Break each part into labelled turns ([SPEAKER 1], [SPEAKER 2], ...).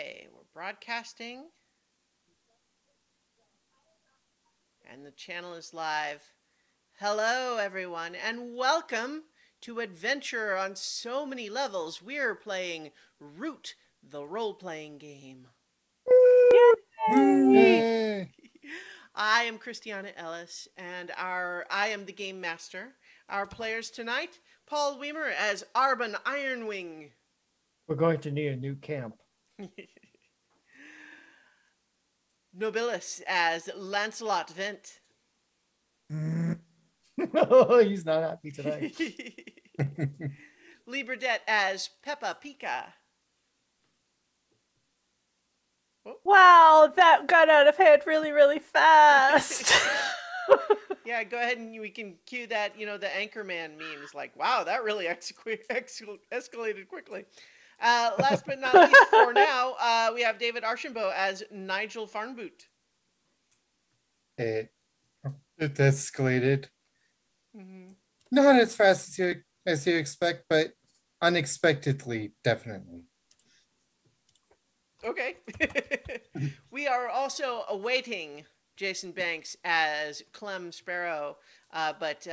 [SPEAKER 1] Okay, we're broadcasting. And the channel is live. Hello, everyone, and welcome to Adventure on So Many Levels. We're playing Root, the role-playing game.
[SPEAKER 2] Yay!
[SPEAKER 1] I am Christiana Ellis, and I am the game master. Our players tonight, Paul Weimer as Arbon Ironwing.
[SPEAKER 2] We're going to need a new camp.
[SPEAKER 1] Nobilis as Lancelot Vent.
[SPEAKER 2] Oh, he's not happy tonight.
[SPEAKER 1] Lee Burdett as Peppa Pika.
[SPEAKER 3] Wow, that got out of hand really, really fast.
[SPEAKER 1] Yeah, go ahead and we can cue that, the Anchorman memes. Like, wow, that really escalated quickly. Last but not least, for now, we have David Archambault as Nigel Farnboot.
[SPEAKER 4] It escalated.
[SPEAKER 1] Mm-hmm.
[SPEAKER 4] Not as fast as you expect, but unexpectedly, definitely.
[SPEAKER 1] Okay. We are also awaiting Jason Banks as Clem Sparrow, but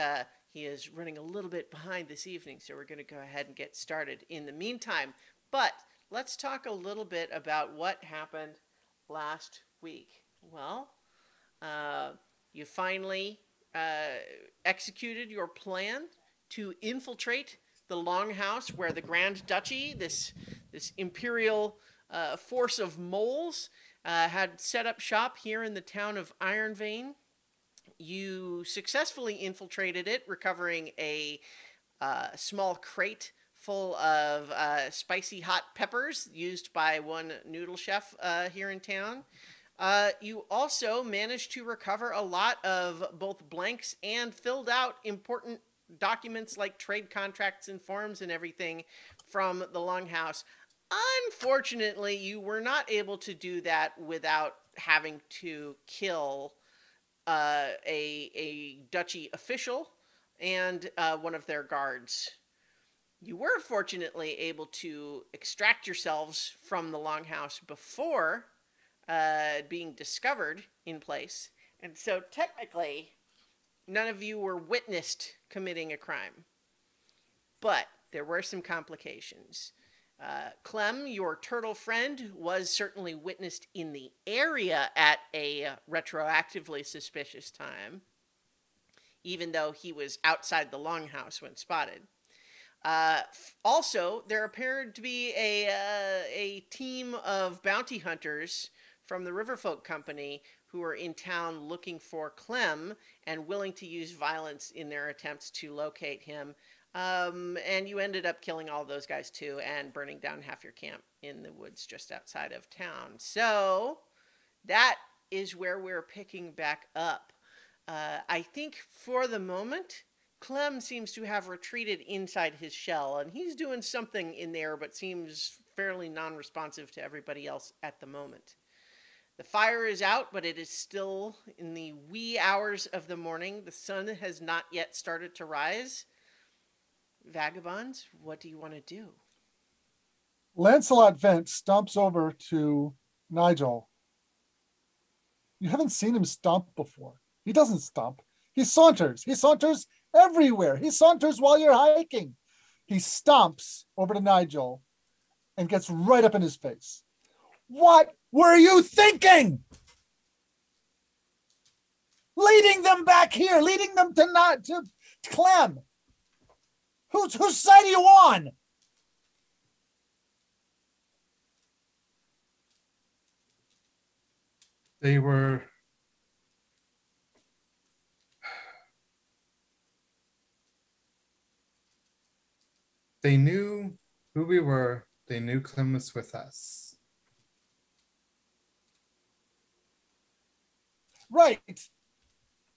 [SPEAKER 1] he is running a little bit behind this evening, so we're going to go ahead and get started in the meantime. But let's talk a little bit about what happened last week. Well, you finally executed your plan to infiltrate the Longhouse, where the Grand Duchy, this imperial force of moles, had set up shop here in the town of Ironvein. You successfully infiltrated it, recovering a small crate full of spicy hot peppers used by one noodle chef here in town. You also managed to recover a lot of both blanks and filled out important documents like trade contracts and forms and everything from the Longhouse. Unfortunately, you were not able to do that without having to kill a duchy official and one of their guards. You were fortunately able to extract yourselves from the Longhouse before being discovered in place. And so technically, none of you were witnessed committing a crime. But there were some complications. Clem, your turtle friend, was certainly witnessed in the area at a retroactively suspicious time, even though he was outside the Longhouse when spotted. Also, there appeared to be a team of bounty hunters from the Riverfolk Company who were in town looking for Clem and willing to use violence in their attempts to locate him. And you ended up killing all those guys too and burning down half your camp in the woods just outside of town. So that is where we're picking back up. I think for the moment, Clem seems to have retreated inside his shell, and he's doing something in there, but seems fairly non-responsive to everybody else at the moment. The fire is out, but it is still in the wee hours of the morning. The sun has not yet started to rise. Vagabonds, what do you want to do?
[SPEAKER 5] Lancelot Vent stomps over to Nigel. You haven't seen him stomp before. He doesn't stomp. He saunters. He saunters everywhere. He saunters while you're hiking. He stomps over to Nigel and gets right up in his face. What were you thinking? Leading them back here, leading them to Clem. Whose side are you on?
[SPEAKER 4] They were... They knew who we were. They knew Clem was with us.
[SPEAKER 5] Right.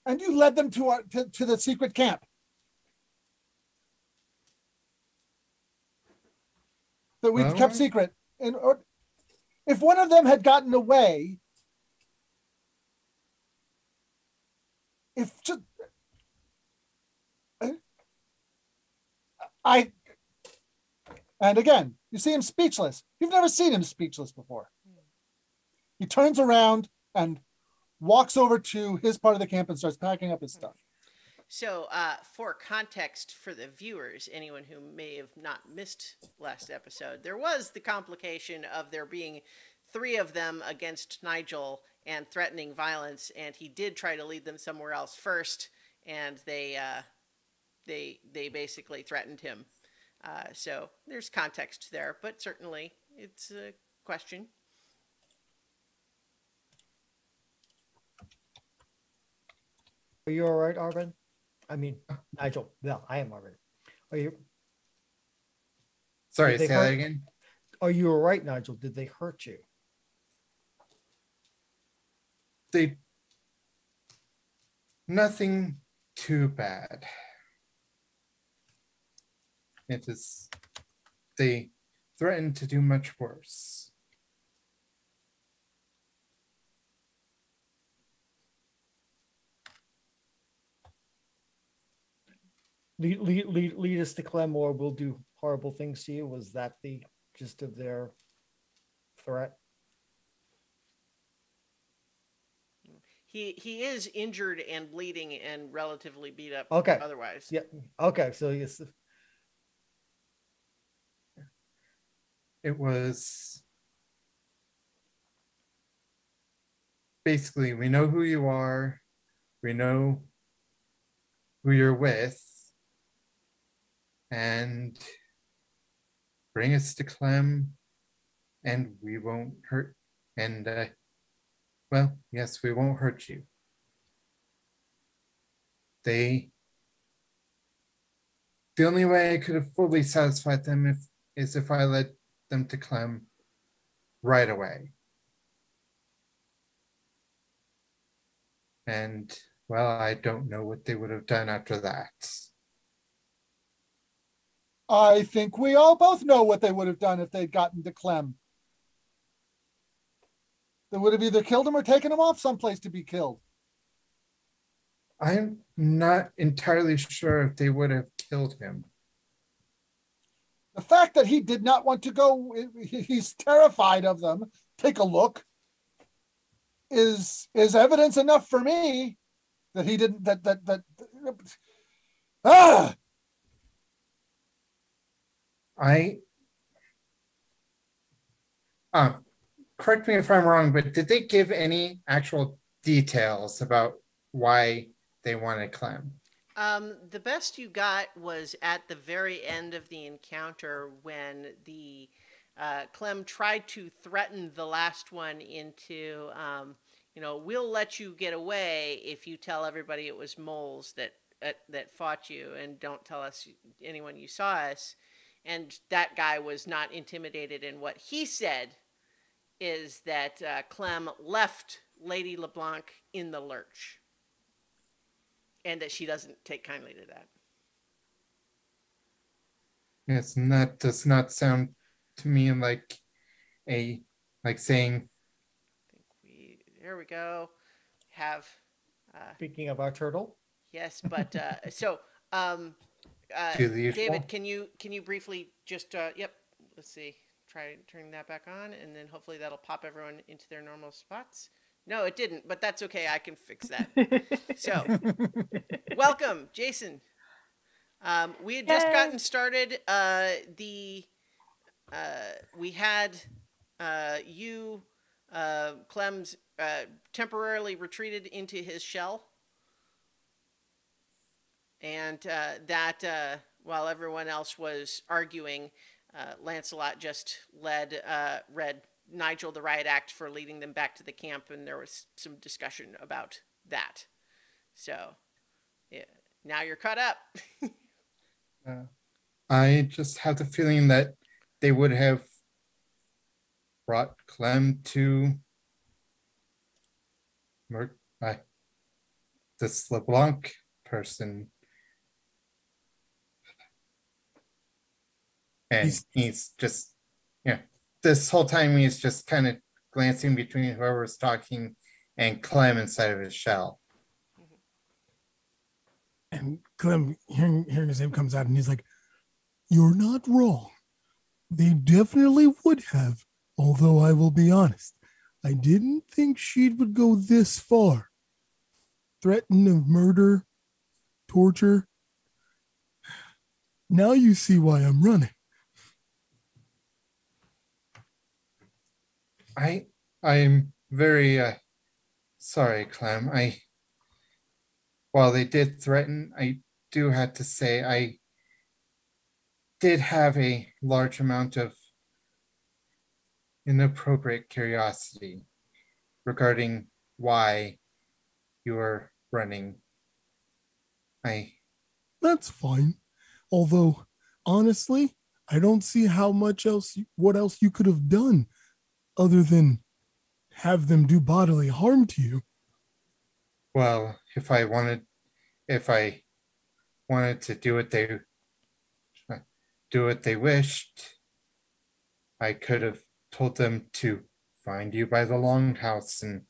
[SPEAKER 5] And you led them to the secret camp that we've kept secret. And if one of them had gotten away, and again, you see him speechless. You've never seen him speechless before. He turns around and walks over to his part of the camp and starts packing up his stuff.
[SPEAKER 1] So, for context for the viewers, anyone who may have not missed last episode, there was the complication of there being 3 of them against Nigel and threatening violence, and he did try to lead them somewhere else first, and they basically threatened him. So there's context there, but certainly it's a question.
[SPEAKER 2] Are you all right, Arvin? I mean, Nigel. No, I am Arvin. Are you?
[SPEAKER 4] Sorry,
[SPEAKER 2] Did they
[SPEAKER 4] say that
[SPEAKER 2] hurt-
[SPEAKER 4] again.
[SPEAKER 2] Are you all right, Nigel? Did they hurt you?
[SPEAKER 4] They nothing too bad. It is they threatened to do much worse.
[SPEAKER 2] Lead us to Clem, or we'll do horrible things to you. Was that the gist of their threat?
[SPEAKER 1] He is injured and bleeding and relatively beat up.
[SPEAKER 2] Okay.
[SPEAKER 1] Otherwise,
[SPEAKER 2] Yeah. Okay. So yes.
[SPEAKER 4] It was basically, we know who you are, we know who you're with, and bring us to Clem, and we won't hurt. And well, yes, we won't hurt you. The only way I could have fully satisfied them is if I led them to Clem right away. And well, I don't know what they would have done after that.
[SPEAKER 5] I think we all both know what they would have done if they'd gotten to Clem. They would have either killed him or taken him off someplace to be killed.
[SPEAKER 4] I'm not entirely sure if they would have killed him.
[SPEAKER 5] The fact that he did not want to go, he's terrified of them. Take a look. Is evidence enough for me that he didn't,
[SPEAKER 4] Correct me if I'm wrong, but did they give any actual details about why they wanted Clem?
[SPEAKER 1] the best you got was at the very end of the encounter when the Clem tried to threaten the last one into, we'll let you get away if you tell everybody it was moles that fought you, and don't tell us anyone you saw us. And that guy was not intimidated, and what he said is that Clem left Lady LeBlanc in the lurch, and that she doesn't take kindly to that.
[SPEAKER 4] Yes, and that does not sound to me like saying.
[SPEAKER 1] There we go. Have.
[SPEAKER 2] Speaking of our turtle.
[SPEAKER 1] Yes, but so.
[SPEAKER 4] To the usual.
[SPEAKER 1] David, can you briefly just yep, let's see, try turning that back on, and then hopefully that'll pop everyone into their normal spots. No, it didn't, but that's okay. I can fix that. So, welcome, Jason. We had just gotten started. We had you, Clem's, temporarily retreated into his shell. And while everyone else was arguing, Lancelot just read Nigel the Riot Act for leading them back to the camp, and there was some discussion about that. So, yeah, now you're caught up.
[SPEAKER 4] I just have the feeling that they would have brought Clem to this LeBlanc person. And he's just, this whole time he's just kind of glancing between whoever's talking and Clem inside of his shell.
[SPEAKER 6] And Clem, hearing his name comes out, and he's like, "You're not wrong. They definitely would have, although I will be honest, I didn't think she would go this far. Threaten of murder, torture. Now you see why I'm running.
[SPEAKER 4] I'm very sorry, Clem. While they did threaten, I do have to say I did have a large amount of inappropriate curiosity regarding why you were running.
[SPEAKER 6] That's fine. Although, honestly, I don't see what else you could have done other than have them do bodily harm to you.
[SPEAKER 4] Well, if I wanted to do what they wished, I could have told them to find you by the longhouse and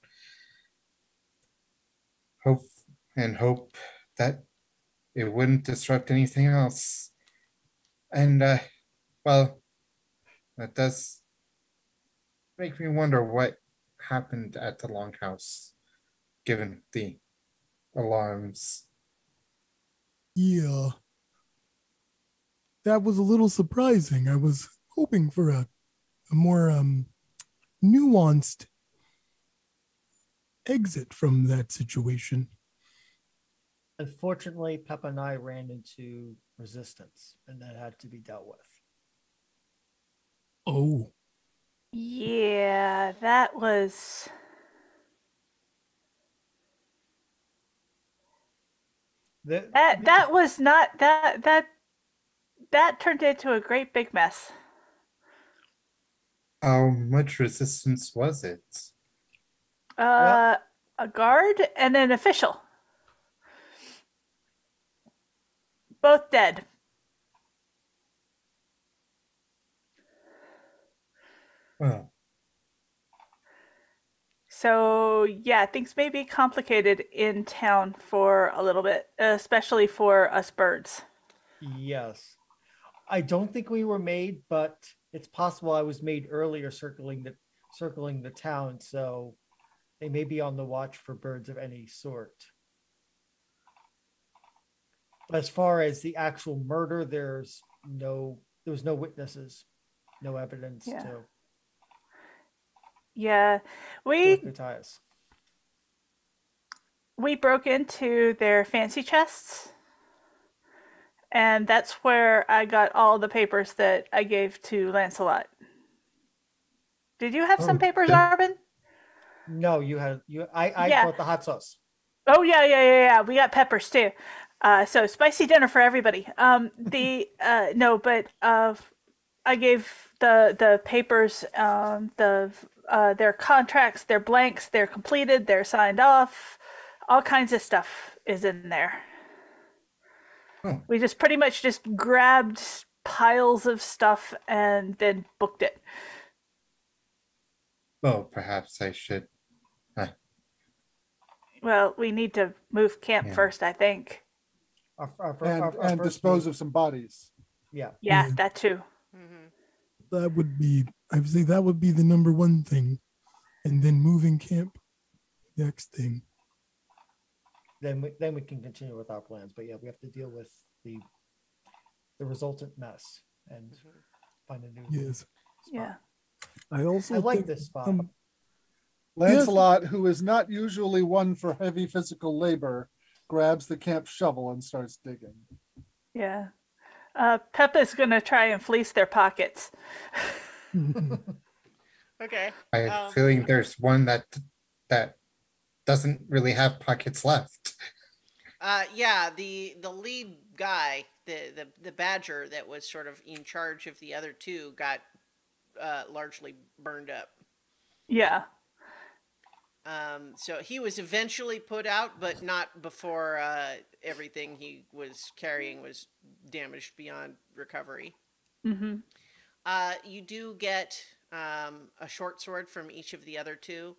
[SPEAKER 4] hope that it wouldn't disrupt anything else. And well, that does make me wonder what happened at the longhouse, given the alarms.
[SPEAKER 6] Yeah. That was a little surprising. I was hoping for a more nuanced exit from that situation.
[SPEAKER 2] Unfortunately, Peppa and I ran into resistance, and that had to be dealt with.
[SPEAKER 6] Oh,
[SPEAKER 3] Yeah, that was. That was not that turned into a great big mess.
[SPEAKER 4] How much resistance was it?
[SPEAKER 3] A guard and an official. Both dead.
[SPEAKER 4] Well,
[SPEAKER 3] So, yeah, things may be complicated in town for a little bit, especially for us birds.
[SPEAKER 2] Yes. I don't think we were made, but it's possible I was made earlier circling the town, so they may be on the watch for birds of any sort. As far as the actual murder, there was no witnesses, no evidence
[SPEAKER 3] Yeah.
[SPEAKER 2] to
[SPEAKER 3] Yeah,
[SPEAKER 2] connect the ties.
[SPEAKER 3] we broke into their fancy chests, and that's where I got all the papers that I gave to Lancelot. Did you have some papers,
[SPEAKER 4] yeah.
[SPEAKER 3] Arvin?
[SPEAKER 2] No, I
[SPEAKER 3] Yeah.
[SPEAKER 2] brought the hot sauce.
[SPEAKER 3] Oh yeah. We got peppers too. So spicy dinner for everybody. I gave the papers, their contracts, their blanks, they're completed, they're signed off. All kinds of stuff is in there.
[SPEAKER 4] Oh.
[SPEAKER 3] We just pretty much just grabbed piles of stuff and then booked it.
[SPEAKER 4] Well, perhaps I should.
[SPEAKER 3] Well, we need to move camp
[SPEAKER 4] Yeah.
[SPEAKER 3] first, I think.
[SPEAKER 5] And dispose of some bodies.
[SPEAKER 2] Yeah.
[SPEAKER 3] Yeah,
[SPEAKER 6] Yeah.
[SPEAKER 3] that too.
[SPEAKER 6] I would say that would be the number one thing. And then moving camp, next thing.
[SPEAKER 2] Then we can continue with our plans. But yeah, we have to deal with the resultant mess and find a new
[SPEAKER 6] Yes.
[SPEAKER 2] spot.
[SPEAKER 3] Yeah.
[SPEAKER 6] I also
[SPEAKER 2] I like
[SPEAKER 6] think,
[SPEAKER 2] this spot.
[SPEAKER 5] Lancelot, who is not usually one for heavy physical labor, grabs the camp shovel and starts digging.
[SPEAKER 3] Yeah. Peppa's gonna try and fleece their pockets.
[SPEAKER 1] Okay.
[SPEAKER 4] I have a feeling there's one that doesn't really have pockets left.
[SPEAKER 1] Yeah, the lead guy, the badger that was sort of in charge of the other two, got largely burned up.
[SPEAKER 3] Yeah.
[SPEAKER 1] So he was eventually put out, but not before everything he was carrying was damaged beyond recovery.
[SPEAKER 3] Mm-hmm.
[SPEAKER 1] You do get a short sword from each of the other two.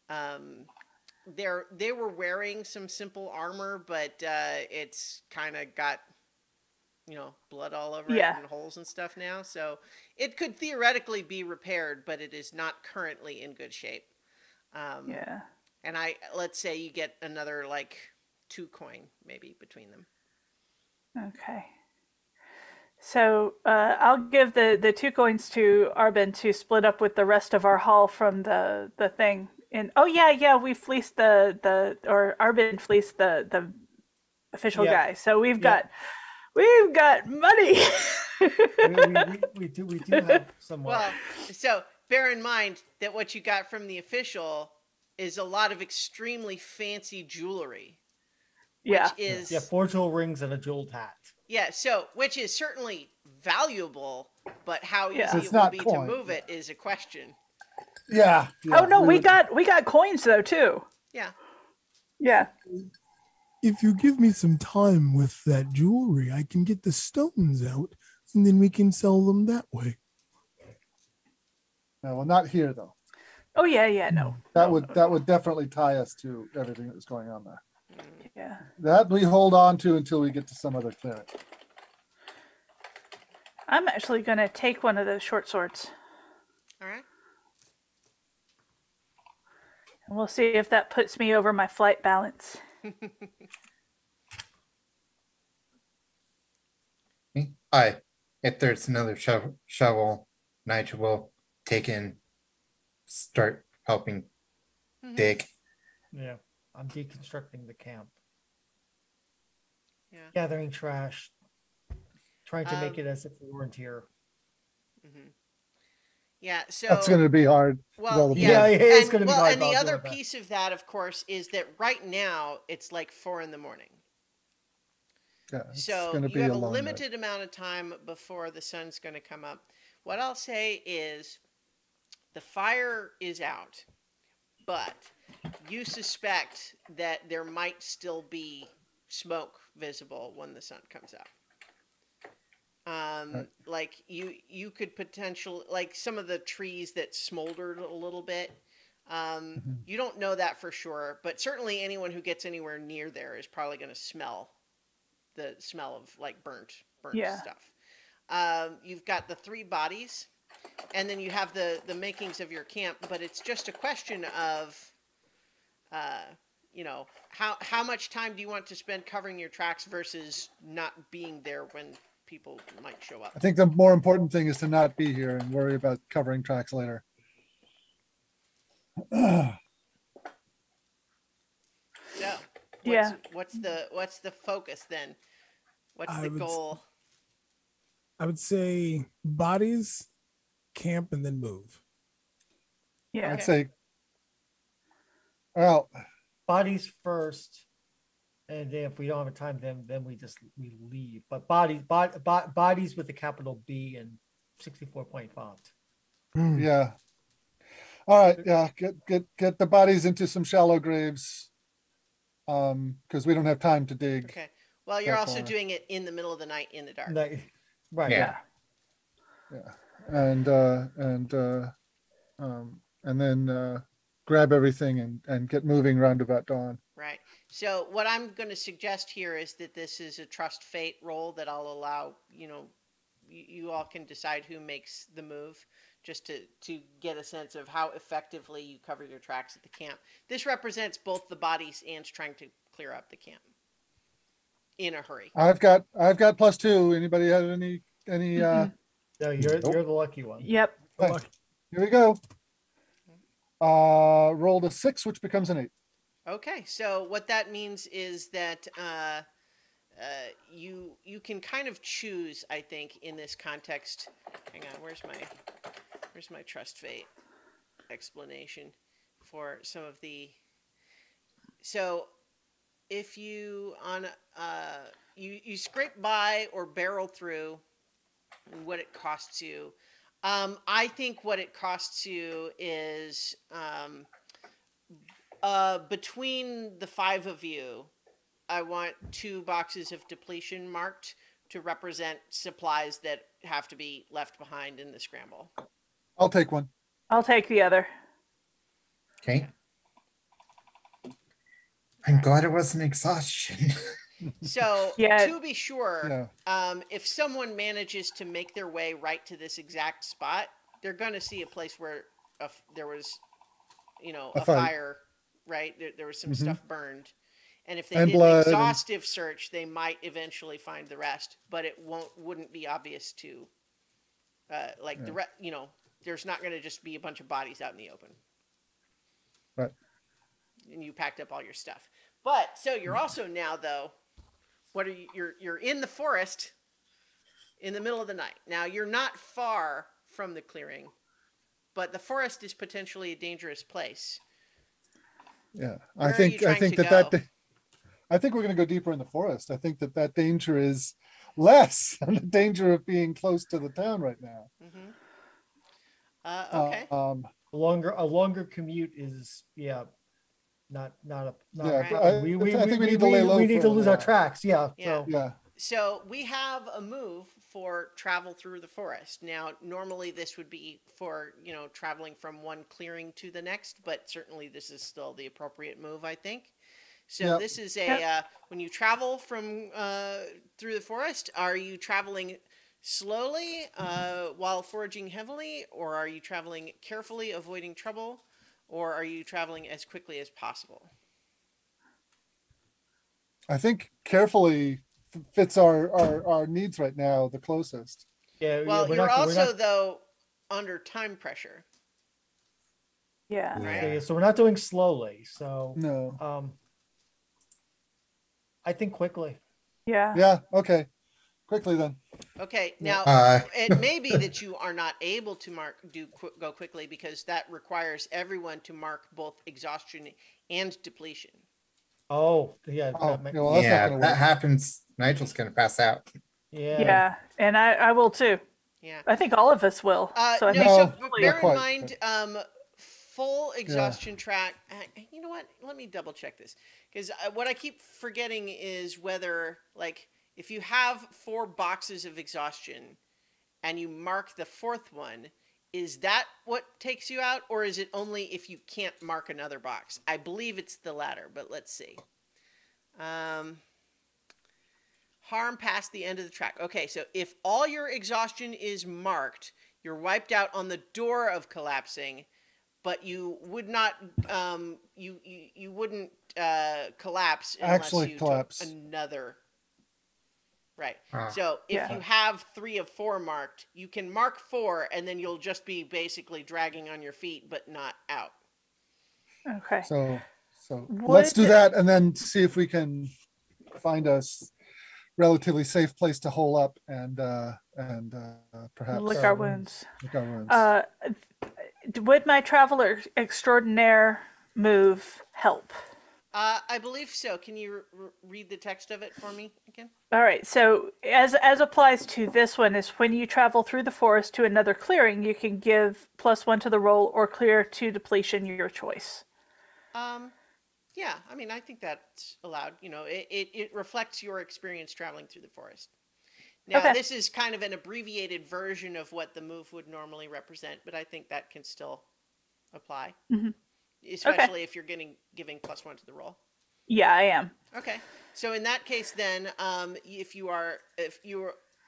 [SPEAKER 1] They were wearing some simple armor, but it's kind of got blood all over it and holes and stuff now. So it could theoretically be repaired, but it is not currently in good shape.
[SPEAKER 3] Yeah.
[SPEAKER 1] And let's say you get another like 2 coin maybe between them.
[SPEAKER 3] Okay. So I'll give the 2 coins to Arbin to split up with the rest of our haul from the thing. And oh yeah, we fleeced or Arbin fleeced the official
[SPEAKER 2] Yeah.
[SPEAKER 3] guy. So we've
[SPEAKER 2] Yeah.
[SPEAKER 3] got money.
[SPEAKER 2] we do have some more.
[SPEAKER 1] Well, so bear in mind that what you got from the official is a lot of extremely fancy jewelry.
[SPEAKER 3] Yeah.
[SPEAKER 1] Which is
[SPEAKER 2] 4 jewel rings and a jeweled hat.
[SPEAKER 1] Yeah, so which is certainly valuable, but how
[SPEAKER 3] Yeah.
[SPEAKER 1] easy
[SPEAKER 5] It's
[SPEAKER 1] it will
[SPEAKER 5] not
[SPEAKER 1] be to
[SPEAKER 5] coin,
[SPEAKER 1] move it is a question.
[SPEAKER 5] Yeah.
[SPEAKER 3] Oh no, we
[SPEAKER 5] would-
[SPEAKER 3] got coins though too.
[SPEAKER 1] Yeah.
[SPEAKER 3] Yeah.
[SPEAKER 6] If you give me some time with that jewelry, I can get the stones out, and then we can sell them that way.
[SPEAKER 5] No, well, not here though.
[SPEAKER 3] Oh yeah, no.
[SPEAKER 5] That would definitely tie us to everything that was going on there.
[SPEAKER 3] Yeah.
[SPEAKER 5] That we hold on to until we get to some other cleric.
[SPEAKER 3] I'm actually gonna take one of those short swords.
[SPEAKER 1] All right.
[SPEAKER 3] And we'll see if that puts me over my flight balance.
[SPEAKER 4] If there's another shovel, Nigel will take in, start helping dig.
[SPEAKER 2] Yeah. I'm deconstructing the camp.
[SPEAKER 1] Yeah.
[SPEAKER 2] Gathering trash. Trying to make it as if we weren't here.
[SPEAKER 1] Mm-hmm. Yeah, so
[SPEAKER 5] That's going to be hard. with all
[SPEAKER 1] well,
[SPEAKER 5] the
[SPEAKER 1] yeah,
[SPEAKER 2] it is
[SPEAKER 1] and,
[SPEAKER 2] gonna be
[SPEAKER 1] well,
[SPEAKER 2] hard,
[SPEAKER 1] and
[SPEAKER 2] but
[SPEAKER 1] the
[SPEAKER 2] I'll do
[SPEAKER 1] other
[SPEAKER 2] my best.
[SPEAKER 1] piece of that, of course, is that right now it's like 4 a.m.
[SPEAKER 5] Yeah, it's
[SPEAKER 1] So
[SPEAKER 5] gonna
[SPEAKER 1] you
[SPEAKER 5] be
[SPEAKER 1] have a
[SPEAKER 5] long night.
[SPEAKER 1] limited amount of time before the sun's going to come up. What I'll say is the fire is out, but you suspect that there might still be smoke visible when the sun comes up.
[SPEAKER 5] Right.
[SPEAKER 1] Like you could potentially, like some of the trees that smoldered a little bit. You don't know that for sure, but certainly anyone who gets anywhere near there is probably going to smell the smell of like burnt
[SPEAKER 3] Yeah.
[SPEAKER 1] stuff. You've got the 3 bodies, and then you have the makings of your camp, but it's just a question of, how much time do you want to spend covering your tracks versus not being there when people might show up.
[SPEAKER 5] I think the more important thing is to not be here and worry about covering tracks later.
[SPEAKER 1] So,
[SPEAKER 3] Yeah.
[SPEAKER 1] what's the focus then? What's
[SPEAKER 6] I
[SPEAKER 1] the
[SPEAKER 6] would-
[SPEAKER 1] goal?
[SPEAKER 6] I would say bodies, camp, and then move.
[SPEAKER 3] Yeah.
[SPEAKER 5] I'd say, well,
[SPEAKER 2] Bodies first, and then if we don't have a time, then we leave. But bodies with a capital B and 64-point font.
[SPEAKER 6] Hmm.
[SPEAKER 5] yeah. All right, yeah, get the bodies into some shallow graves. Because we don't have time to dig.
[SPEAKER 1] Okay. Well, you're
[SPEAKER 5] That's
[SPEAKER 1] also
[SPEAKER 5] all.
[SPEAKER 1] doing it in the middle of the night in the dark.
[SPEAKER 2] Right.
[SPEAKER 4] Yeah.
[SPEAKER 5] And then grab everything and get moving round about dawn.
[SPEAKER 1] Right. So what I'm going to suggest here is that this is a trust fate roll that I'll allow, you all can decide who makes the move, just to get a sense of how effectively you cover your tracks at the camp. This represents both the bodies and trying to clear up the camp in a hurry.
[SPEAKER 5] I've got +2. Anybody have any
[SPEAKER 2] No, you're the lucky one.
[SPEAKER 3] Yep.
[SPEAKER 5] here we go. Rolled a 6, which becomes an 8.
[SPEAKER 1] Okay, so what that means is that you can kind of choose, I think, in this context. Hang on, where's my trust fate explanation for some of the. So, if you you scrape by or barrel through, what it costs you. I think what it costs you is. Between the 5 of you, I want 2 boxes of depletion marked to represent supplies that have to be left behind in the scramble.
[SPEAKER 5] I'll take one.
[SPEAKER 3] I'll take the other.
[SPEAKER 4] Okay. I'm glad it wasn't exhaustion.
[SPEAKER 1] So,
[SPEAKER 3] Yeah.
[SPEAKER 1] to be sure, if someone manages to make their way right to this exact spot, they're going to see a place where there was
[SPEAKER 5] A
[SPEAKER 1] a
[SPEAKER 5] fight.
[SPEAKER 1] fire, right? There was some
[SPEAKER 5] Mhm.
[SPEAKER 1] stuff burned. And if they
[SPEAKER 5] And
[SPEAKER 1] did an
[SPEAKER 5] blood and-
[SPEAKER 1] exhaustive search, they might eventually find the rest, but it wouldn't be obvious to, like there's not going to just be a bunch of bodies out in the open.
[SPEAKER 5] Right.
[SPEAKER 1] And you packed up all your stuff. But so you're also now though, what are you? You're in the forest, in the middle of the night. Now you're not far from the clearing, but the forest is potentially a dangerous place.
[SPEAKER 5] Yeah,
[SPEAKER 1] Where
[SPEAKER 5] I
[SPEAKER 1] are
[SPEAKER 5] think
[SPEAKER 1] you trying to
[SPEAKER 5] that
[SPEAKER 1] go?
[SPEAKER 5] I think we're going to go deeper in the forest. I think that danger is less than the danger of being close to the town right now.
[SPEAKER 1] Mm-hmm. Okay.
[SPEAKER 2] A longer commute is not
[SPEAKER 5] Yeah,
[SPEAKER 1] Right.
[SPEAKER 5] but I think we need to lay low.
[SPEAKER 2] We need
[SPEAKER 5] for
[SPEAKER 2] to
[SPEAKER 5] a
[SPEAKER 2] lose our
[SPEAKER 5] while.
[SPEAKER 2] tracks. Yeah.
[SPEAKER 1] Yeah.
[SPEAKER 2] So
[SPEAKER 5] Yeah,
[SPEAKER 1] So we have a move for travel through the forest. Now, normally this would be for, traveling from one clearing to the next, but certainly this is still the appropriate move, I think. So
[SPEAKER 5] Yep.
[SPEAKER 1] this is
[SPEAKER 3] Yep.
[SPEAKER 1] when you travel from through the forest, are you traveling slowly while foraging heavily, or are you traveling carefully, avoiding trouble, or are you traveling as quickly as possible?
[SPEAKER 5] I think carefully fits our needs right now the closest.
[SPEAKER 1] Well,
[SPEAKER 2] we're
[SPEAKER 1] you're
[SPEAKER 2] not- we're
[SPEAKER 1] also
[SPEAKER 2] not-
[SPEAKER 1] though under time pressure.
[SPEAKER 3] Yeah.
[SPEAKER 2] yeah, so we're not doing slowly. So
[SPEAKER 5] No.
[SPEAKER 2] I think quickly.
[SPEAKER 3] Yeah.
[SPEAKER 5] Yeah. Okay. Quickly then.
[SPEAKER 1] Okay, now it may be that you are not able to go quickly because that requires everyone to mark both exhaustion and depletion.
[SPEAKER 2] Oh, yeah.
[SPEAKER 5] Oh,
[SPEAKER 2] that
[SPEAKER 5] well, that's not
[SPEAKER 4] Yeah,
[SPEAKER 5] gonna
[SPEAKER 4] that
[SPEAKER 5] work.
[SPEAKER 4] happens. Nigel's gonna pass out.
[SPEAKER 2] yeah.
[SPEAKER 3] Yeah. And I will too.
[SPEAKER 1] Yeah.
[SPEAKER 3] I think all of us will. So I
[SPEAKER 1] No,
[SPEAKER 3] think
[SPEAKER 1] so
[SPEAKER 5] not
[SPEAKER 1] bear in
[SPEAKER 5] quite.
[SPEAKER 1] mind, full exhaustion track. You know what? Let me double check this because what I keep forgetting is whether, like, if you have 4 boxes of exhaustion and you mark the 4th one, is that what takes you out, or is it only if you can't mark another box? I believe it's the latter, but let's see. Harm past the end of the track. Okay, so if all your exhaustion is marked, you're wiped out on the door of collapsing, but you would not, you wouldn't collapse unless
[SPEAKER 5] Actually
[SPEAKER 1] you
[SPEAKER 5] collapse.
[SPEAKER 1] took another. Right.
[SPEAKER 4] Ah.
[SPEAKER 1] So if
[SPEAKER 3] Yeah.
[SPEAKER 1] you have 3 of 4 marked, you can mark 4, and then you'll just be basically dragging on your feet, but not out.
[SPEAKER 3] Okay.
[SPEAKER 5] So let's do
[SPEAKER 3] Would-
[SPEAKER 5] that and then see if we can find a relatively safe place to hole up and perhaps
[SPEAKER 3] lick our wounds.
[SPEAKER 5] lick our wounds.
[SPEAKER 3] Would my traveler extraordinaire move help?
[SPEAKER 1] I believe so. Can you read the text of it for me again?
[SPEAKER 3] All right. So as applies to this one is when you travel through the forest to another clearing, you can give +1 to the roll or clear to depletion, your choice.
[SPEAKER 1] Yeah, I mean, I think that's allowed. It reflects your experience traveling through the forest. Now,
[SPEAKER 3] Okay.
[SPEAKER 1] this is kind of an abbreviated version of what the move would normally represent, but I think that can still apply, especially if you're giving +1 to the roll.
[SPEAKER 3] Yeah, I am.
[SPEAKER 1] Okay, so in that case, then,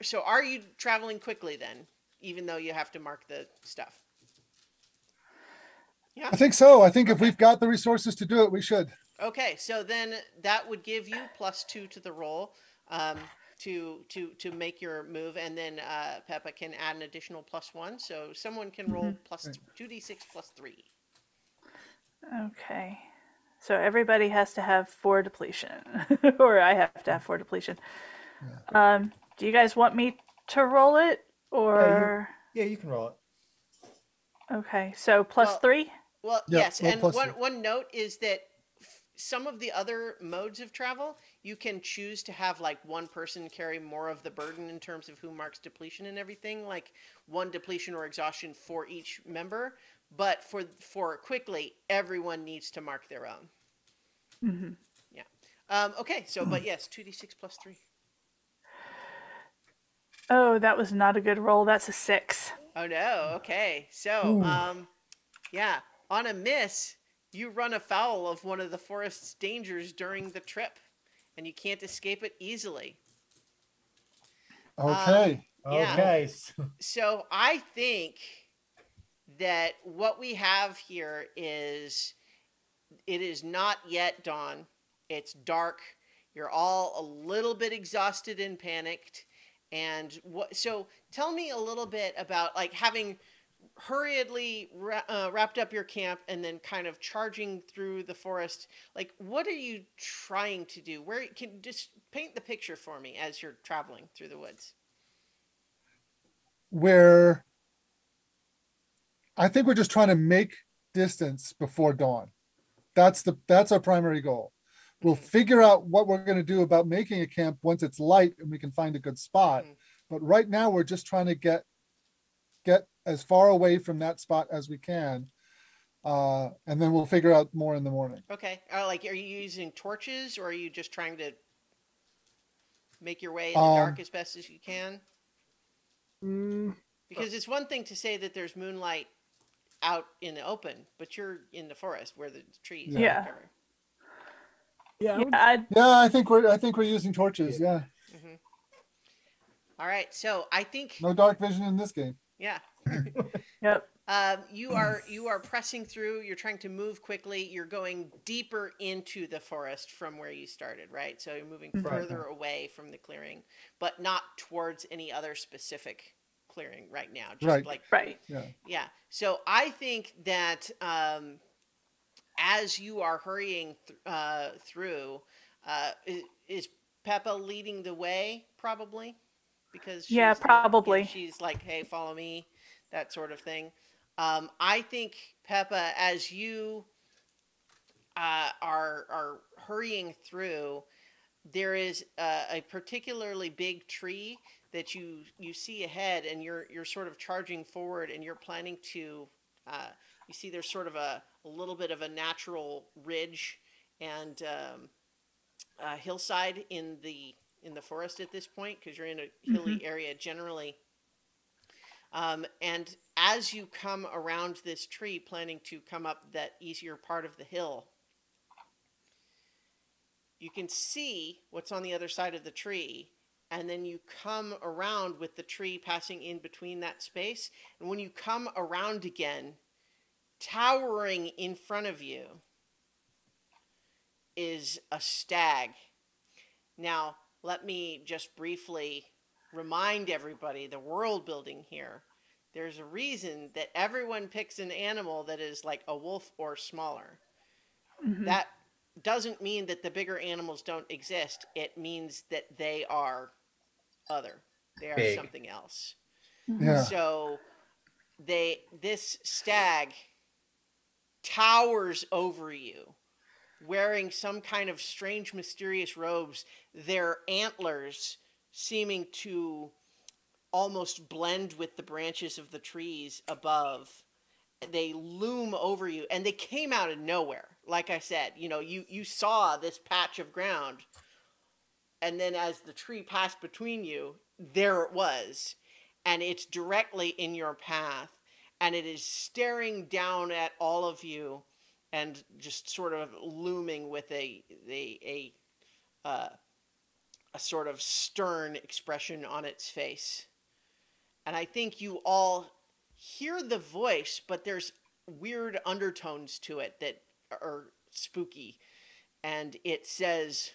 [SPEAKER 1] so are you traveling quickly then, even though you have to mark the stuff? Yeah.
[SPEAKER 5] I think so. I think if we've got the resources to do it, we should.
[SPEAKER 1] Okay, so then that would give you +2 to the roll to make your move, and then Peppa can add an additional +1, so someone can roll +2d6 +3.
[SPEAKER 3] Okay. So everybody has to have 4 depletion, or I have to have 4 depletion. Do you guys want me to roll it, or
[SPEAKER 2] Yeah, you can roll it.
[SPEAKER 3] okay? So +3.
[SPEAKER 1] Well,
[SPEAKER 5] Yeah,
[SPEAKER 1] yes,
[SPEAKER 5] roll
[SPEAKER 1] and
[SPEAKER 5] +3.
[SPEAKER 1] one note is that some of the other modes of travel, you can choose to have like one person carry more of the burden in terms of who marks depletion and everything, like 1 depletion or exhaustion for each member. But for quickly, everyone needs to mark their own.
[SPEAKER 3] Mm-hmm.
[SPEAKER 1] Yeah. Okay. So, but yes, 2d6 +3.
[SPEAKER 3] Oh, that was not a good roll. That's a 6.
[SPEAKER 1] Oh no. Okay. So, yeah, on a miss, you run afoul of one of the forest's dangers during the trip, and you can't escape it easily.
[SPEAKER 5] Okay.
[SPEAKER 1] Yeah.
[SPEAKER 2] Okay.
[SPEAKER 1] So I think that what we have here is it is not yet dawn. It's dark. You're all a little bit exhausted and panicked. And so tell me a little bit about like having hurriedly wrapped up your camp and then kind of charging through the forest. Like, what are you trying to do? Where can just paint the picture for me as you're traveling through the woods?
[SPEAKER 5] Where I think we're just trying to make distance before dawn. That's our primary goal. We'll figure out what we're going to do about making a camp once it's light and we can find a good spot. But right now we're just trying to get as far away from that spot as we can. And then we'll figure out more in the morning.
[SPEAKER 1] Okay. Like, are you using torches or are you just trying to make your way in the dark as best as you can? Because it's one thing to say that there's moonlight out in the open, but you're in the forest where the trees are covered.
[SPEAKER 5] I think we're using torches. Yeah.
[SPEAKER 1] Mm-hmm. All right. So I think
[SPEAKER 5] no dark vision in this game.
[SPEAKER 1] Yeah.
[SPEAKER 3] Yep.
[SPEAKER 1] You are pressing through. You're trying to move quickly. You're going deeper into the forest from where you started, right? So you're moving further away from the clearing, but not towards any other specific clearing right now. Just Yeah. So I think that as you are hurrying through, is Peppa leading the way probably? Because
[SPEAKER 3] probably
[SPEAKER 1] she's like, hey, follow me, that sort of thing. I think Peppa, as you are hurrying through, there is a particularly big tree that you see ahead, and you're sort of charging forward, and you're planning to. You see, there's sort of a little bit of a natural ridge and hillside in the forest at this point, because you're in a hilly area generally. And as you come around this tree, planning to come up that easier part of the hill, you can see what's on the other side of the tree. And then you come around with the tree passing in between that space. And when you come around again, towering in front of you is a stag. Now, let me just briefly remind everybody the world building here. There's a reason that everyone picks an animal that is like a wolf or smaller. That doesn't mean that the bigger animals don't exist. It means that they are other. They are
[SPEAKER 4] big.
[SPEAKER 1] Something else.
[SPEAKER 5] Yeah.
[SPEAKER 1] So this stag towers over you, wearing some kind of strange, mysterious robes, their antlers seeming to almost blend with the branches of the trees above. They loom over you, and they came out of nowhere. Like I said, you saw this patch of ground, and then as the tree passed between you, there it was, and it's directly in your path, and it is staring down at all of you, and just sort of looming with a sort of stern expression on its face. And I think you all hear the voice, but there's weird undertones to it that are spooky. And it says,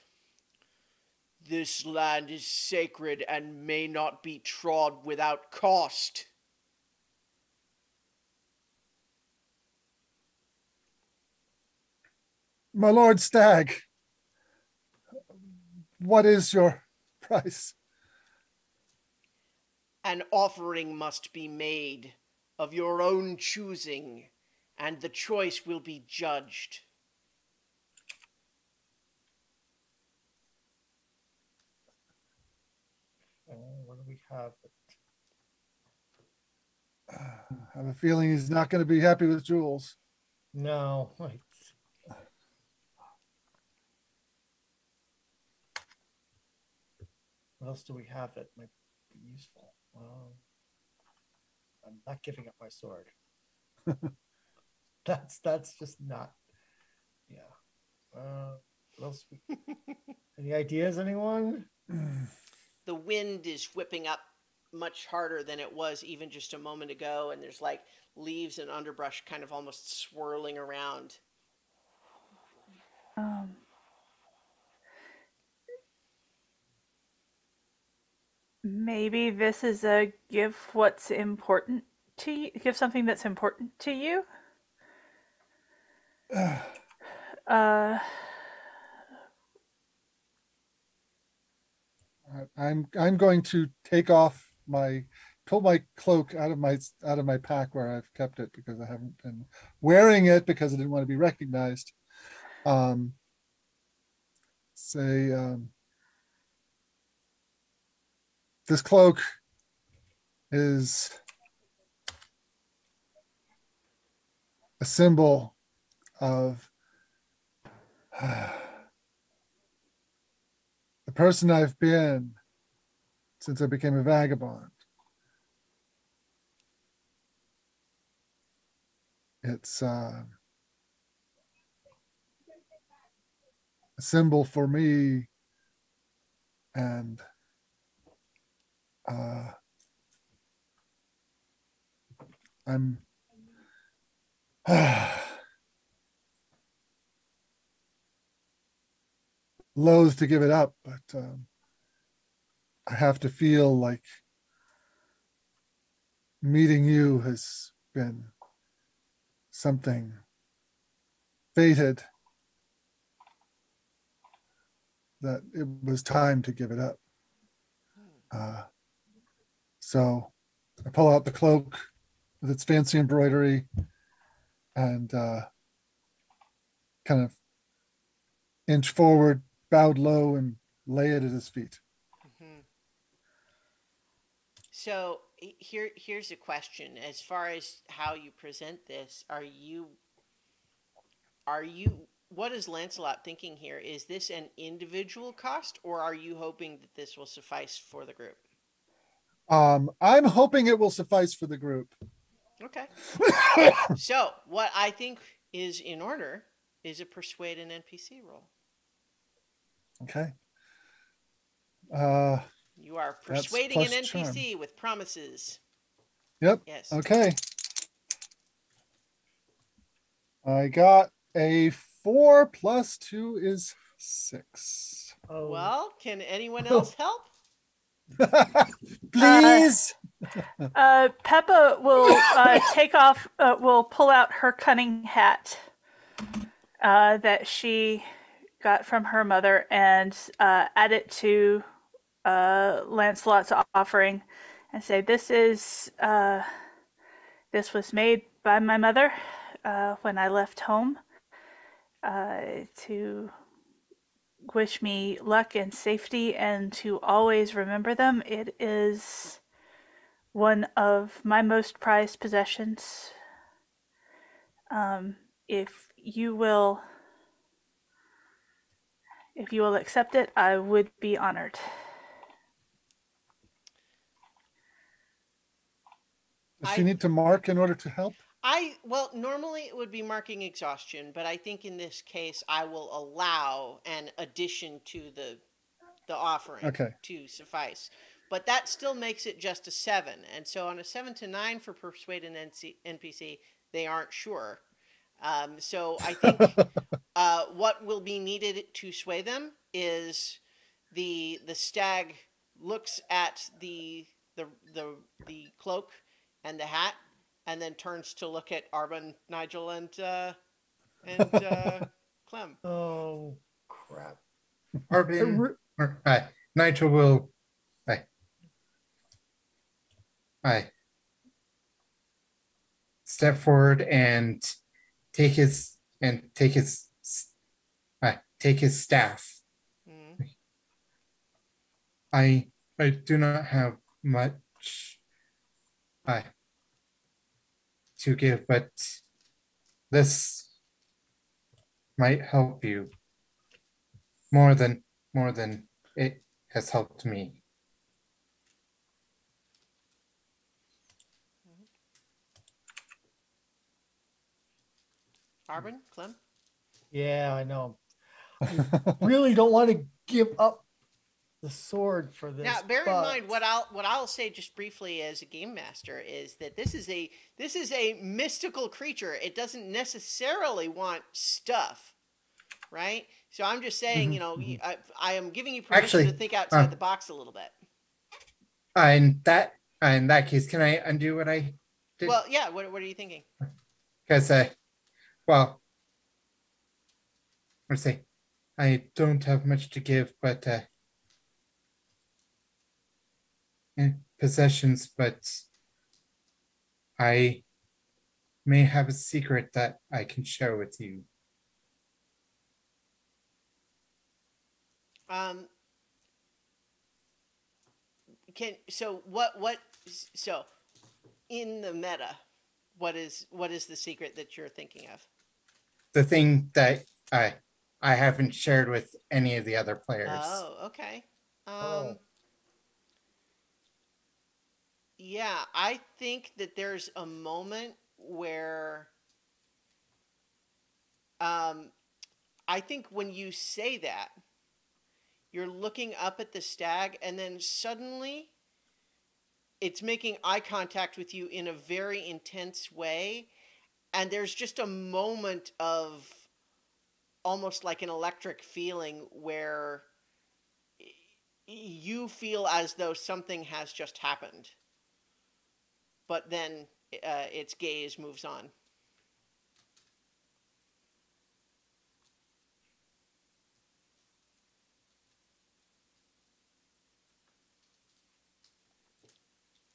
[SPEAKER 1] "This land is sacred and may not be trod without cost."
[SPEAKER 5] My Lord Stag, what is your price?
[SPEAKER 1] An offering must be made of your own choosing, and the choice will be judged.
[SPEAKER 2] What do we have?
[SPEAKER 5] I have a feeling he's not going to be happy with Jules.
[SPEAKER 2] No. What else do we have that might be useful? I'm not giving up my sword. That's just not. Yeah. What else? Any ideas, anyone?
[SPEAKER 1] The wind is whipping up much harder than it was even just a moment ago, and there's like leaves and underbrush kind of almost swirling around.
[SPEAKER 3] Maybe this is a give what's important to you, give something that's important to you. Uh,
[SPEAKER 5] I'm going to take off pull my cloak out of my pack where I've kept it because I haven't been wearing it because I didn't want to be recognized. Say this cloak is a symbol of the person I've been since I became a vagabond. It's a symbol for me, and I'm loath to give it up, but I have to feel like meeting you has been something fated, that it was time to give it up. So I pull out the cloak with its fancy embroidery and kind of inch forward, bowed low, and lay it at his feet.
[SPEAKER 1] Mm-hmm. So here's a question: as far as how you present this, are you? What is Lancelot thinking here? Is this an individual cost, or are you hoping that this will suffice for the group?
[SPEAKER 5] I'm hoping it will suffice for the group.
[SPEAKER 1] Okay. So what I think is in order is a persuade an NPC roll.
[SPEAKER 5] Okay.
[SPEAKER 1] You are persuading an NPC charm with promises.
[SPEAKER 5] Yep.
[SPEAKER 1] Yes.
[SPEAKER 5] Okay. I got a 4 + 2 is 6.
[SPEAKER 2] Oh.
[SPEAKER 1] Well, can anyone else help?
[SPEAKER 5] Please.
[SPEAKER 3] Peppa will will pull out her cunning hat that she got from her mother and add it to Lancelot's offering and say, this was made by my mother when I left home to wish me luck and safety and to always remember them. It is one of my most prized possessions. If you will accept it, I would be honored.
[SPEAKER 5] Does she need to mark in order to help?
[SPEAKER 1] Well, normally it would be marking exhaustion, but I think in this case I will allow an addition to the offering to suffice. But that still makes it just a 7. And so on a 7 to 9 for persuade an NPC, they aren't sure. So I think what will be needed to sway them is the stag looks at the cloak and the hat, and then turns to look at Arbon, Nigel, and Clem.
[SPEAKER 2] Oh, crap.
[SPEAKER 4] Arbon, Nigel will. Step forward and take his staff.
[SPEAKER 1] Mm-hmm.
[SPEAKER 4] I do not have much to give, but this might help you more than it has helped me.
[SPEAKER 1] Arbon, Clem?
[SPEAKER 2] Yeah, I know. I really don't want to give up the sword for this.
[SPEAKER 1] Now, bear in
[SPEAKER 2] but-
[SPEAKER 1] mind what I'll say just briefly as a game master is that this is a mystical creature. It doesn't necessarily want stuff, right? So I'm just saying, you know, I am giving you permission
[SPEAKER 4] Actually,
[SPEAKER 1] to think outside the box a little bit.
[SPEAKER 4] In that case, can I undo what I did?
[SPEAKER 1] Well, yeah. What are you thinking?
[SPEAKER 4] Because well, let's say I don't have much to give, but possessions, but I may have a secret that I can share with you.
[SPEAKER 1] So in the meta, what is the secret that you're thinking of?
[SPEAKER 4] The thing that I haven't shared with any of the other players.
[SPEAKER 1] Oh, okay.
[SPEAKER 2] Oh.
[SPEAKER 1] Yeah, I think that there's a moment where I think when you say that, you're looking up at the stag and then suddenly it's making eye contact with you in a very intense way, and there's just a moment of almost like an electric feeling where you feel as though something has just happened, but then its gaze moves on.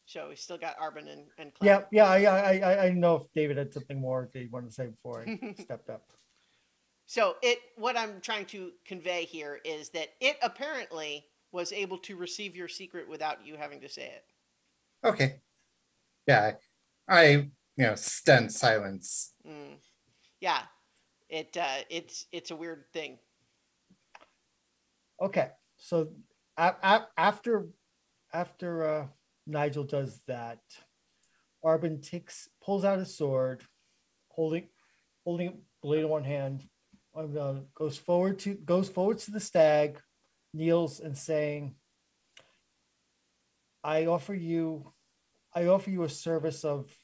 [SPEAKER 1] So we still got Arbin and Clem.
[SPEAKER 2] Yeah. I know if David had something more they wanted to say before I stepped up.
[SPEAKER 1] So what I'm trying to convey here is that it apparently was able to receive your secret without you having to say it.
[SPEAKER 4] Okay. Yeah, I stunned silence.
[SPEAKER 1] Yeah, it's a weird thing.
[SPEAKER 2] Okay, so after Nigel does that, Arbin pulls out his sword, holding a blade in one hand, goes forward to the stag, kneels and saying, I offer you a service of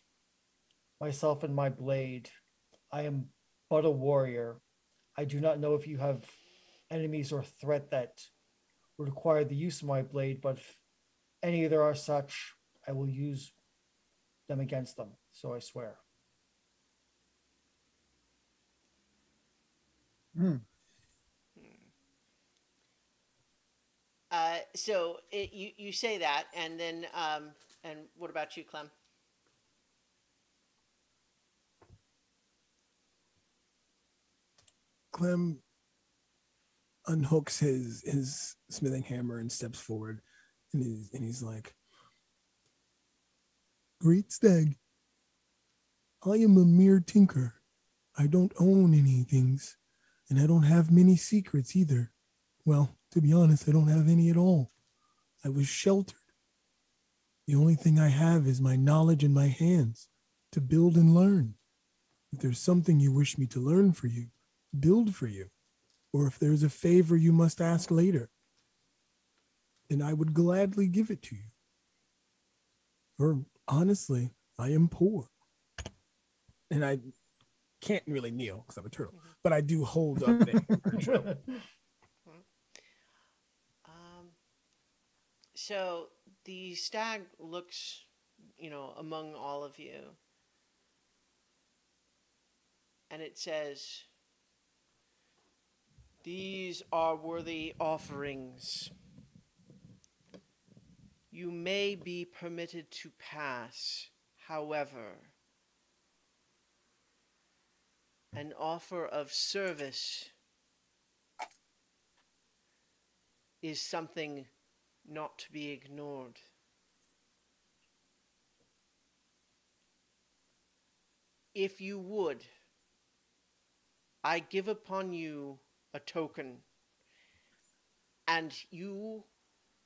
[SPEAKER 2] myself and my blade. I am but a warrior. I do not know if you have enemies or threat that would require the use of my blade, but if any there are such, I will use them against them. So I swear.
[SPEAKER 1] So you say that, and then and what about you, Clem?
[SPEAKER 6] Clem unhooks his smithing hammer and steps forward, and he's like, "Great stag, I am a mere tinker. I don't own any things, and I don't have many secrets either. Well, to be honest, I don't have any at all. I was sheltered. The only thing I have is my knowledge in my hands to build and learn. If there's something you wish me to learn for you, build for you, or if there's a favor you must ask later, then I would gladly give it to you. Or honestly, I am poor." And I can't really kneel because I'm a turtle, but I do hold up there.
[SPEAKER 1] So the stag looks, among all of you, and it says, "These are worthy offerings. You may be permitted to pass. However, an offer of service is something not to be ignored. If you would, I give upon you a token, and you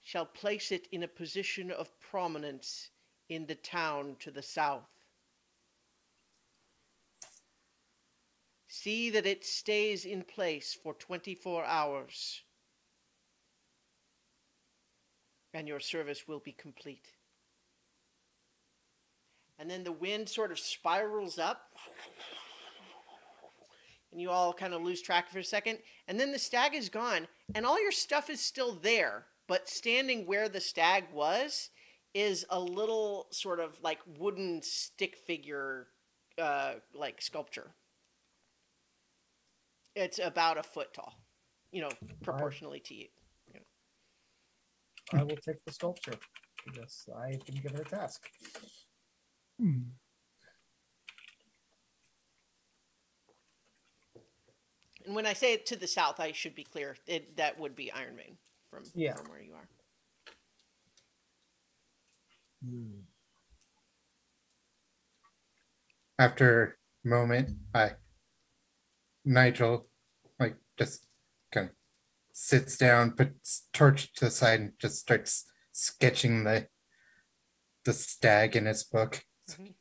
[SPEAKER 1] shall place it in a position of prominence in the town to the south. See that it stays in place for 24 hours. and your service will be complete. And then the wind sort of spirals up, and you all kind of lose track for a second. And then the stag is gone, and all your stuff is still there, but standing where the stag was is a little sort of like wooden stick figure, like sculpture. It's about a foot tall, proportionally to you.
[SPEAKER 2] I will take the sculpture because I've been given a task.
[SPEAKER 6] Hmm.
[SPEAKER 1] And when I say it to the south, I should be clear. That would be Ironvein from where you are.
[SPEAKER 4] After a moment, Nigel just kind of sits down, puts torch to the side, and just starts sketching the stag in his book.
[SPEAKER 1] Mm-hmm.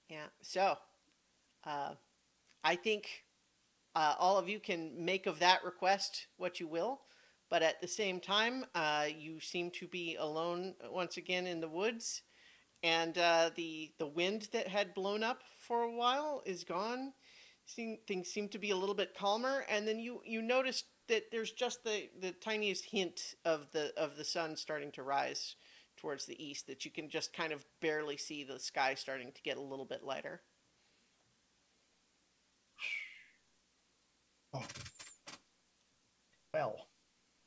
[SPEAKER 1] Yeah. So, I think all of you can make of that request what you will, but at the same time, you seem to be alone once again in the woods, and the wind that had blown up for a while is gone. Things seem to be a little bit calmer, and then you notice that there's just the tiniest hint of the sun starting to rise towards the east, that you can just kind of barely see the sky starting to get a little bit lighter.
[SPEAKER 5] Oh,
[SPEAKER 2] Well,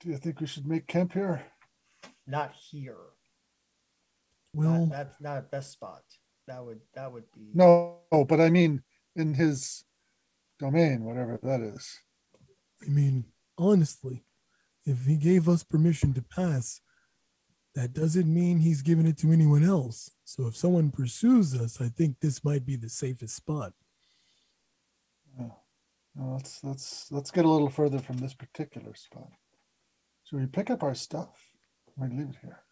[SPEAKER 5] do you think we should make camp here?
[SPEAKER 2] not here.
[SPEAKER 6] Well,
[SPEAKER 2] That's not best spot. That would be
[SPEAKER 5] No, but I mean in his domain, whatever that is.
[SPEAKER 6] I mean, honestly, if he gave us permission to pass, that doesn't mean he's giving it to anyone else. So if someone pursues us, I think this might be the safest spot.
[SPEAKER 5] No, let's get a little further from this particular spot. Should we pick up our stuff? Or leave it here?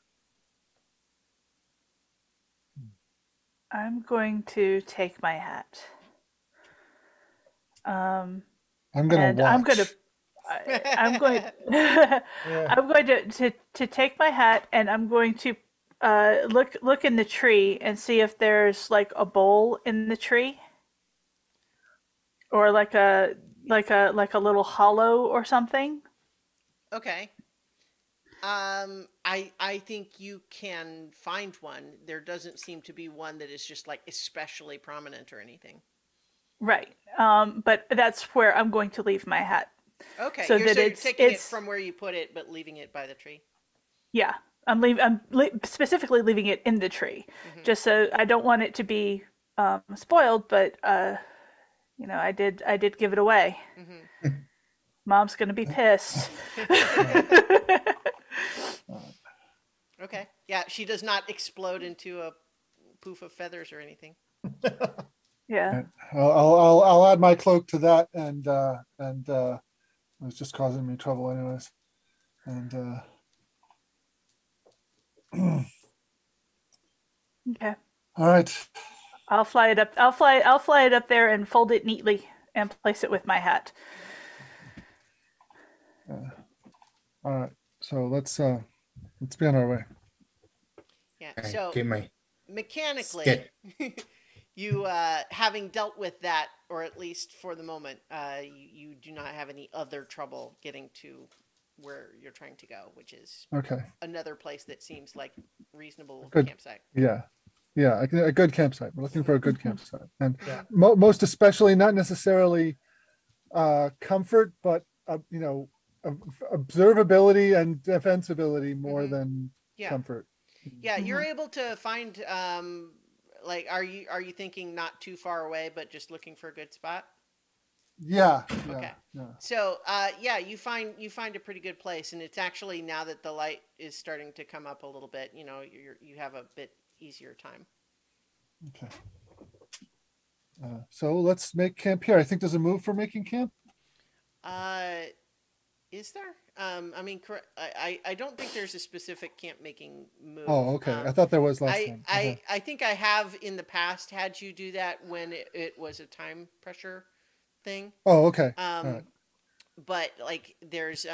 [SPEAKER 3] I'm going to take my hat.
[SPEAKER 5] I'm gonna watch.
[SPEAKER 3] I'm going
[SPEAKER 2] Yeah.
[SPEAKER 3] I'm going to take my hat, and I'm going to look in the tree and see if there's like a bowl in the tree, or like a little hollow or something.
[SPEAKER 1] Okay. I think you can find one. There doesn't seem to be one that is just like especially prominent or anything.
[SPEAKER 3] Right. But that's where I'm going to leave my hat.
[SPEAKER 1] Okay.
[SPEAKER 3] So
[SPEAKER 1] You're
[SPEAKER 3] that
[SPEAKER 1] taking it from where you put it, but leaving it by the tree.
[SPEAKER 3] Yeah. I'm specifically leaving it in the tree, just so I don't want it to be spoiled. But I did give it away.
[SPEAKER 1] Mm-hmm.
[SPEAKER 3] Mom's gonna be pissed.
[SPEAKER 1] Okay. Yeah, she does not explode into a poof of feathers or anything.
[SPEAKER 3] Yeah.
[SPEAKER 5] I'll add my cloak to that, and it was just causing me trouble anyways. And
[SPEAKER 3] Okay.
[SPEAKER 5] all right.
[SPEAKER 3] I'll fly it up. I'll fly it up there and fold it neatly and place it with my hat.
[SPEAKER 5] All right. So let's be on our way.
[SPEAKER 1] Yeah.
[SPEAKER 4] I
[SPEAKER 1] So
[SPEAKER 4] get my
[SPEAKER 1] mechanically,
[SPEAKER 4] sketch.
[SPEAKER 1] you having dealt with that, or at least for the moment, you do not have any other trouble getting to where you're trying to go, which is
[SPEAKER 5] Okay.
[SPEAKER 1] another place that seems like reasonable
[SPEAKER 5] Good.
[SPEAKER 1] campsite.
[SPEAKER 5] Yeah. A good campsite. We're looking for a good campsite, and
[SPEAKER 2] Yeah.
[SPEAKER 5] most especially not necessarily comfort, but observability and defensibility more than
[SPEAKER 1] Yeah.
[SPEAKER 5] comfort.
[SPEAKER 1] Yeah, you're able to find are you thinking not too far away, but just looking for a good spot?
[SPEAKER 5] Yeah.
[SPEAKER 1] Okay.
[SPEAKER 5] Yeah.
[SPEAKER 1] So you find a pretty good place, and it's actually, now that the light is starting to come up a little bit, you have a bit easier time.
[SPEAKER 5] Okay. So let's make camp here. I think there's a move for making camp.
[SPEAKER 1] Is there? I don't think there's a specific camp making move.
[SPEAKER 5] Oh, okay. I thought there was last time. Okay.
[SPEAKER 1] I think I have in the past had you do that when it was a time pressure thing.
[SPEAKER 5] Oh, okay. All right.
[SPEAKER 1] but like there's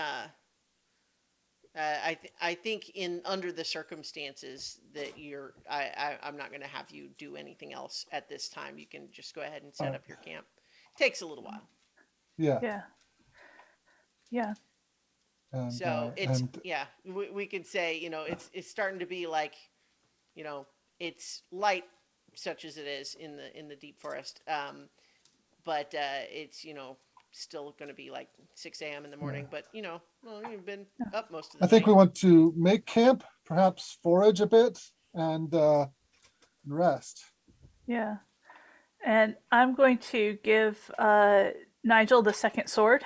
[SPEAKER 1] I think in under the circumstances that I'm not going to have you do anything else at this time. You can just go ahead and set
[SPEAKER 5] Alright.
[SPEAKER 1] up your camp. Takes a little while.
[SPEAKER 5] Yeah.
[SPEAKER 3] Yeah. Yeah.
[SPEAKER 5] And,
[SPEAKER 1] So it's
[SPEAKER 5] and
[SPEAKER 1] yeah, we could say, you know, it's starting to be like, you know, it's light such as it is in the deep forest. But it's, you know, still going to be like 6 a.m. in the morning, but you know, well, you've been up most of the
[SPEAKER 5] I think
[SPEAKER 1] night.
[SPEAKER 5] we want to make camp, perhaps forage a bit, and rest.
[SPEAKER 3] Yeah. And I'm going to give Nigel the second sword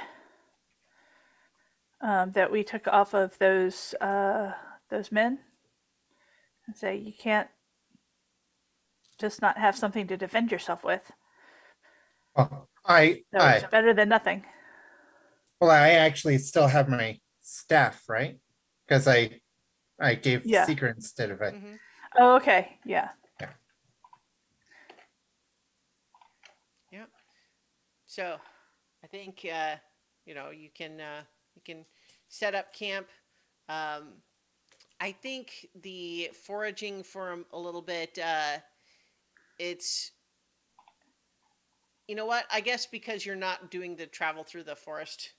[SPEAKER 3] that we took off of those men, and say you can't just not have something to defend yourself with.
[SPEAKER 4] Oh,
[SPEAKER 3] So it's better than nothing.
[SPEAKER 4] well, I actually still have my staff, right? Because I gave
[SPEAKER 3] Yeah.
[SPEAKER 4] secret instead of it.
[SPEAKER 1] Mm-hmm.
[SPEAKER 3] Oh, okay. Yeah.
[SPEAKER 1] So I think you know, you can set up camp. I think the foraging for a little bit. It's, you know what? I guess because you're not doing the travel through the forest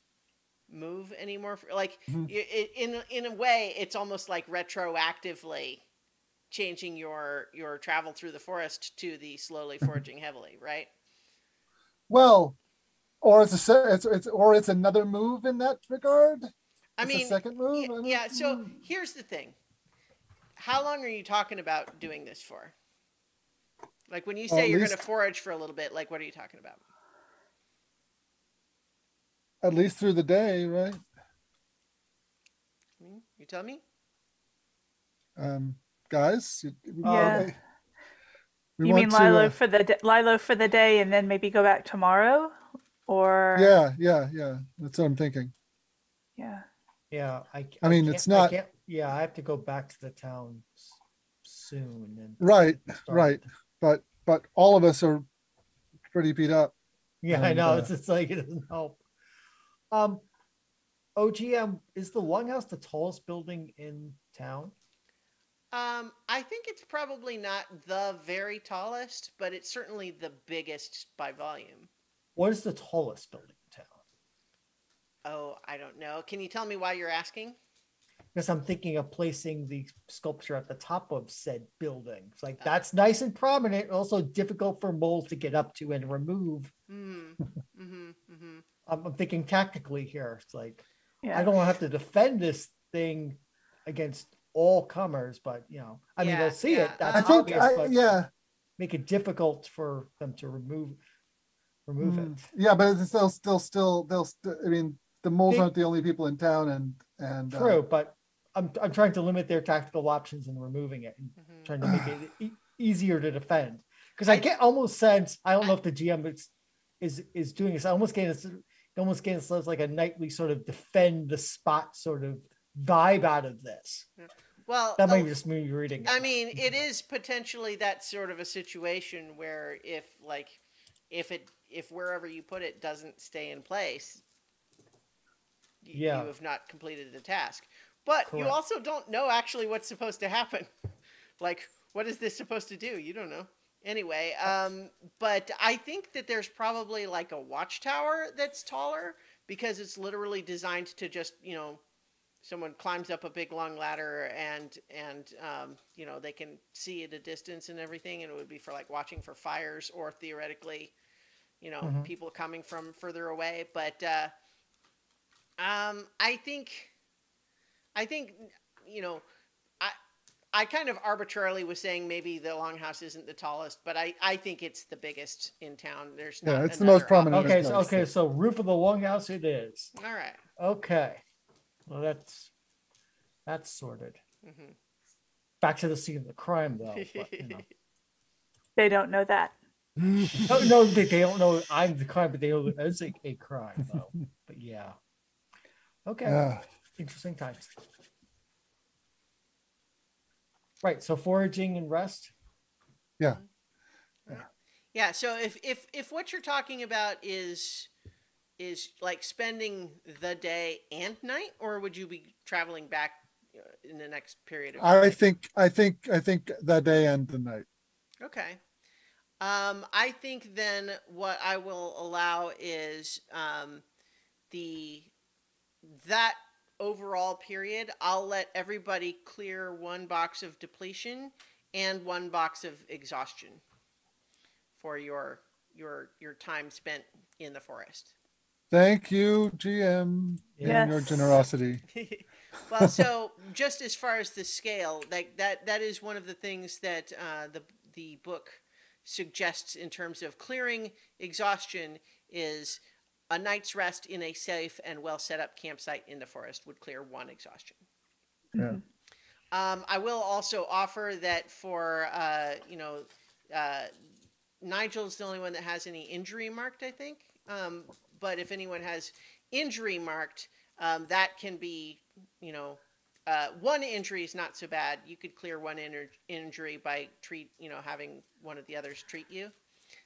[SPEAKER 1] move anymore. Like in a way, it's almost like retroactively changing your travel through the forest to the slowly foraging heavily, right?
[SPEAKER 5] Well, or it's another move in that regard.
[SPEAKER 1] I
[SPEAKER 5] It's
[SPEAKER 1] mean,
[SPEAKER 5] a second move.
[SPEAKER 1] yeah. So here's the thing: how long are you talking about doing this for? Like when you say
[SPEAKER 5] At
[SPEAKER 1] you're going
[SPEAKER 5] least-
[SPEAKER 1] to forage for a little bit, like what are you talking about?
[SPEAKER 5] At least through the day, right?
[SPEAKER 1] You tell me.
[SPEAKER 5] Guys.
[SPEAKER 3] Yeah.
[SPEAKER 5] We
[SPEAKER 3] You
[SPEAKER 5] want
[SPEAKER 3] mean
[SPEAKER 5] to,
[SPEAKER 3] Lilo for the Lilo for the day, and then maybe go back tomorrow, or
[SPEAKER 5] yeah. That's what I'm thinking.
[SPEAKER 3] yeah.
[SPEAKER 2] Yeah,
[SPEAKER 5] I mean,
[SPEAKER 2] can't-
[SPEAKER 5] it's not-
[SPEAKER 2] I can't, yeah, I have to go back to the town soon. And
[SPEAKER 5] Right,
[SPEAKER 2] start.
[SPEAKER 5] right. But all of us are pretty beat up.
[SPEAKER 2] Yeah, I
[SPEAKER 5] And,
[SPEAKER 2] know. It's just like it doesn't help. OGM, is the Longhouse the tallest building in town?
[SPEAKER 1] I think it's probably not the very tallest, but it's certainly the biggest by volume.
[SPEAKER 2] What is the tallest building in town?
[SPEAKER 1] Oh, I don't know. Can you tell me why you're asking?
[SPEAKER 2] Because I'm thinking of placing the sculpture at the top of said building. It's like that's nice and prominent, also difficult for moles to get up to and remove. I'm thinking tactically here. It's like I don't have to defend this thing against all comers, but you know, I mean, they'll see it. That's
[SPEAKER 5] I think,
[SPEAKER 2] obvious, but
[SPEAKER 5] make
[SPEAKER 2] make it difficult for them to remove it.
[SPEAKER 5] Yeah, but they'll I mean, the moles
[SPEAKER 2] They-
[SPEAKER 5] aren't the only people in town, and
[SPEAKER 2] True, but I'm trying to limit their tactical options in removing it and trying to make it easier to defend. Because I get almost sense, I don't know if the GM is doing this. I almost get it like a nightly sort of defend the spot sort of vibe out of this.
[SPEAKER 1] Well,
[SPEAKER 2] That might be just me reading it.
[SPEAKER 1] I mean, it is potentially that sort of a situation where if wherever you put it doesn't stay in place, you have not completed the task. But you
[SPEAKER 2] Correct.
[SPEAKER 1] also don't know actually what's supposed to happen. Like, what is this supposed to do? You don't know. Anyway, but I think that there's probably like a watchtower that's taller because it's literally designed to just, you know, someone climbs up a big long ladder and you know, they can see at a distance and everything, and it would be for like watching for fires or theoretically, you know, people coming from further away. But I think you know, I kind of arbitrarily was saying maybe the Longhouse isn't the tallest, but I think it's the biggest in town. There's not
[SPEAKER 5] it's the
[SPEAKER 1] another
[SPEAKER 5] most prominent.
[SPEAKER 1] option.
[SPEAKER 2] Okay, so roof of the Longhouse it is.
[SPEAKER 1] All right.
[SPEAKER 2] Okay. Well, that's sorted. Back to the scene of the crime, though. But, you know.
[SPEAKER 3] They don't know that.
[SPEAKER 2] No, they don't know I'm the crime, but they know it's a crime, though. But yeah. Okay.
[SPEAKER 5] Yeah.
[SPEAKER 2] Interesting times. Right. So foraging and rest.
[SPEAKER 1] Yeah. So if what you're talking about is is like spending the day and night, or would you be traveling back in the next period of time?
[SPEAKER 5] I think that day and the night.
[SPEAKER 1] Okay. I think then what I will allow is the that overall period. I'll let everybody clear 1 box of depletion and 1 box of exhaustion for your time spent in the forest.
[SPEAKER 5] Thank you, GM,
[SPEAKER 3] Yes.
[SPEAKER 5] in your generosity.
[SPEAKER 1] Well, so just as far as the scale, like that is one of the things that the book suggests in terms of clearing exhaustion is a night's rest in a safe and well set up campsite in the forest would clear 1 exhaustion.
[SPEAKER 5] Yeah.
[SPEAKER 1] I will also offer that for Nigel's the only one that has any injury marked, I think. But if anyone has injury marked, that can be, 1 injury is not so bad. You could clear 1 injury by having one of the others treat you.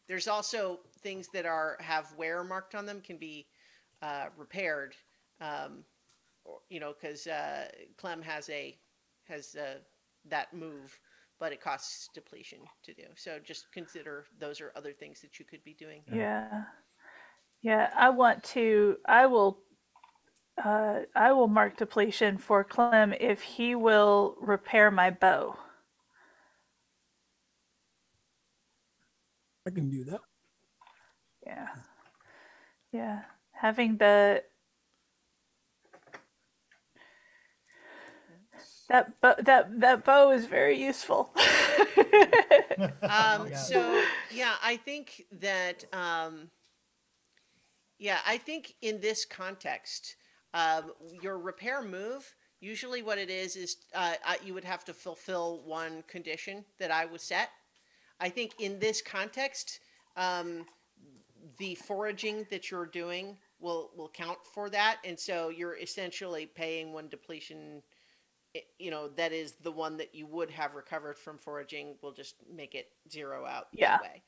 [SPEAKER 1] There's also things that have wear marked on them can be repaired, because Clem has that move, but it costs depletion to do. So just consider those are other things that you could be doing.
[SPEAKER 3] Yeah. I will mark depletion for Clem if he will repair my bow.
[SPEAKER 6] I can do that.
[SPEAKER 3] Yeah. Having that bow is very useful.
[SPEAKER 1] So yeah, I think that I think in this context, your repair move, usually what it is you would have to fulfill 1 condition that I was set. I think in this context, the foraging that you're doing will count for that, and so you're essentially paying 1 depletion. That is the one that you would have recovered from foraging. We'll just make it 0 out that way.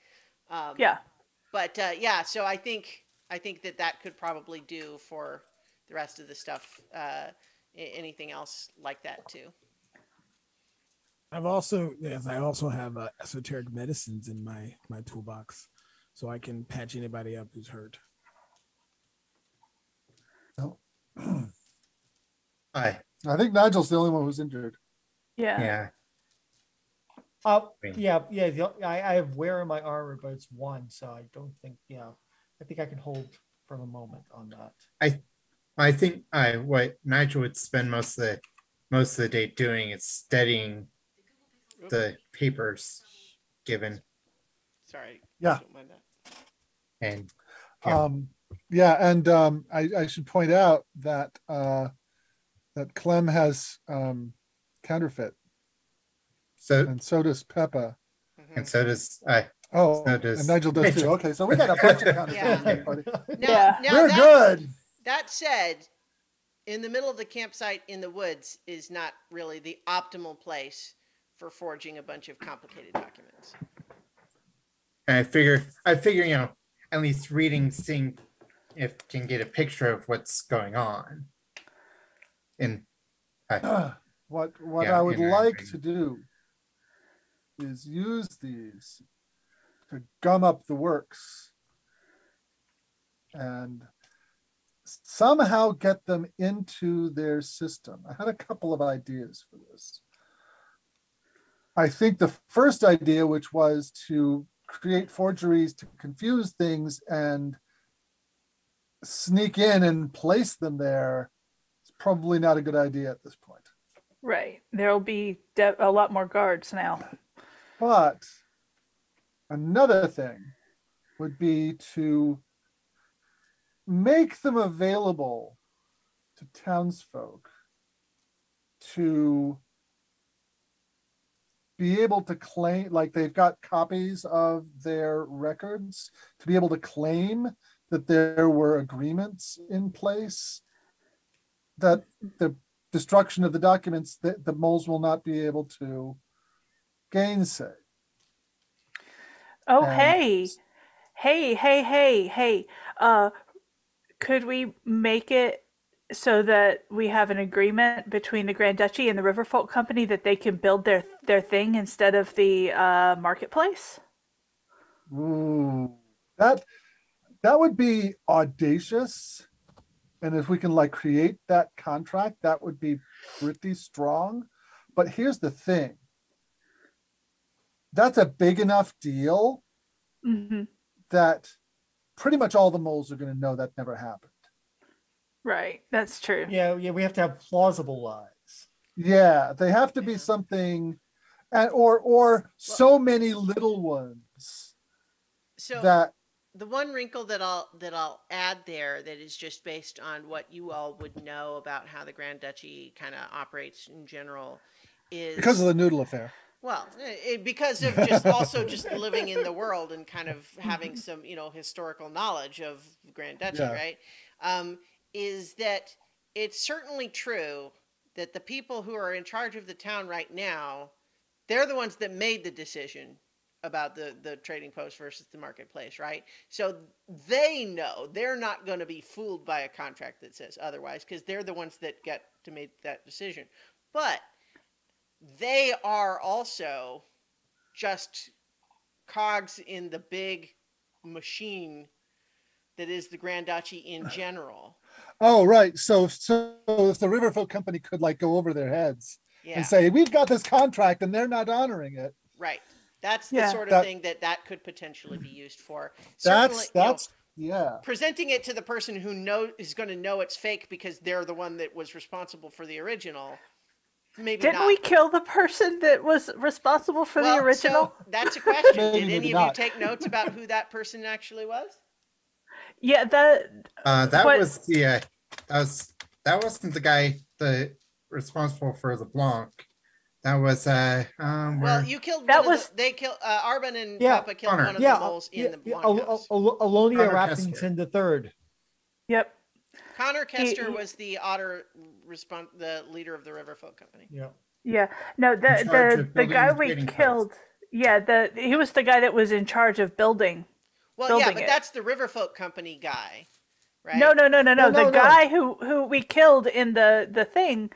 [SPEAKER 1] But so I think that could probably do for the rest of the stuff. Anything else like that too?
[SPEAKER 6] I also have esoteric medicines in my toolbox, so I can patch anybody up who's hurt.
[SPEAKER 5] No.
[SPEAKER 4] I
[SPEAKER 5] I think Nigel's the only one who's injured.
[SPEAKER 3] Yeah.
[SPEAKER 2] I have wear in my armor, but it's 1, so I don't think. I think I can hold for a moment on that.
[SPEAKER 4] I think what Nigel would spend most of the day doing is studying the papers given.
[SPEAKER 1] Sorry.
[SPEAKER 5] Yeah.
[SPEAKER 1] Don't mind that.
[SPEAKER 4] And
[SPEAKER 5] I should point out that that Clem has counterfeit, and so does Peppa,
[SPEAKER 4] and so does
[SPEAKER 5] and Nigel does too. Okay, so we got a bunch of counterfeit.
[SPEAKER 1] Now
[SPEAKER 5] We're good.
[SPEAKER 1] That said, in the middle of the campsite in the woods is not really the optimal place for forging a bunch of complicated documents.
[SPEAKER 4] And I figure, at least seeing if can get a picture of what's going on.
[SPEAKER 5] What I would like to do is use these to gum up the works and somehow get them into their system. I had a couple of ideas for this. I think the first idea, which was to create forgeries to confuse things and sneak in and place them there, is probably not a good idea at this point.
[SPEAKER 3] Right. There'll be a lot more guards now.
[SPEAKER 5] But another thing would be to make them available to townsfolk to be able to claim, like they've got copies of their records, to be able to claim that there were agreements in place, that the destruction of the documents that the moles will not be able to gainsay.
[SPEAKER 3] Oh, and hey. Could we make it so that we have an agreement between the Grand Duchy and the Riverfolk Company that they can build their thing instead of the marketplace?
[SPEAKER 5] Ooh, that would be audacious. And if we can like create that contract, that would be pretty strong. But here's the thing. That's a big enough deal
[SPEAKER 3] Mm-hmm.
[SPEAKER 5] that pretty much all the moles are going to know that never happened.
[SPEAKER 3] Right, that's true.
[SPEAKER 2] Yeah, we have to have plausible lies.
[SPEAKER 5] Yeah, they have to be something, and or so many little ones
[SPEAKER 1] So
[SPEAKER 5] that
[SPEAKER 1] the one wrinkle that I'll add there that is just based on what you all would know about how the Grand Duchy kind of operates in general is
[SPEAKER 5] because of the noodle affair.
[SPEAKER 1] well, because of just also just living in the world and kind of having some, historical knowledge of Grand Duchy,
[SPEAKER 5] Yeah.
[SPEAKER 1] right? Is that it's certainly true that the people who are in charge of the town right now, they're the ones that made the decision about the trading post versus the marketplace, right? So they know they're not going to be fooled by a contract that says otherwise because they're the ones that get to make that decision. But they are also just cogs in the big machine that is the Grand Duchy in general.
[SPEAKER 5] Oh, right. So if the Riverfolk Company could like go over their heads
[SPEAKER 1] Yeah,
[SPEAKER 5] and say, we've got this contract and they're not honoring it.
[SPEAKER 1] right. That's the
[SPEAKER 3] Yeah.
[SPEAKER 1] sort of
[SPEAKER 5] That-
[SPEAKER 1] thing that could potentially be used for. Certainly,
[SPEAKER 5] That's yeah.
[SPEAKER 1] presenting it to the person who is going to know it's fake because they're the one that was responsible for the original. Maybe
[SPEAKER 3] Didn't
[SPEAKER 1] not.
[SPEAKER 3] we kill the person that was responsible for
[SPEAKER 1] Well,
[SPEAKER 3] the original?
[SPEAKER 1] So that's a question.
[SPEAKER 5] Maybe,
[SPEAKER 1] Did
[SPEAKER 5] maybe
[SPEAKER 1] any of
[SPEAKER 5] not.
[SPEAKER 1] you take notes about who that person actually was?
[SPEAKER 3] Yeah, that
[SPEAKER 4] That
[SPEAKER 3] What-
[SPEAKER 4] was the that wasn't the guy responsible for the Blanc. That was
[SPEAKER 1] Well,
[SPEAKER 4] where
[SPEAKER 1] you killed
[SPEAKER 3] That
[SPEAKER 1] one
[SPEAKER 3] was-
[SPEAKER 1] of the, they killed Arban and
[SPEAKER 2] Yeah,
[SPEAKER 1] Papa killed
[SPEAKER 4] Connor.
[SPEAKER 1] one of
[SPEAKER 2] Yeah,
[SPEAKER 1] the moles in the
[SPEAKER 2] yeah,
[SPEAKER 1] longhouse.
[SPEAKER 2] Alonia
[SPEAKER 4] Connor
[SPEAKER 2] Rappington the third.
[SPEAKER 3] Yep.
[SPEAKER 1] Connor Kester
[SPEAKER 3] he-
[SPEAKER 1] was the the leader of the Riverfolk Company.
[SPEAKER 2] Yeah.
[SPEAKER 3] Yeah. No, the
[SPEAKER 4] In charge of
[SPEAKER 3] the
[SPEAKER 4] building
[SPEAKER 3] guy
[SPEAKER 4] the
[SPEAKER 3] we
[SPEAKER 4] trading
[SPEAKER 3] killed. Yeah, he was the guy that was in charge of building.
[SPEAKER 1] Well, yeah,
[SPEAKER 3] Building
[SPEAKER 1] but
[SPEAKER 3] it.
[SPEAKER 1] that's the Riverfolk Company guy, right?
[SPEAKER 3] No.
[SPEAKER 2] No,
[SPEAKER 3] The
[SPEAKER 2] no.
[SPEAKER 3] guy who we killed in the thing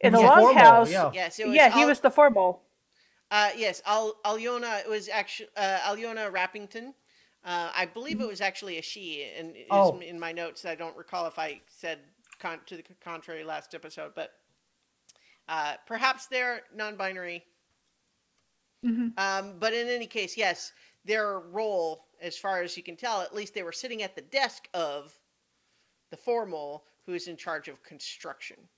[SPEAKER 3] in the
[SPEAKER 2] was a formal,
[SPEAKER 3] longhouse.
[SPEAKER 2] yeah.
[SPEAKER 1] Yes, it was.
[SPEAKER 3] Yeah, he was the formal.
[SPEAKER 1] Yes, Alyona. It was actually Alyona Rappington. I believe it was actually a she, and it
[SPEAKER 2] Oh.
[SPEAKER 1] is in my notes. I don't recall if I said to the contrary last episode, but perhaps they're non-binary. But in any case, yes, their role, as far as you can tell, at least they were sitting at the desk of the formal, who is in charge of construction.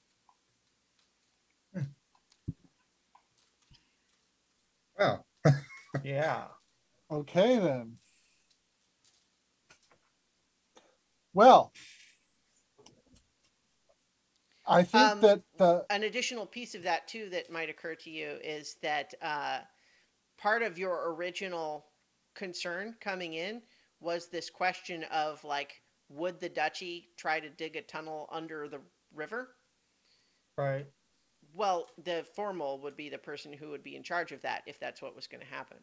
[SPEAKER 4] well,
[SPEAKER 2] Yeah.
[SPEAKER 5] Okay then. Well, I think that
[SPEAKER 1] An additional piece of that too that might occur to you is that part of your original concern coming in was this question of like, would the duchy try to dig a tunnel under the river?
[SPEAKER 2] Right.
[SPEAKER 1] Well, the formal would be the person who would be in charge of that if that's what was going to happen.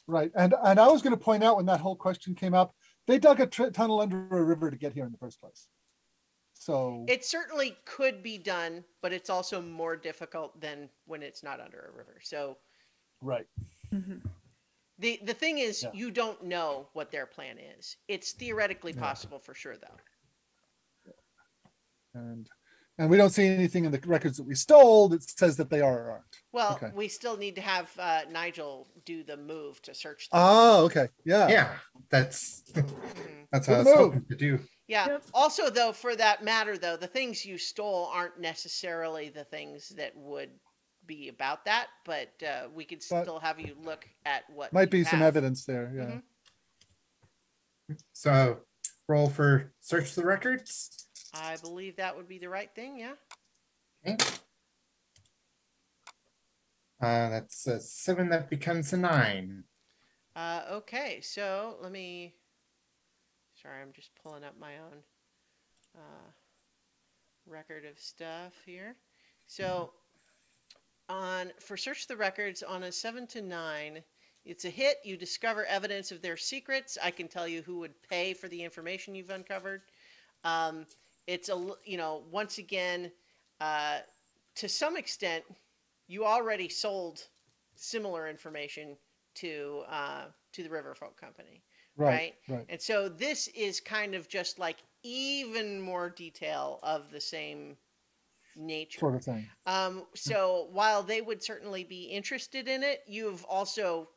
[SPEAKER 5] right, and I was going to point out when that whole question came up, they dug a tunnel under a river to get here in the first place. So
[SPEAKER 1] It certainly could be done, but it's also more difficult than when it's not under a river. So
[SPEAKER 5] right,
[SPEAKER 1] the thing is,
[SPEAKER 5] Yeah.
[SPEAKER 1] you don't know what their plan is. It's theoretically possible for sure, though.
[SPEAKER 5] and we don't see anything in the records that we stole that says that they are or aren't.
[SPEAKER 1] Well,
[SPEAKER 5] Okay.
[SPEAKER 1] we still need to have Nigel do the move to search them.
[SPEAKER 5] Oh, okay, yeah,
[SPEAKER 4] yeah, that's
[SPEAKER 1] Mhm.
[SPEAKER 4] that's what I
[SPEAKER 5] Good
[SPEAKER 4] was
[SPEAKER 5] move.
[SPEAKER 4] hoping to do.
[SPEAKER 1] Yeah.
[SPEAKER 3] Yep.
[SPEAKER 1] Also, though, for that matter, though, the things you stole aren't necessarily the things that would be about that, but we could
[SPEAKER 5] But-
[SPEAKER 1] still have you look at what
[SPEAKER 5] might
[SPEAKER 1] you
[SPEAKER 5] be some
[SPEAKER 1] have.
[SPEAKER 5] evidence there. Yeah.
[SPEAKER 1] Mhm.
[SPEAKER 4] So roll for search the records.
[SPEAKER 1] I believe that would be the right thing, yeah.
[SPEAKER 4] Okay. That's a 7. That becomes a 9.
[SPEAKER 1] Okay, so let me. Sorry, I'm just pulling up my own record of stuff here. So, for search the records on a 7 to 9, It's a hit. You discover evidence of their secrets. I can tell you who would pay for the information you've uncovered. It's once again, to some extent, you already sold similar information to the Riverfolk Company, right? And so this is kind of just like even more detail of the same nature,
[SPEAKER 5] sort of thing.
[SPEAKER 1] So while they would certainly be interested in it, you've also,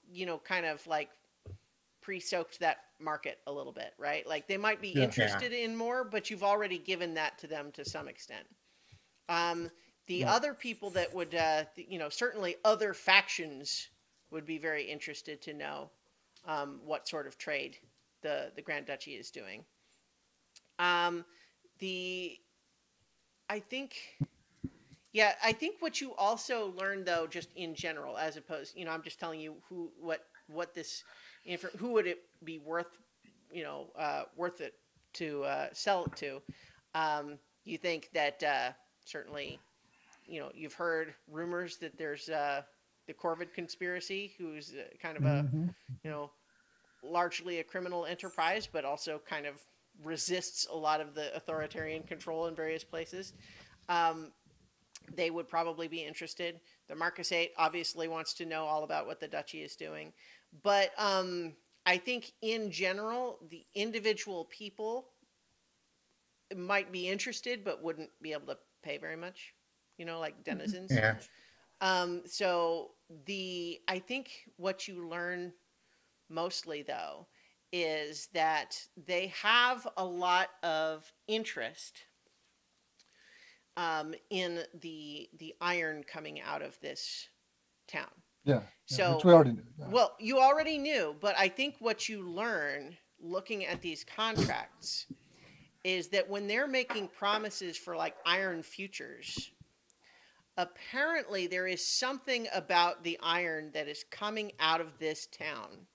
[SPEAKER 1] kind of like pre-soaked that market a little bit, right? Like they might be interested in more, but you've already given that to them to some extent. The other people that would, certainly other factions would be very interested to know what sort of trade the Grand Duchy is doing. I think what you also learned, though, just in general, as opposed, I'm just telling you what this, who would it be worth it to sell it to. You think that certainly, you've heard rumors that there's the Corvid conspiracy, who's kind of a, largely a criminal enterprise, but also kind of resists a lot of the authoritarian control in various places. They would probably be interested. The Marquisate obviously wants to know all about what the duchy is doing. But I think in general, the individual people might be interested, but wouldn't be able to pay very much, like denizens.
[SPEAKER 4] Yeah.
[SPEAKER 1] So I think what you learn mostly, though, is that they have a lot of interest in the iron coming out of this town.
[SPEAKER 5] So which we already knew.
[SPEAKER 1] Well, you already knew, but I think what you learn looking at these contracts is that when they're making promises for like iron futures, apparently there is something about the iron that is coming out of this town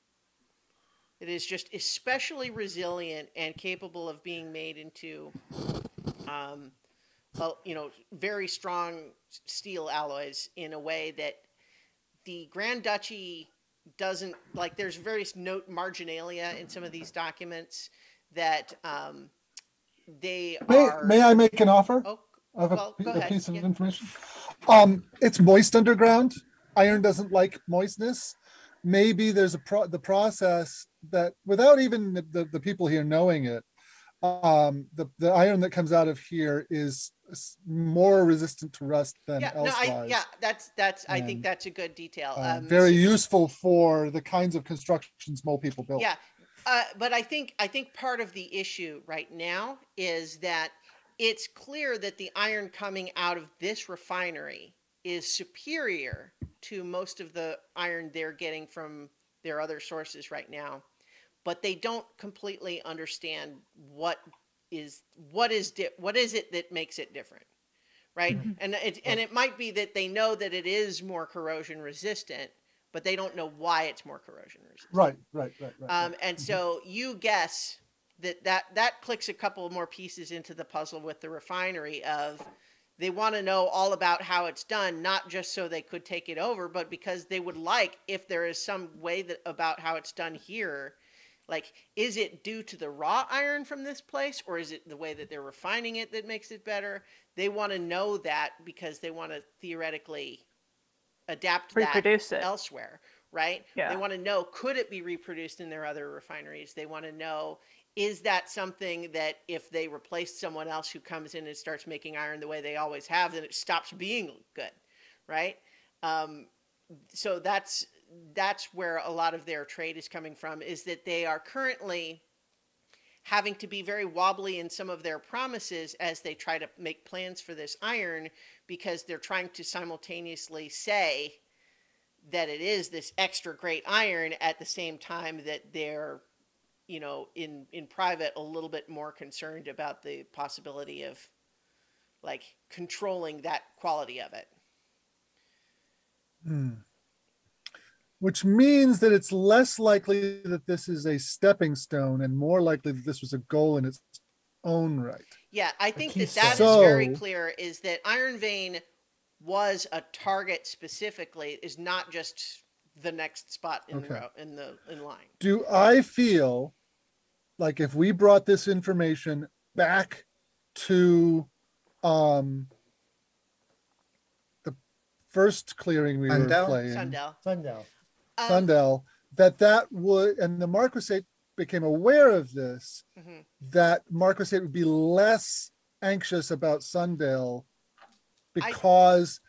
[SPEAKER 1] that is just especially resilient and capable of being made into very strong steel alloys in a way that the Grand Duchy doesn't like. There's various note marginalia in some of these documents that they are.
[SPEAKER 5] May I make an offer of a piece of information? It's moist underground. Iron doesn't like moistness. Maybe there's the process that, without even the people here knowing it, the iron that comes out of here is more resistant to rust than elsewise.
[SPEAKER 1] I think that's a good detail.
[SPEAKER 5] Very useful for the kinds of constructions mole people build.
[SPEAKER 1] Yeah, but I think part of the issue right now is that it's clear that the iron coming out of this refinery is superior to most of the iron they're getting from their other sources right now, but they don't completely understand what is it that makes it different, right? Mm-hmm. And it might be that they know that it is more corrosion resistant, but they don't know why it's more corrosion resistant.
[SPEAKER 5] Right.
[SPEAKER 1] And so you guess that clicks a couple more pieces into the puzzle with the refinery of they want to know all about how it's done, not just so they could take it over, but because they would like, if there is some way about how it's done here, like, is it due to the raw iron from this place, or is it the way that they're refining it that makes it better? They want to know that because they want to theoretically adapt that elsewhere, right? Yeah. They want to know, could it be reproduced in their other refineries? They want to know, is that something that if they replace someone else who comes in and starts making iron the way they always have, then it stops being good, right? So that's where a lot of their trade is coming from, is that they are currently having to be very wobbly in some of their promises as they try to make plans for this iron, because they're trying to simultaneously say that it is this extra great iron at the same time that they're, in private, a little bit more concerned about the possibility of like controlling that quality of it.
[SPEAKER 5] Which means that it's less likely that this is a stepping stone and more likely that this was a goal in its own right.
[SPEAKER 1] Yeah, I think that is very clear, is that Iron Vein was a target specifically, is not just the next spot in
[SPEAKER 5] Okay.
[SPEAKER 1] the row in line.
[SPEAKER 5] Do I feel like if we brought this information back to the first clearing we were
[SPEAKER 4] Sundell?
[SPEAKER 5] playing,
[SPEAKER 1] Sundell.
[SPEAKER 2] Sundell.
[SPEAKER 5] Sundell, that would, and the Marquisate became aware of this,
[SPEAKER 1] Mhm.
[SPEAKER 5] that Marquisate would be less anxious about Sundell because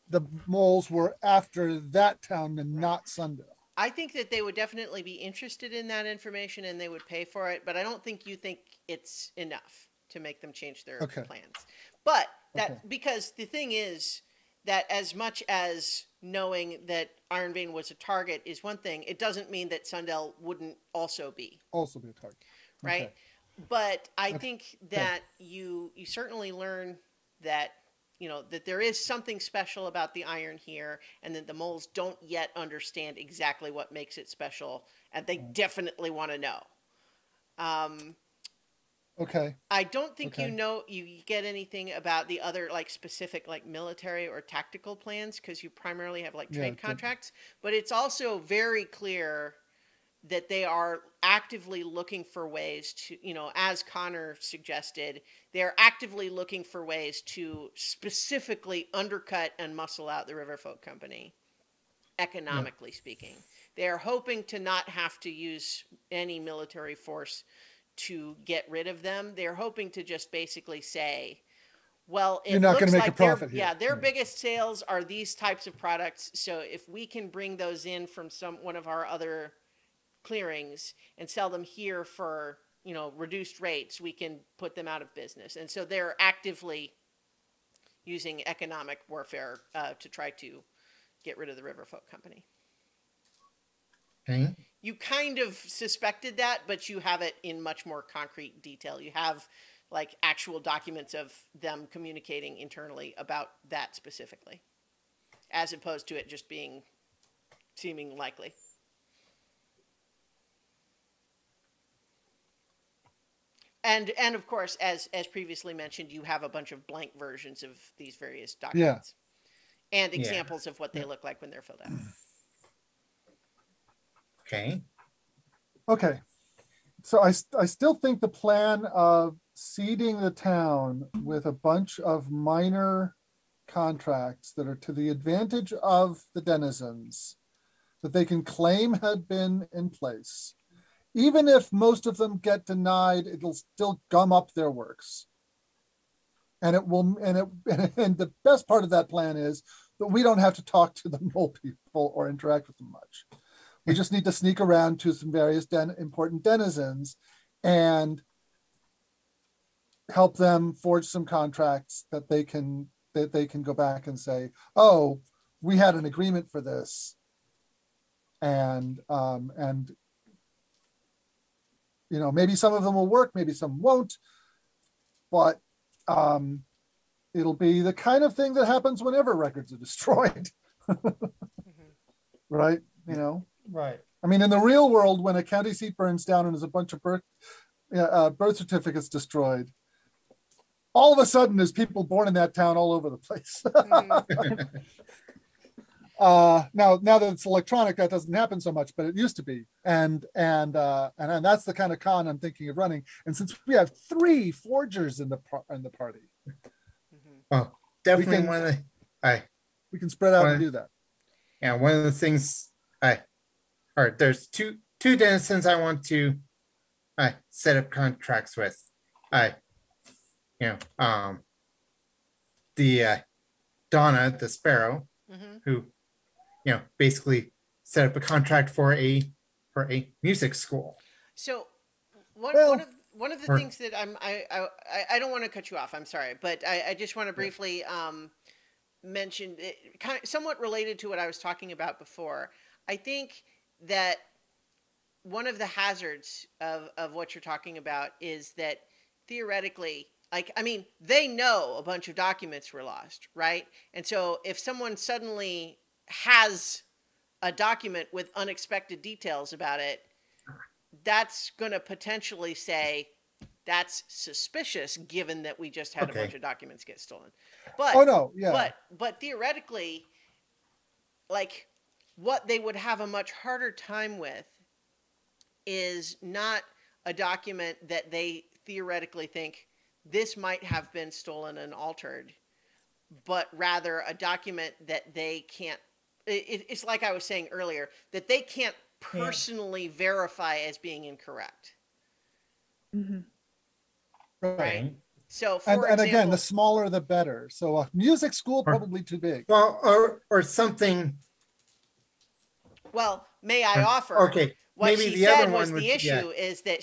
[SPEAKER 5] the moles were after that town and not Sundell.
[SPEAKER 1] I think that they would definitely be interested in that information and they would pay for it, but I don't think you think it's enough to make them change their
[SPEAKER 5] Okay.
[SPEAKER 1] plans. But that
[SPEAKER 5] Okay.
[SPEAKER 1] because the thing is that as much as knowing that Iron Vein was a target is one thing, it doesn't mean that Sundell wouldn't also be,
[SPEAKER 5] Also be a target.
[SPEAKER 1] right?
[SPEAKER 5] Okay.
[SPEAKER 1] But I
[SPEAKER 5] Okay.
[SPEAKER 1] think that you certainly learn that that there is something special about the iron here, and that the moles don't yet understand exactly what makes it special, and they definitely want to know.
[SPEAKER 5] Okay.
[SPEAKER 1] I don't think
[SPEAKER 5] Okay.
[SPEAKER 1] you get anything about the other like specific like military or tactical plans because you primarily have like
[SPEAKER 5] Yeah,
[SPEAKER 1] trade
[SPEAKER 5] the-
[SPEAKER 1] contracts, but it's also very clear that they are actively looking for ways to, as Connor suggested, they're actively looking for ways to specifically undercut and muscle out the Riverfolk Company, economically speaking. They're hoping to not have to use any military force to get rid of them. They're hoping to just basically say, well, it
[SPEAKER 5] You're not
[SPEAKER 1] looks
[SPEAKER 5] gonna make a
[SPEAKER 1] like
[SPEAKER 5] profit here.
[SPEAKER 1] yeah, their
[SPEAKER 5] Yeah.
[SPEAKER 1] biggest sales are these types of products. So if we can bring those in from one of our other clearings and sell them here for reduced rates, we can put them out of business. And so they're actively using economic warfare to try to get rid of the Riverfolk Company.
[SPEAKER 4] Okay.
[SPEAKER 1] You kind of suspected that, but you have it in much more concrete detail. You have like actual documents of them communicating internally about that specifically, as opposed to it just seeming likely. And of course, as previously mentioned, you have a bunch of blank versions of these various documents and
[SPEAKER 4] Yeah.
[SPEAKER 1] examples of what they look like when they're filled out.
[SPEAKER 4] Okay.
[SPEAKER 5] Okay. So I still think the plan of seeding the town with a bunch of minor contracts that are to the advantage of the denizens that they can claim had been in place, even if most of them get denied, it'll still gum up their works. And it will, and the best part of that plan is that we don't have to talk to the mole people or interact with them much. We just need to sneak around to some various important denizens and help them forge some contracts that they can go back and say, oh, we had an agreement for this. And maybe some of them will work, maybe some won't, but it'll be the kind of thing that happens whenever records are destroyed. Right?
[SPEAKER 2] Right.
[SPEAKER 5] I mean, in the real world, when a county seat burns down and there's a bunch of birth certificates destroyed, all of a sudden there's people born in that town all over the place. Now that it's electronic, that doesn't happen so much, but it used to be. And that's the kind of con I'm thinking of running. And since we have 3 forgers in the party,
[SPEAKER 4] Well, definitely
[SPEAKER 5] can-
[SPEAKER 4] one of the,
[SPEAKER 5] we can spread out and
[SPEAKER 4] Right.
[SPEAKER 5] do that.
[SPEAKER 4] yeah, one of the things there's two denizens I want to set up contracts with. The Donna, the Sparrow,
[SPEAKER 1] Mm-hmm.
[SPEAKER 4] who basically set up a contract for a music school.
[SPEAKER 1] So
[SPEAKER 5] Well-
[SPEAKER 1] one of the
[SPEAKER 4] Or-
[SPEAKER 1] things that I don't want to cut you off. I'm sorry, but I just want to briefly mention it, kind of somewhat related to what I was talking about before. I think that one of the hazards of what you're talking about is that theoretically, they know a bunch of documents were lost, right? And so if someone suddenly has a document with unexpected details about it, that's going to potentially say that's suspicious given that we just had a bunch
[SPEAKER 4] Okay.
[SPEAKER 1] of documents get stolen. But
[SPEAKER 5] Oh no, yeah.
[SPEAKER 1] but theoretically, like what they would have a much harder time with is not a document that they theoretically think this might have been stolen and altered, but rather a document that they can't, it's like I was saying earlier, that they can't personally verify as being incorrect.
[SPEAKER 3] Mm-hmm.
[SPEAKER 5] Right.
[SPEAKER 1] So, for
[SPEAKER 5] And
[SPEAKER 1] example,
[SPEAKER 5] again, the smaller the better. So a music school,
[SPEAKER 4] Or-
[SPEAKER 5] probably too big.
[SPEAKER 4] Well, or something.
[SPEAKER 1] well, may I offer?
[SPEAKER 4] Okay,
[SPEAKER 1] What
[SPEAKER 4] maybe
[SPEAKER 1] she
[SPEAKER 4] the
[SPEAKER 1] said
[SPEAKER 4] other
[SPEAKER 1] was
[SPEAKER 4] one would
[SPEAKER 1] the
[SPEAKER 4] be-
[SPEAKER 1] issue is that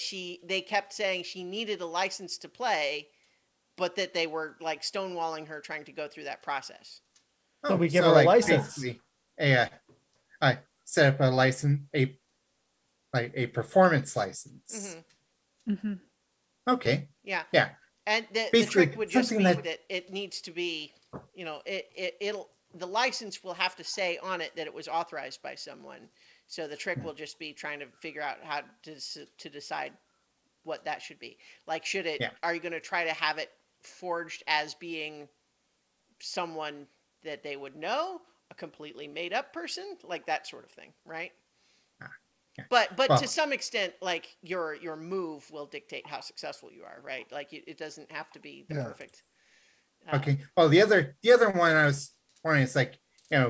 [SPEAKER 1] they kept saying she needed a license to play, but that they were like stonewalling her trying to go through that process.
[SPEAKER 2] So we give her a license.
[SPEAKER 4] Basically, I set up a license, a performance license.
[SPEAKER 1] Mm-hmm.
[SPEAKER 3] Mm-hmm.
[SPEAKER 4] Okay.
[SPEAKER 1] Yeah.
[SPEAKER 4] Yeah.
[SPEAKER 1] And the
[SPEAKER 4] Basically,
[SPEAKER 1] trick would just be
[SPEAKER 4] something
[SPEAKER 1] that it needs to be, you know, the license will have to say on it that it was authorized by someone. So the trick will just be trying to figure out how to decide what that should be. Like, should it,
[SPEAKER 4] Yeah.
[SPEAKER 1] are you going to try to have it forged as being someone that they would know, a completely made up person, like that sort of thing, right?
[SPEAKER 4] Yeah.
[SPEAKER 1] But
[SPEAKER 4] Well-
[SPEAKER 1] to some extent, like your move will dictate how successful you are, right? Like it doesn't have to be the
[SPEAKER 5] Yeah.
[SPEAKER 1] perfect.
[SPEAKER 4] Okay. Well, the other one I was wondering is like,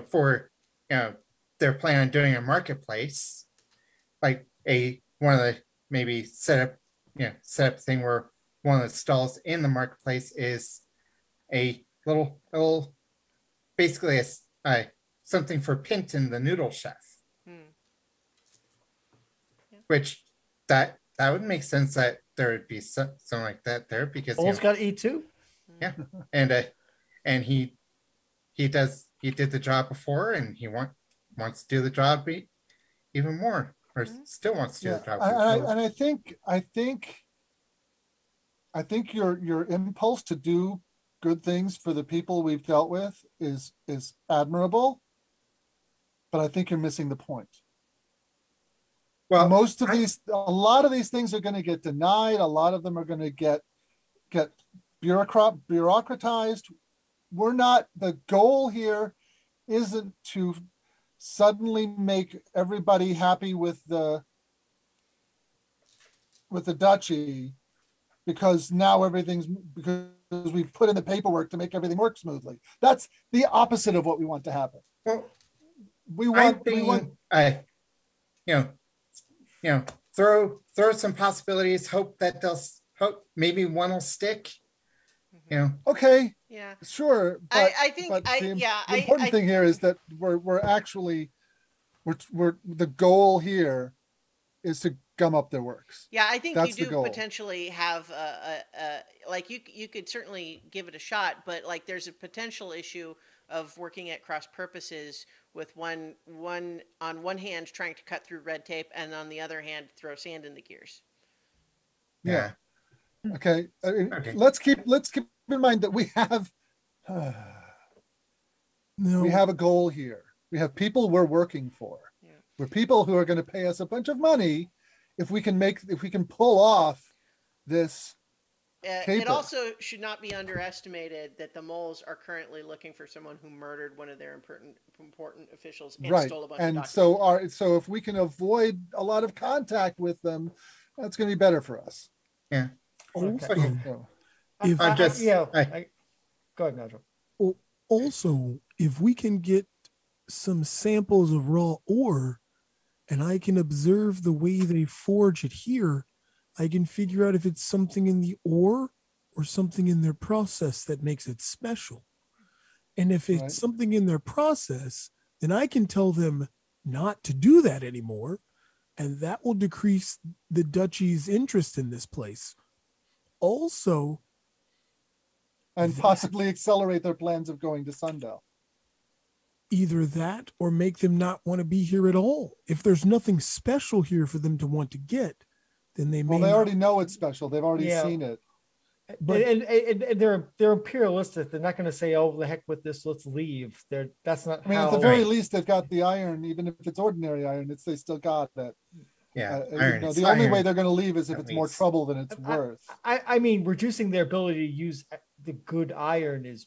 [SPEAKER 4] for, they're planning on doing a marketplace, like one of the maybe set up thing where one of the stalls in the marketplace is a little basically something for Pinton, the noodle chef,
[SPEAKER 1] Hmm.
[SPEAKER 4] which that would make sense that there would be something like that there because
[SPEAKER 2] Bull's got to eat too.
[SPEAKER 4] and he did the job before and he wants to do the job even more or still wants to do
[SPEAKER 5] Yeah,
[SPEAKER 4] the job.
[SPEAKER 5] and I think your impulse to do good things for the people we've dealt with is admirable, but I think you're missing the point.
[SPEAKER 4] Well,
[SPEAKER 5] A lot of these things are going to get denied. A lot of them are going to get bureaucratized. The goal here isn't to suddenly make everybody happy with the duchy because now because we've put in the paperwork to make everything work smoothly. That's the opposite of what we want to happen.
[SPEAKER 4] well,
[SPEAKER 5] We want
[SPEAKER 4] throw some possibilities, hope maybe one will stick.
[SPEAKER 5] okay,
[SPEAKER 1] Yeah.
[SPEAKER 5] sure. But,
[SPEAKER 1] I think
[SPEAKER 5] but
[SPEAKER 1] I
[SPEAKER 5] the,
[SPEAKER 1] yeah
[SPEAKER 5] the important
[SPEAKER 1] I
[SPEAKER 5] thing here is that we're actually the goal here is to gum up their works.
[SPEAKER 1] yeah I think
[SPEAKER 5] That's
[SPEAKER 1] you
[SPEAKER 5] the
[SPEAKER 1] do
[SPEAKER 5] goal.
[SPEAKER 1] potentially have like you could certainly give it a shot, but like there's a potential issue of working at cross purposes with one on one hand trying to cut through red tape and on the other hand throw sand in the gears.
[SPEAKER 5] Yeah. Okay.
[SPEAKER 4] Okay.
[SPEAKER 5] Let's keep in mind that we have
[SPEAKER 6] No,
[SPEAKER 5] we have a goal here. We have people we're working for.
[SPEAKER 1] Yeah.
[SPEAKER 5] We're people who are going to pay us a bunch of money if we can pull off this.
[SPEAKER 1] It
[SPEAKER 5] Caper.
[SPEAKER 1] also should not be underestimated that the moles are currently looking for someone who murdered one of their important officials and
[SPEAKER 5] Right.
[SPEAKER 1] stole a bunch of
[SPEAKER 5] And
[SPEAKER 1] documents.
[SPEAKER 5] so if we can avoid a lot of contact with them, that's going to be better for us.
[SPEAKER 4] Yeah.
[SPEAKER 6] also,
[SPEAKER 5] So,
[SPEAKER 6] if
[SPEAKER 2] Go ahead, Nigel.
[SPEAKER 6] also if we can get some samples of raw ore and I can observe the way they forge it here, I can figure out if it's something in the ore or something in their process that makes it special. And if it's
[SPEAKER 5] Right.
[SPEAKER 6] something in their process, then I can tell them not to do that anymore. And that will decrease the duchy's interest in this place. Also,
[SPEAKER 5] and possibly accelerate their plans of going to Sundell.
[SPEAKER 6] either that or make them not want to be here at all. If there's nothing special here for them to want to get, then they may
[SPEAKER 5] Well, they
[SPEAKER 6] not-
[SPEAKER 5] already know it's special. They've already
[SPEAKER 2] Yeah.
[SPEAKER 5] seen it.
[SPEAKER 6] But-
[SPEAKER 2] and they're imperialistic. They're not going to say, "Oh, the heck with this, let's leave." That's not.
[SPEAKER 5] I mean,
[SPEAKER 2] how,
[SPEAKER 5] at the very least, they've got the iron. Even if it's ordinary iron, they still got it.
[SPEAKER 4] Yeah.
[SPEAKER 5] The only way they're going to leave is if
[SPEAKER 4] at
[SPEAKER 5] it's more
[SPEAKER 4] least.
[SPEAKER 5] trouble than it's worth.
[SPEAKER 2] I mean, reducing their ability to use the good iron is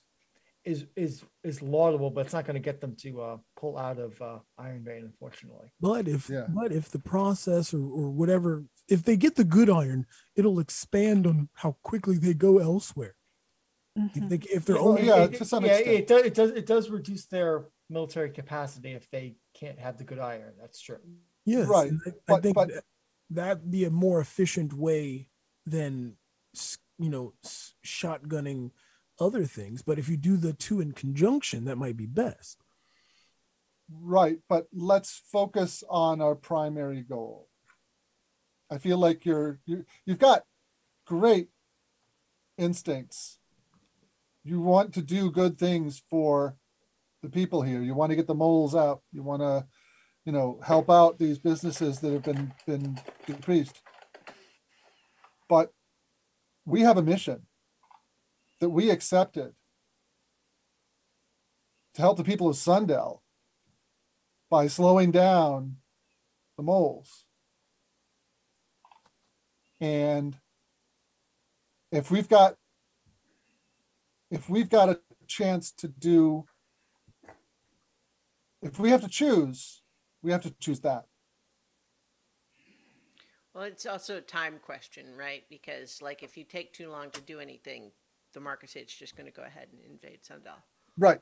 [SPEAKER 2] is laudable, but it's not going to get them to pull out of Iron Vein, unfortunately.
[SPEAKER 6] But if
[SPEAKER 5] Yeah.
[SPEAKER 6] the process or whatever, if they get the good iron, it'll expand on how quickly they go elsewhere. If they're
[SPEAKER 5] Well,
[SPEAKER 6] only
[SPEAKER 5] yeah, to some extent.
[SPEAKER 2] It does reduce their military capacity if they can't have the good iron. That's true.
[SPEAKER 6] yes,
[SPEAKER 5] Right,
[SPEAKER 6] and I think
[SPEAKER 5] but-
[SPEAKER 6] that'd be a more efficient way than shotgunning other things. But if you do the two in conjunction, that might be best.
[SPEAKER 5] Right, but let's focus on our primary goal. I feel like you've got great instincts. You want to do good things for the people here. You want to get the moles out. You want to, help out these businesses that have been decreased. But we have a mission that we accepted to help the people of Sundell by slowing down the moles. And if we've got a chance to do, if we have to choose, we have to choose that.
[SPEAKER 1] Well, it's also a time question, right? Because like if you take too long to do anything, the Marquesade's just going to go ahead and invade Sundell.
[SPEAKER 5] Right.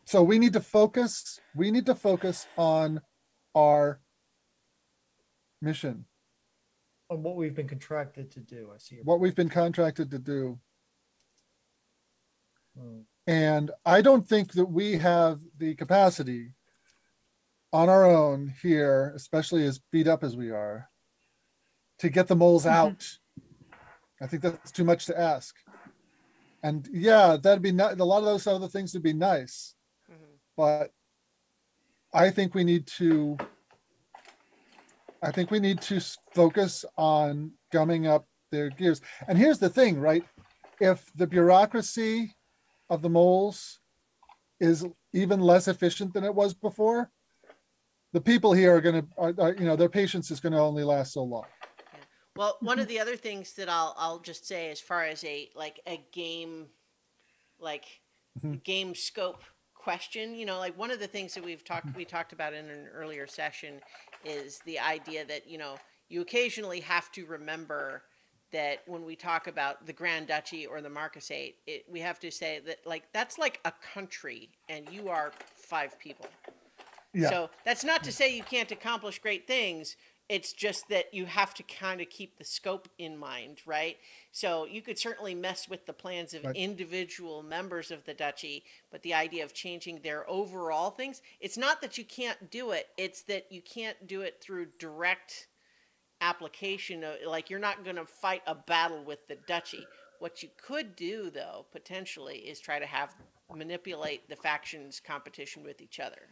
[SPEAKER 5] So we need to focus on our mission,
[SPEAKER 2] On what we've been contracted to do. I see.
[SPEAKER 5] what we've been contracted to do.
[SPEAKER 2] Hmm.
[SPEAKER 5] And I don't think that we have the capacity on our own here, especially as beat up as we are, to get the moles out. I think that's too much to ask. And yeah, that'd be a lot of those other things would be nice, but I think we need to focus on gumming up their gears. And here's the thing, right? If the bureaucracy of the moles is even less efficient than it was before, the people here are their patience is going to only last so long.
[SPEAKER 1] Well, one of the other things that I'll just say as far as a game, game scope question, like one of the things that we talked about in an earlier session is the idea that, you occasionally have to remember that when we talk about the Grand Duchy or the Marquisate, we have to say that that's like a country and you are 5 people.
[SPEAKER 5] Yeah.
[SPEAKER 1] So that's not to say you can't accomplish great things. It's just that you have to kind of keep the scope in mind, right? So you could certainly mess with the plans of individual members of the duchy, but the idea of changing their overall things, it's not that you can't do it. It's that you can't do it through direct application. Like you're not going to fight a battle with the duchy. What you could do, though, potentially, is try to manipulate the factions' competition with each other.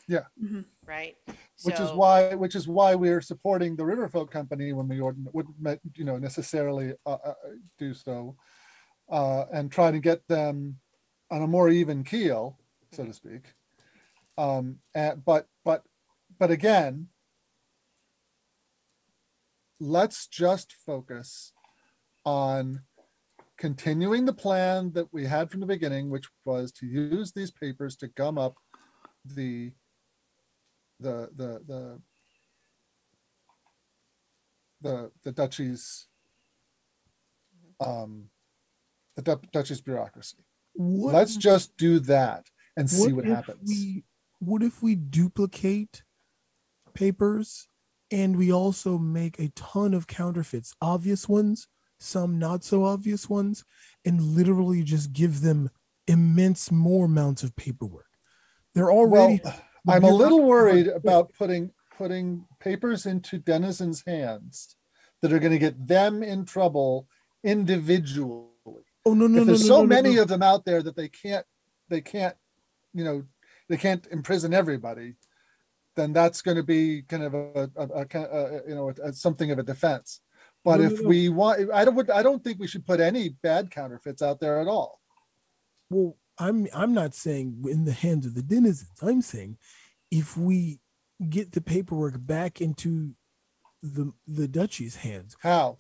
[SPEAKER 5] Yeah.
[SPEAKER 1] Right.
[SPEAKER 5] Which is why we're supporting the Riverfolk Company when we wouldn't necessarily do so, and try to get them on a more even keel, so to speak. But again, let's just focus on continuing the plan that we had from the beginning, which was to use these papers to gum up the duchy's duchy's bureaucracy. Let's just do that and see what happens.
[SPEAKER 6] What if we duplicate papers and we also make a ton of counterfeits, obvious ones, some not so obvious ones, and literally just give them immense more amounts of paperwork? They're already.
[SPEAKER 5] Well, I'm a little worried about putting papers into denizens' hands that are going to get them in trouble individually.
[SPEAKER 6] Oh no!
[SPEAKER 5] If there's so many of them out there that they can't imprison everybody, then that's going to be kind of something of a defense. But we want, I don't think we should put any bad counterfeits out there at all.
[SPEAKER 6] Well, I'm not saying in the hands of the denizens. I'm saying if we get the paperwork back into the duchy's hands.
[SPEAKER 5] How?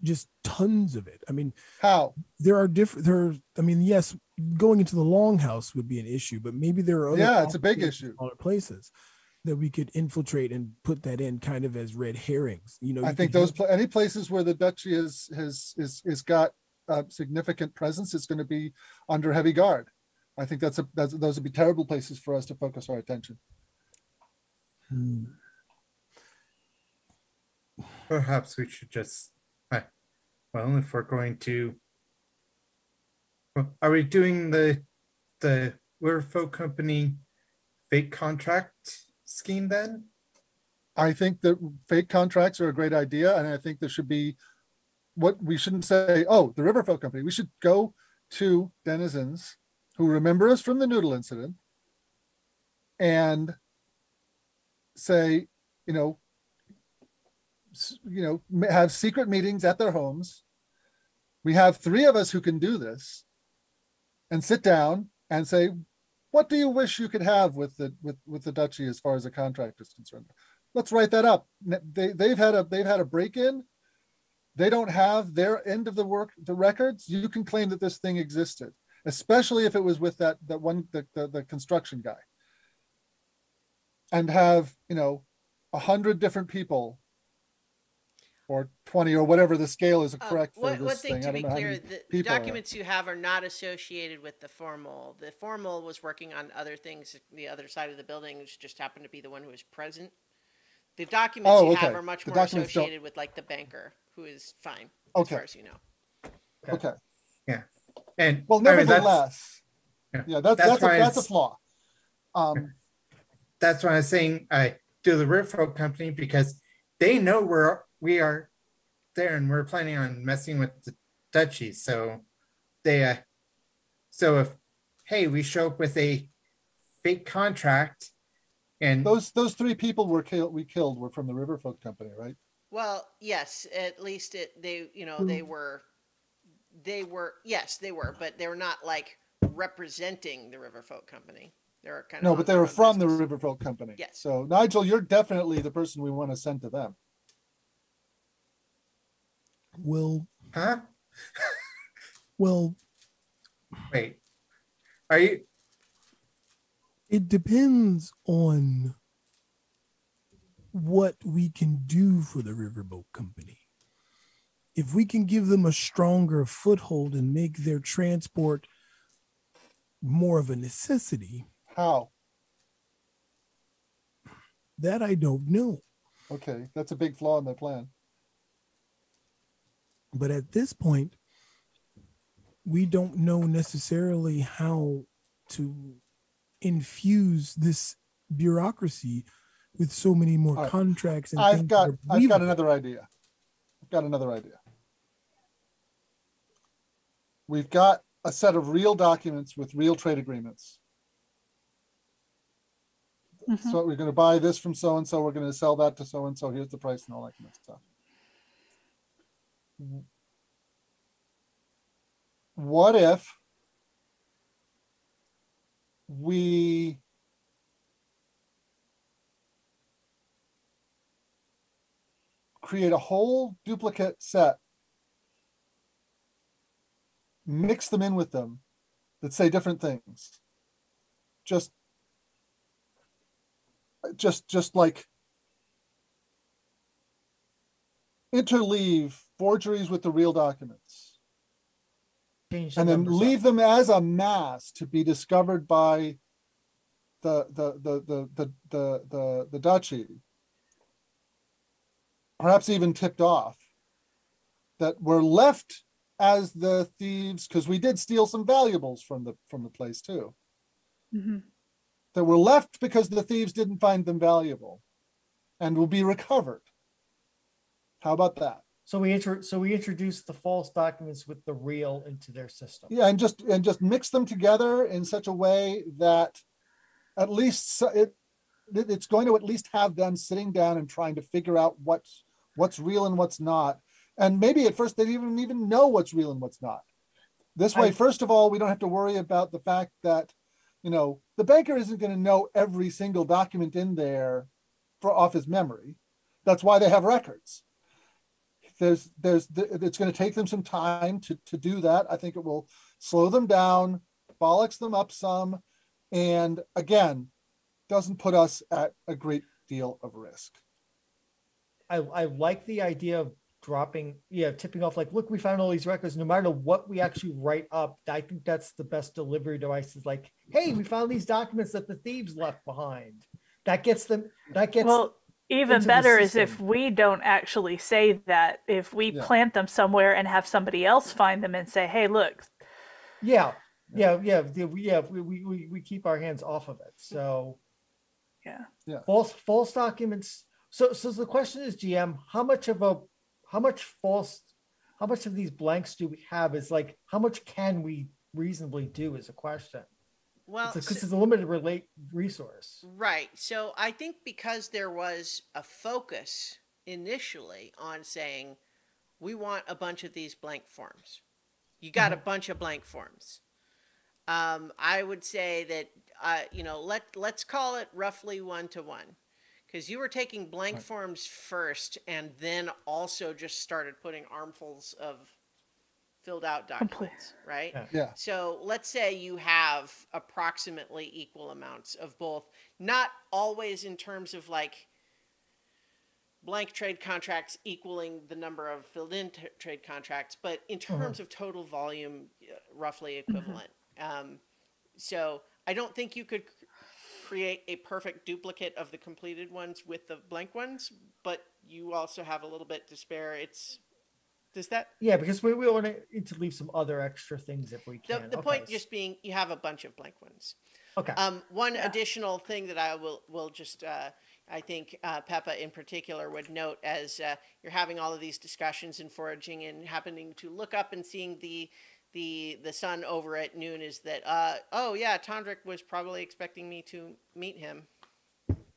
[SPEAKER 6] just tons of it. I mean,
[SPEAKER 5] How?
[SPEAKER 6] Yes, going into the longhouse would be an issue, but maybe there are other
[SPEAKER 5] Yeah, it's a big
[SPEAKER 6] opportunities
[SPEAKER 5] issue.
[SPEAKER 6] in other places that we could infiltrate and put that in kind of as red herrings. You know,
[SPEAKER 5] I
[SPEAKER 6] you
[SPEAKER 5] think
[SPEAKER 6] could
[SPEAKER 5] those
[SPEAKER 6] have-
[SPEAKER 5] any places where the duchy is got a significant presence is going to be under heavy guard. I think those would be terrible places for us to focus our attention.
[SPEAKER 6] Hmm.
[SPEAKER 4] Perhaps we should just, well, if we're going to, well, are we doing the Riverfolk Company fake contract scheme then?
[SPEAKER 5] I think that fake contracts are a great idea, and I think there should be what we shouldn't say. Oh, the Riverfolk Company. We should go to denizens who remember us from the noodle incident and say, have secret meetings at their homes. We have 3 of us who can do this, and sit down and say, what do you wish you could have with the duchy as far as a contract is concerned? Let's write that up. They've had a break-in. They don't have their end of the records. You can claim that this thing existed, especially if it was with the construction guy, and have 100 different people, or 20, or whatever the scale is correct for
[SPEAKER 1] One
[SPEAKER 5] this
[SPEAKER 1] thing
[SPEAKER 5] thing.
[SPEAKER 1] to
[SPEAKER 5] I
[SPEAKER 1] be
[SPEAKER 5] don't know how
[SPEAKER 1] clear,
[SPEAKER 5] many
[SPEAKER 1] the
[SPEAKER 5] people are.
[SPEAKER 1] documents you have are not associated with the formal. The formal was working on other things, the other side of the building, which just happened to be the one who was present. The documents you have
[SPEAKER 5] okay.
[SPEAKER 1] are much
[SPEAKER 5] The
[SPEAKER 1] more
[SPEAKER 5] documents don't-
[SPEAKER 1] associated with like the banker, who is fine, as
[SPEAKER 5] Okay.
[SPEAKER 1] far as you know.
[SPEAKER 5] Okay.
[SPEAKER 4] And
[SPEAKER 5] Well,
[SPEAKER 4] I mean,
[SPEAKER 5] nevertheless, that's
[SPEAKER 4] why
[SPEAKER 5] a
[SPEAKER 4] it's-
[SPEAKER 5] flaw.
[SPEAKER 4] That's why I was saying I do the Riverfolk Company, because they know we are there and we're planning on messing with the duchy. So they so if we show up with a fake contract, and
[SPEAKER 5] Those 3 people we killed were from the Riverfolk Company, right?
[SPEAKER 1] Well, yes, at least they were, yes, they were, but they were not like representing the Riverfolk Company. They were kind of
[SPEAKER 5] No,
[SPEAKER 1] on
[SPEAKER 5] but they
[SPEAKER 1] their
[SPEAKER 5] were
[SPEAKER 1] own
[SPEAKER 5] from
[SPEAKER 1] business.
[SPEAKER 5] the Riverfolk Company.
[SPEAKER 1] Yes.
[SPEAKER 5] So Nigel, you're definitely the person we want to send to them.
[SPEAKER 6] Well,
[SPEAKER 4] huh?
[SPEAKER 6] well,
[SPEAKER 4] Wait, are you?
[SPEAKER 6] it depends on what we can do for the Riverboat Company. If we can give them a stronger foothold and make their transport more of a necessity,
[SPEAKER 5] How?
[SPEAKER 6] that I don't know.
[SPEAKER 5] Okay, that's a big flaw in their plan.
[SPEAKER 6] But at this point, we don't know necessarily how to infuse this bureaucracy with so many more
[SPEAKER 5] All right.
[SPEAKER 6] contracts and
[SPEAKER 5] I've
[SPEAKER 6] things
[SPEAKER 5] got
[SPEAKER 6] that are
[SPEAKER 5] another
[SPEAKER 6] believable.
[SPEAKER 5] idea. We've got a set of real documents with real trade agreements.
[SPEAKER 3] Mhm.
[SPEAKER 5] So we're going to buy this from so and so. We're going to sell that to so and so. Here's the price and all that kind of stuff. What if we create a whole duplicate set, mix them in with them that say different things, just like interleave forgeries with the real documents,
[SPEAKER 2] Change the
[SPEAKER 5] and then
[SPEAKER 2] numbers up.
[SPEAKER 5] leave them as a mass to be discovered by the duchy, perhaps even tipped off, that were left as the thieves, because we did steal some valuables from the place too,
[SPEAKER 3] Mhm.
[SPEAKER 5] that were left because the thieves didn't find them valuable and will be recovered. How about that?
[SPEAKER 2] So we introduced the false documents with the real into their system.
[SPEAKER 5] Yeah, and just mix them together in such a way that at least it's going to at least have them sitting down and trying to figure out what's real and what's not. And maybe at first they didn't even know what's real and what's not. This way, first of all, we don't have to worry about the fact that, the banker isn't going to know every single document in there off his memory. That's why they have records. it's going to take them some time to do that. I think it will slow them down, bollocks them up some, and again, doesn't put us at a great deal of risk.
[SPEAKER 2] I like the idea of tipping off like, look, we found all these records. No matter what we actually write up, I think that's the best delivery device. Is like, hey, we found these documents that the thieves left behind. That gets them.
[SPEAKER 3] Well, even
[SPEAKER 2] into the
[SPEAKER 3] better is if
[SPEAKER 2] system.
[SPEAKER 3] we don't actually say that. If we
[SPEAKER 5] Yeah.
[SPEAKER 3] plant them somewhere and have somebody else find them and say, "Hey, look."
[SPEAKER 2] Yeah. We keep our hands off of it. So
[SPEAKER 3] Yeah.
[SPEAKER 2] false documents. So the question is, GM, how much of these blanks do we have? Is like, how much can we reasonably do is a question.
[SPEAKER 1] Well,
[SPEAKER 2] Because it's a limited resource.
[SPEAKER 1] right. So I think because there was a focus initially on saying, we want a bunch of these blank forms. You got a bunch of blank forms. I would say that, let's call it roughly 1-to-1. Because you were taking blank forms first and then also just started putting armfuls of filled out documents, right?
[SPEAKER 5] Yeah.
[SPEAKER 1] So let's say you have approximately equal amounts of both, not always in terms of like blank trade contracts equaling the number of filled in trade contracts, but in terms of total volume, roughly equivalent. So I don't think you could create a perfect duplicate of the completed ones with the blank ones, but you also have a little bit to spare. Does that?
[SPEAKER 2] Yeah, because we want to leave some other extra things if we can.
[SPEAKER 1] The point just being you have a bunch of blank ones.
[SPEAKER 2] Okay.
[SPEAKER 1] One additional thing that I will just I think Peppa in particular would note as you're having all of these discussions and foraging and happening to look up and seeing the sun over at noon is that oh yeah, Tondrick was probably expecting me to meet him.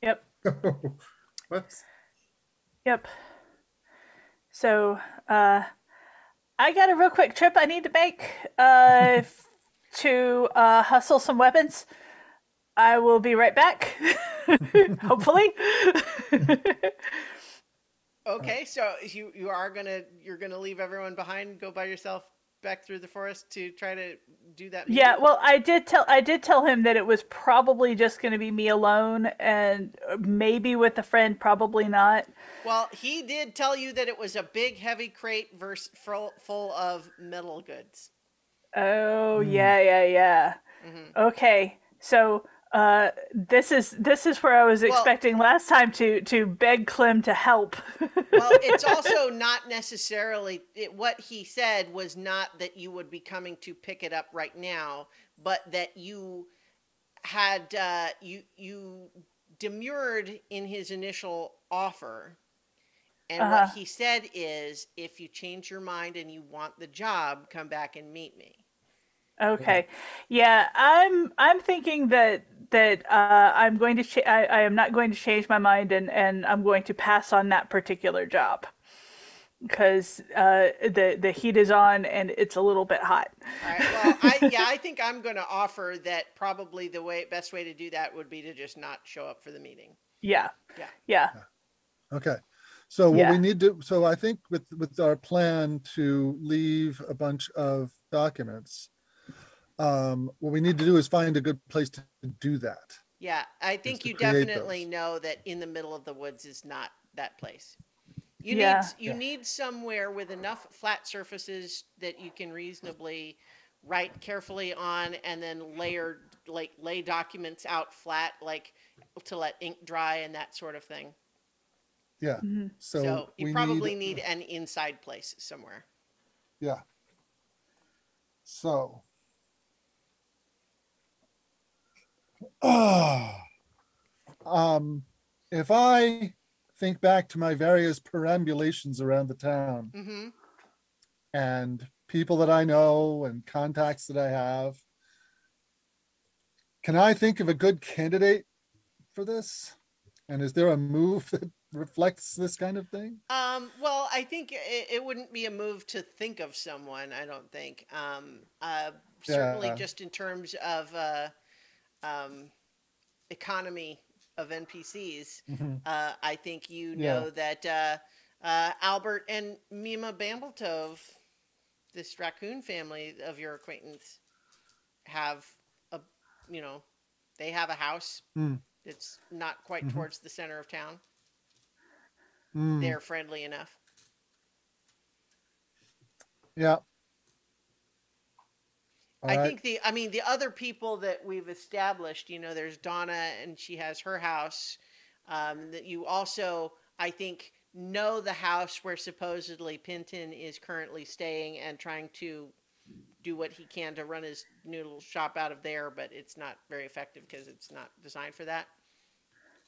[SPEAKER 3] Yep.
[SPEAKER 4] Whoops.
[SPEAKER 3] Yep. So, I got a real quick trip I need to make to hustle some weapons. I will be right back. Hopefully.
[SPEAKER 1] Okay, so you're gonna leave everyone behind and go by yourself back through the forest to try to do that meeting?
[SPEAKER 3] Yeah, well, I did tell him that it was probably just going to be me alone, and maybe with a friend, probably not.
[SPEAKER 1] Well, he did tell you that it was a big, heavy crate full of metal goods.
[SPEAKER 3] Oh, yeah. Okay, so this is where I was expecting last time to beg Clem to help.
[SPEAKER 1] Well, it's also not necessarily what he said was not that you would be coming to pick it up right now, but that you had you demurred in his initial offer. And what he said is, if you change your mind and you want the job, come back and meet me.
[SPEAKER 3] Okay, yeah, I'm thinking that I'm going to I am not going to change my mind, and I'm going to pass on that particular job because the heat is on and it's a little bit hot.
[SPEAKER 1] All right. Well, I think I'm going to offer that probably the best way to do that would be to just not show up for the meeting.
[SPEAKER 3] Yeah.
[SPEAKER 5] Okay. So what we need to, so I think with our plan to leave a bunch of documents, what we need to do is find a good place to do that.
[SPEAKER 1] Yeah, I think
[SPEAKER 5] to
[SPEAKER 1] you
[SPEAKER 5] create
[SPEAKER 1] definitely
[SPEAKER 5] those.
[SPEAKER 1] know that in the middle of the woods is not that place. You need somewhere with enough flat surfaces that you can reasonably write carefully on, and then lay documents out flat, like to let ink dry and that sort of thing.
[SPEAKER 5] Yeah.
[SPEAKER 1] So you probably need an inside place somewhere.
[SPEAKER 5] Yeah. So. If I think back to my various perambulations around the town and people that I know and contacts that I have, can I think of a good candidate for this? And is there a move that reflects this kind of thing?
[SPEAKER 1] Well, I think it wouldn't be a move to think of someone, I don't think. Certainly just in terms of economy of NPCs, I think you know that Albert and Mima Bambletove, this raccoon family of your acquaintance, have a, you know, they have a house
[SPEAKER 5] Mm.
[SPEAKER 1] that's not quite
[SPEAKER 5] Mhm.
[SPEAKER 1] towards the center of town.
[SPEAKER 5] Mm.
[SPEAKER 1] They're friendly enough.
[SPEAKER 5] Yeah. All
[SPEAKER 1] I
[SPEAKER 5] right.
[SPEAKER 1] think the other people that we've established, there's Donna and she has her house. That you also, I think, know the house where supposedly Pinton is currently staying and trying to do what he can to run his noodle shop out of there, but it's not very effective because it's not designed for that.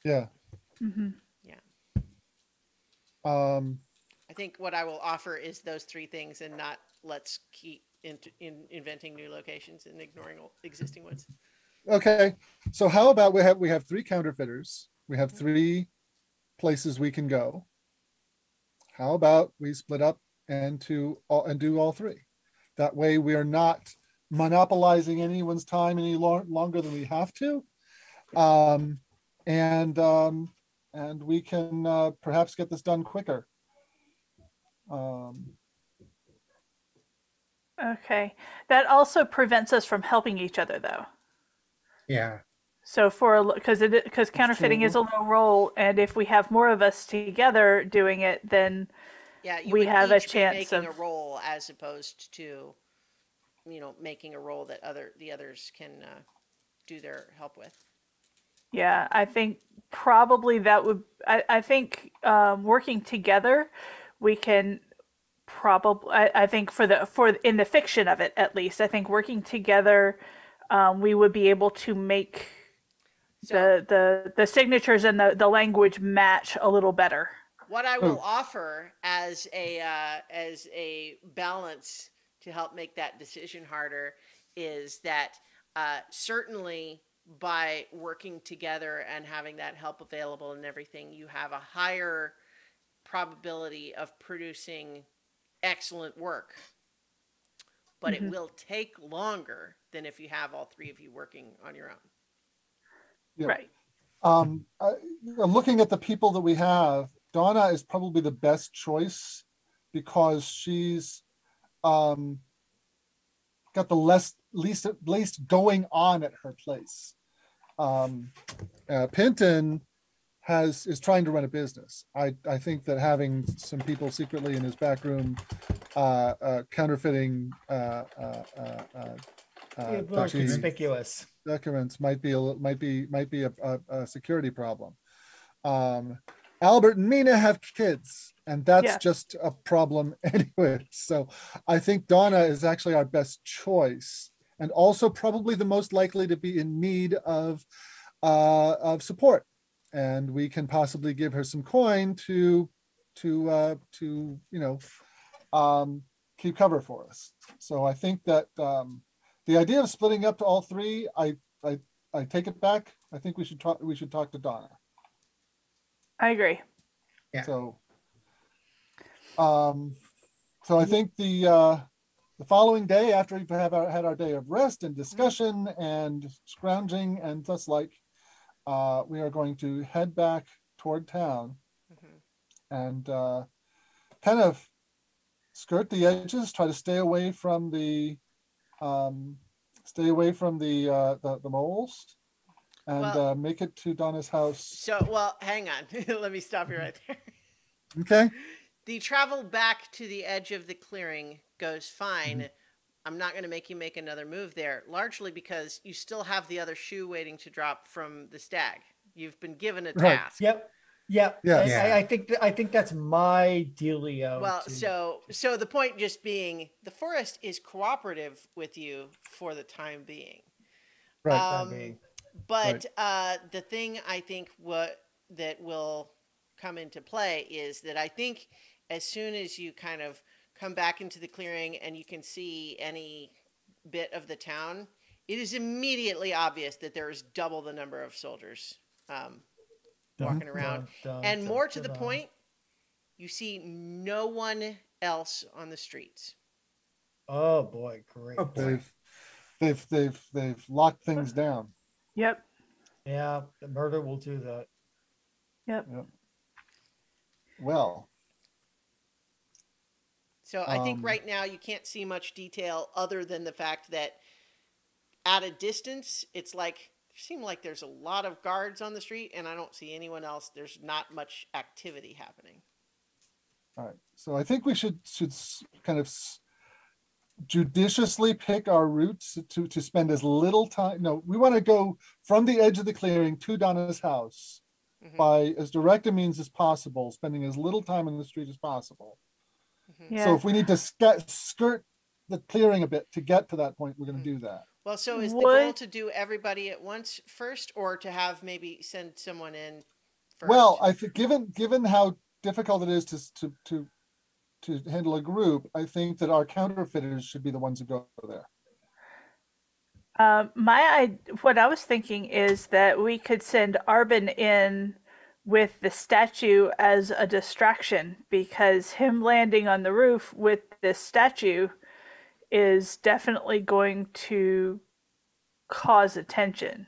[SPEAKER 5] Yeah.
[SPEAKER 3] Hmm.
[SPEAKER 1] I think what I will offer is those three things and not let's keep inventing new locations and ignoring existing ones.
[SPEAKER 5] Okay. So how about we have three counterfeiters. We have three places we can go. How about we split up and do all three? That way we are not monopolizing anyone's time any longer than we have to. And we can perhaps get this done quicker.
[SPEAKER 3] Okay. That also prevents us from helping each other, though.
[SPEAKER 4] Yeah.
[SPEAKER 3] So because counterfeiting is a low roll, and if we have more of us together doing it, then
[SPEAKER 1] Yeah, you
[SPEAKER 3] we
[SPEAKER 1] would
[SPEAKER 3] have a
[SPEAKER 1] each be
[SPEAKER 3] chance
[SPEAKER 1] making
[SPEAKER 3] of
[SPEAKER 1] a roll as opposed to, making a roll that the others can do their help with.
[SPEAKER 3] Yeah, I think probably that would. I think working together, we can probably. I think for in the fiction of it at least, I think working together, we would be able to make
[SPEAKER 1] So
[SPEAKER 3] the signatures and the language match a little better.
[SPEAKER 1] what I will offer as a balance to help make that decision harder is that certainly by working together and having that help available and everything, you have a higher probability of producing excellent work. But it will take longer than if you have all three of you working on your own.
[SPEAKER 5] Yeah.
[SPEAKER 3] Right.
[SPEAKER 5] Looking at the people that we have, Donna is probably the best choice because she's got the least going on at her place. Pinton is trying to run a business. I think that having some people secretly in his back room counterfeiting
[SPEAKER 2] Conspicuous.
[SPEAKER 5] documents might be a security problem. Albert and Mina have kids, and that's just a problem anyway. So I think Donna is actually our best choice, and also probably the most likely to be in need of support. And we can possibly give her some coin to keep cover for us. So I think that the idea of splitting up to all three, I take it back. I think we should talk to Donna.
[SPEAKER 3] I agree.
[SPEAKER 4] Yeah.
[SPEAKER 5] So I think the following day, after we've had our day of rest and discussion and scrounging and thus like, we are going to head back toward town and kind of skirt the edges, try to stay away from the moles, and make it to Donna's house.
[SPEAKER 1] So, hang on. Let me stop you right there.
[SPEAKER 5] Okay.
[SPEAKER 1] The travel back to the edge of the clearing goes fine. I'm not going to make you make another move there, largely because you still have the other shoe waiting to drop from the stag. You've been given a task.
[SPEAKER 2] Yep. Yeah. I think that's my dealio.
[SPEAKER 1] Well, so the point just being, the forest is cooperative with you for the time being.
[SPEAKER 2] Right.
[SPEAKER 1] But the thing I think that will come into play is that I think as soon as you kind of come back into the clearing and you can see any bit of the town, it is immediately obvious that there is double the number of soldiers walking around. And more to the point, you see no one else on the streets.
[SPEAKER 2] Oh boy, great.
[SPEAKER 4] Oh, boy.
[SPEAKER 5] They've locked things down.
[SPEAKER 3] Yep.
[SPEAKER 2] Yeah, the murder will do that.
[SPEAKER 3] Yep.
[SPEAKER 5] Well,
[SPEAKER 1] So I think right now you can't see much detail other than the fact that at a distance, it's like, it seems like there's a lot of guards on the street and I don't see anyone else. There's not much activity happening.
[SPEAKER 5] All right. So I think we should kind of judiciously pick our routes to spend as little time. No, we want to go from the edge of the clearing to Donna's house by as direct a means as possible, spending as little time in the street as possible.
[SPEAKER 3] Yeah.
[SPEAKER 5] So if we need to skirt the clearing a bit to get to that point, we're going to do that.
[SPEAKER 1] Well, so is the goal to do everybody at once first, or to have maybe send someone in first?
[SPEAKER 5] Well, I think given how difficult it is to handle a group, I think that our counterfeiters should be the ones who go there.
[SPEAKER 3] What I was thinking is that we could send Arbin in with the statue as a distraction, because him landing on the roof with this statue is definitely going to cause attention.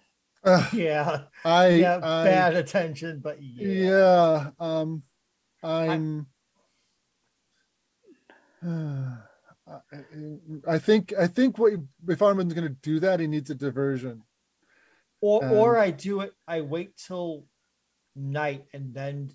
[SPEAKER 2] Yeah.
[SPEAKER 5] I
[SPEAKER 2] bad attention, but
[SPEAKER 5] yeah. I think if Armin's going to do that, he needs a diversion.
[SPEAKER 2] Or I do it. I wait till night and then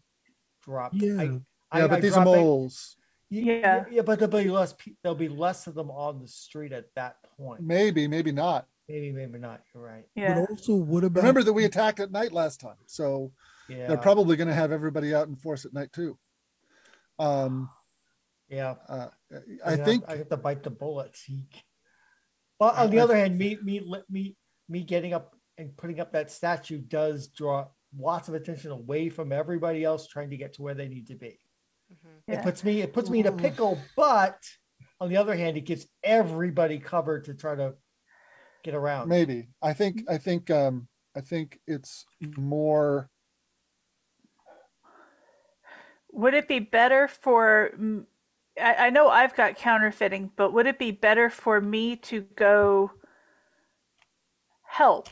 [SPEAKER 2] drop.
[SPEAKER 6] Yeah.
[SPEAKER 5] But these are moles.
[SPEAKER 2] Yeah, but there'll be less of them on the street at that point.
[SPEAKER 5] Maybe not.
[SPEAKER 2] Maybe not. You're right.
[SPEAKER 3] Yeah.
[SPEAKER 6] But also, what about?
[SPEAKER 5] Remember that we attacked at night last time, so they're probably going to have everybody out in force at night too. I think
[SPEAKER 2] I have to bite the bullet. But on the other hand, me getting up and putting up that statue does draw lots of attention away from everybody else trying to get to where they need to be. It puts me in a pickle, but on the other hand, it gives everybody cover to try to get around.
[SPEAKER 5] Maybe. I think it's more.
[SPEAKER 3] Would it be better for? I know I've got counterfeiting, but would it be better for me to go help?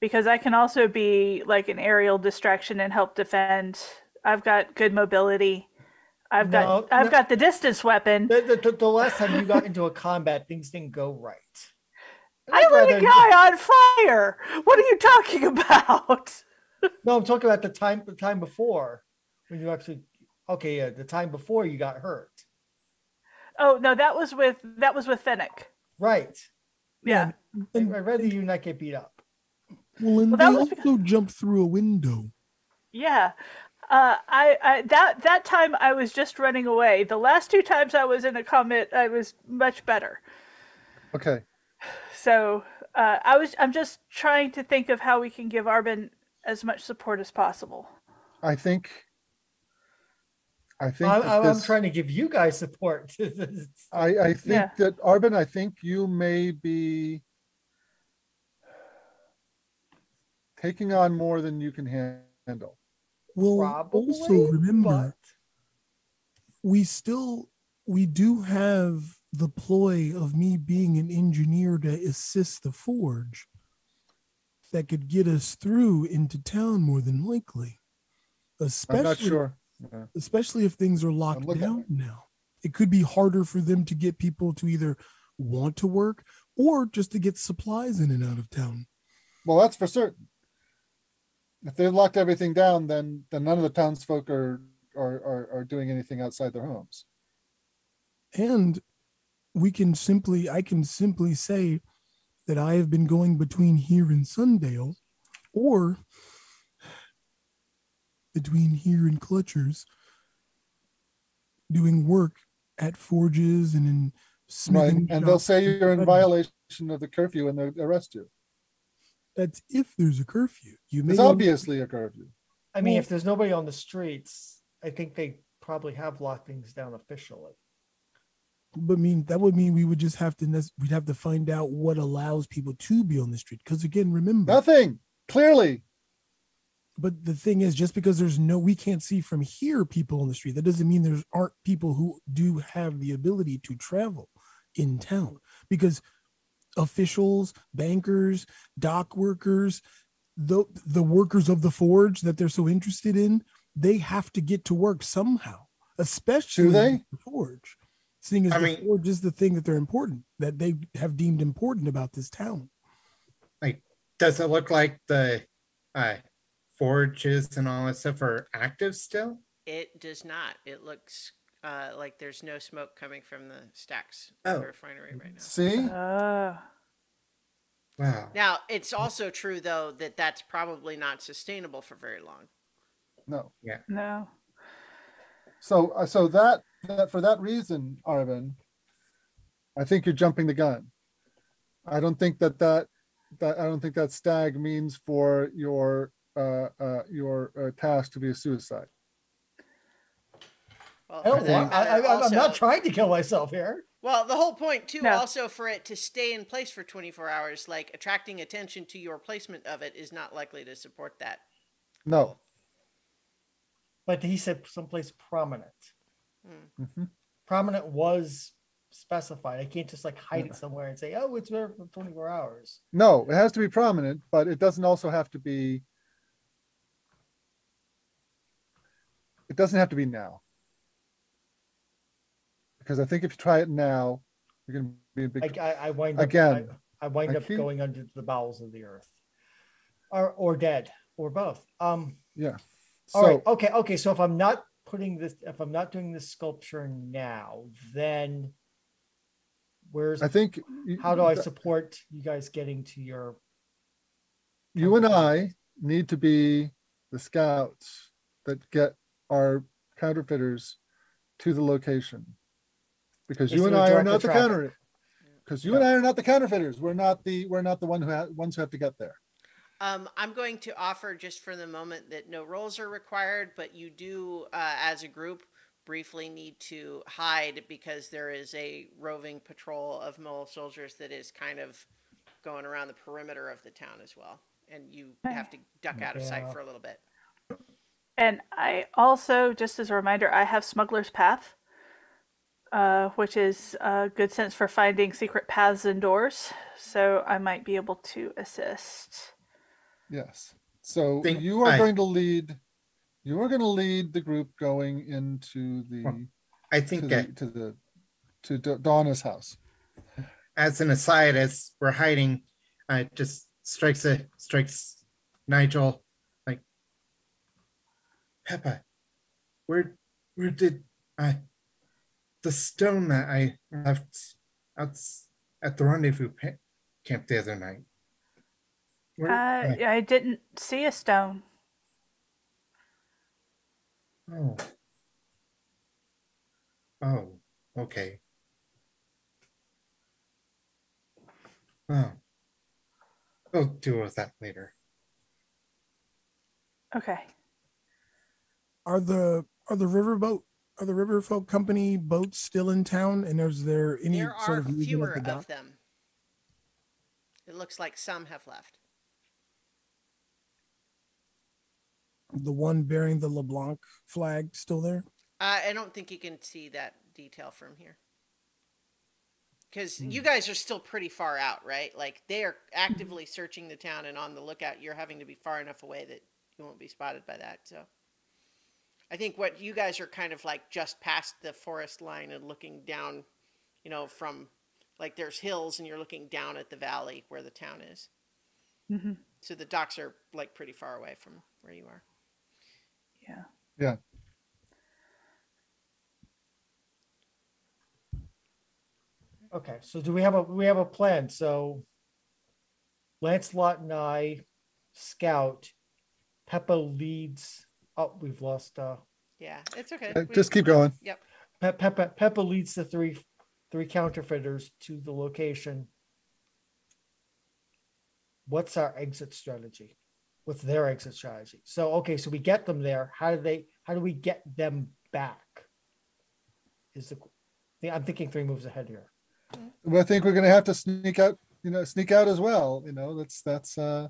[SPEAKER 3] Because I can also be like an aerial distraction and help defend. I've got good mobility. I've got the distance weapon.
[SPEAKER 2] The last time you got into a combat, things didn't go right.
[SPEAKER 3] I lit a guy on fire. What are you talking about?
[SPEAKER 2] No, I'm talking about the time before when you actually. Okay, the time before you got hurt.
[SPEAKER 3] Oh no, that was with Fennec.
[SPEAKER 2] Right.
[SPEAKER 3] Yeah.
[SPEAKER 2] I'd rather you not get beat up.
[SPEAKER 6] Well, and they also jumped through a window.
[SPEAKER 3] Yeah. That time I was just running away. The last two times I was in a combat, I was much better.
[SPEAKER 5] Okay.
[SPEAKER 3] So I'm just trying to think of how we can give Arbin as much support as possible.
[SPEAKER 5] I think
[SPEAKER 2] I'm trying to give you guys support.
[SPEAKER 5] I think that Arbin, I think you may be taking on more than you can handle.
[SPEAKER 6] Well,
[SPEAKER 2] Probably,
[SPEAKER 6] also remember, we do have the ploy of me being an engineer to assist the forge that could get us through into town more than likely. Especially,
[SPEAKER 5] I'm not sure. Yeah.
[SPEAKER 6] Especially if things are locked down now. It could be harder for them to get people to either want to work or just to get supplies in and out of town.
[SPEAKER 5] Well, that's for certain. If they've locked everything down, then none of the townsfolk are doing anything outside their homes.
[SPEAKER 6] And I can simply say that I have been going between here and Sundale, or between here and Clutchers, doing work at forges and in smithing.
[SPEAKER 5] Right, and they'll say you're in violation of the curfew and they'll arrest you.
[SPEAKER 6] That's if there's a curfew.
[SPEAKER 5] There's obviously a curfew.
[SPEAKER 2] I mean, if there's nobody on the streets, I think they probably have locked things down officially.
[SPEAKER 6] But that would mean we would just have to find out what allows people to be on the street. Because again, remember,
[SPEAKER 5] nothing clearly.
[SPEAKER 6] But the thing is, just because we can't see from here people on the street, that doesn't mean there aren't people who do have the ability to travel in town. Because officials, bankers, dock workers, the workers of the forge that they're so interested in, they have to get to work somehow. especially
[SPEAKER 5] they?
[SPEAKER 6] the forge, seeing as
[SPEAKER 4] I
[SPEAKER 6] the
[SPEAKER 4] mean-
[SPEAKER 6] forge is the thing that they're important, that they have deemed important about this town.
[SPEAKER 4] Like, does it look like the forges and all that stuff are active still?
[SPEAKER 1] It does not. It looks like there's no smoke coming from the stacks
[SPEAKER 4] Oh.
[SPEAKER 1] of the refinery right now.
[SPEAKER 5] See?
[SPEAKER 3] Oh.
[SPEAKER 4] Wow.
[SPEAKER 1] Now, it's also true, though, that that's probably not sustainable for very long.
[SPEAKER 5] No.
[SPEAKER 3] No.
[SPEAKER 5] So that for that reason, Arvin, I think you're jumping the gun. I don't think that stag means for your task to be a suicide.
[SPEAKER 1] Well,
[SPEAKER 2] I
[SPEAKER 1] for
[SPEAKER 2] don't
[SPEAKER 1] that
[SPEAKER 2] want,
[SPEAKER 1] matter,
[SPEAKER 2] I'm
[SPEAKER 1] also-
[SPEAKER 2] not trying to kill myself here.
[SPEAKER 1] Well, the whole point, too,
[SPEAKER 3] No.
[SPEAKER 1] also for it to stay in place for 24 hours, like attracting attention to your placement of it is not likely to support that.
[SPEAKER 5] No.
[SPEAKER 2] But he said someplace prominent.
[SPEAKER 5] Mhm.
[SPEAKER 2] Prominent was specified. I can't just like hide it somewhere and say, oh, it's there for 24 hours.
[SPEAKER 5] No, it has to be prominent, but it doesn't also have to be. It doesn't have to be now. Because I think if you try it now, you're going to be in big.
[SPEAKER 2] I wind up
[SPEAKER 5] Again,
[SPEAKER 2] I wind
[SPEAKER 5] I
[SPEAKER 2] up
[SPEAKER 5] keep-
[SPEAKER 2] going under the bowels of the earth, or dead, or both.
[SPEAKER 5] Yeah.
[SPEAKER 2] All
[SPEAKER 5] So
[SPEAKER 2] right. Okay. So if I'm not doing this sculpture now, then where's
[SPEAKER 5] I think.
[SPEAKER 2] how do I support you guys getting to your?
[SPEAKER 5] You and I need to be the scouts that get our counterfeiters to the location. Because
[SPEAKER 2] Is
[SPEAKER 5] you and
[SPEAKER 2] there a
[SPEAKER 5] I are
[SPEAKER 2] direct
[SPEAKER 5] not the
[SPEAKER 2] traffic?
[SPEAKER 5] counter. Because you and I are not the counterfeiters. We're not the ones who have to get there.
[SPEAKER 1] I'm going to offer just for the moment that no rolls are required, but you do, as a group, briefly need to hide because there is a roving patrol of Mole soldiers that is kind of going around the perimeter of the town as well. And you have to duck out of sight
[SPEAKER 2] Yeah.
[SPEAKER 1] for a little bit.
[SPEAKER 3] And I also, just as a reminder, I have Smuggler's Path, which is good sense for finding secret paths and doors. So I might be able to assist.
[SPEAKER 5] Yes. So
[SPEAKER 4] Think-
[SPEAKER 5] you are
[SPEAKER 4] I-
[SPEAKER 5] going to lead. You are going to lead the group going into the
[SPEAKER 4] I think
[SPEAKER 5] to Donna's house.
[SPEAKER 4] as an aside, as we're hiding, just strikes Nigel like, Peppa, where did the stone that I left out at the rendezvous camp the other night?
[SPEAKER 3] I didn't see a stone.
[SPEAKER 4] Oh, okay. Oh, we'll deal with that later.
[SPEAKER 3] Okay.
[SPEAKER 6] Are the Riverfolk Company boats still in town? And is there any
[SPEAKER 1] There
[SPEAKER 6] sort
[SPEAKER 1] are
[SPEAKER 6] of movement
[SPEAKER 1] fewer
[SPEAKER 6] at the
[SPEAKER 1] of
[SPEAKER 6] dock?
[SPEAKER 1] them. It looks like some have left.
[SPEAKER 6] The one bearing the LeBlanc flag still there?
[SPEAKER 1] I don't think you can see that detail from here. Because you guys are still pretty far out, right? Like, they are actively searching the town and on the lookout. You're having to be far enough away that you won't be spotted by that. So I think what you guys are kind of like just past the forest line and looking down, from, like, there's hills and you're looking down at the valley where the town is.
[SPEAKER 3] Mm-hmm.
[SPEAKER 1] So the docks are, like, pretty far away from where you are.
[SPEAKER 3] Yeah.
[SPEAKER 5] Yeah.
[SPEAKER 2] Okay, so do we have a plan? So Lancelot and I scout. Peppa leads. Oh, we've lost.
[SPEAKER 1] Yeah, it's okay.
[SPEAKER 5] Just keep going.
[SPEAKER 1] Yep.
[SPEAKER 2] Peppa leads the three counterfeiters to the location. What's our exit strategy? What's their exit strategy? So okay, so we get them there. How do we get them back? I'm thinking 3 moves ahead here.
[SPEAKER 5] Well, I think we're going to have to sneak out as well. That's
[SPEAKER 2] Yeah,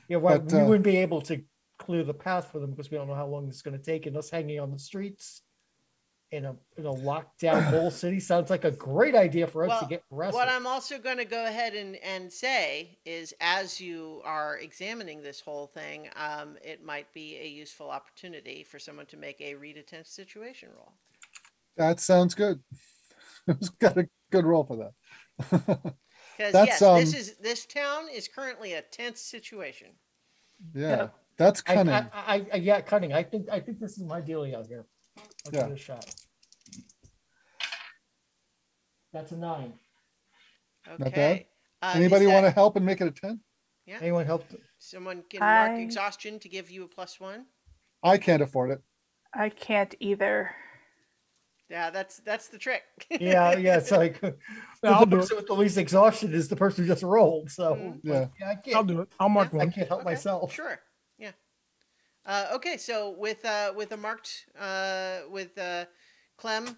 [SPEAKER 2] right.
[SPEAKER 5] But,
[SPEAKER 2] We wouldn't be able to clear the path for them because we don't know how long it's going to take, and us hanging on the streets in a lockdown whole city sounds like a great idea for us to get arrested.
[SPEAKER 1] What I'm also going to go ahead and say is, as you are examining this whole thing, it might be a useful opportunity for someone to make a read a tense situation roll.
[SPEAKER 5] That sounds good. It's got a good roll for that.
[SPEAKER 1] Because
[SPEAKER 5] That's
[SPEAKER 1] yes, this town is currently a tense situation.
[SPEAKER 5] yeah, that's cunning.
[SPEAKER 2] Yeah, cunning. I think this is my dealio here. I'll give
[SPEAKER 5] Yeah.
[SPEAKER 2] it a shot. That's a 9.
[SPEAKER 5] Not
[SPEAKER 1] Okay.
[SPEAKER 5] Anybody
[SPEAKER 1] is
[SPEAKER 5] want to
[SPEAKER 1] that-
[SPEAKER 5] help and make it a 10?
[SPEAKER 1] Yeah.
[SPEAKER 2] Anyone help?
[SPEAKER 1] Someone can mark
[SPEAKER 3] I-
[SPEAKER 1] exhaustion to give you a +1.
[SPEAKER 5] I can't afford it.
[SPEAKER 3] I can't either.
[SPEAKER 1] Yeah, that's the trick.
[SPEAKER 2] Yeah, it's like
[SPEAKER 6] I'll
[SPEAKER 2] the
[SPEAKER 6] do it.
[SPEAKER 2] person with the least exhaustion is the person who just rolled. So
[SPEAKER 1] Mhm.
[SPEAKER 5] Yeah.
[SPEAKER 2] I
[SPEAKER 6] I'll
[SPEAKER 2] can't.
[SPEAKER 6] do it. I'll mark
[SPEAKER 1] Yeah.
[SPEAKER 2] I
[SPEAKER 6] one.
[SPEAKER 2] can't help
[SPEAKER 1] Okay,
[SPEAKER 2] myself.
[SPEAKER 1] Sure. Yeah. Okay. So with a marked with Clem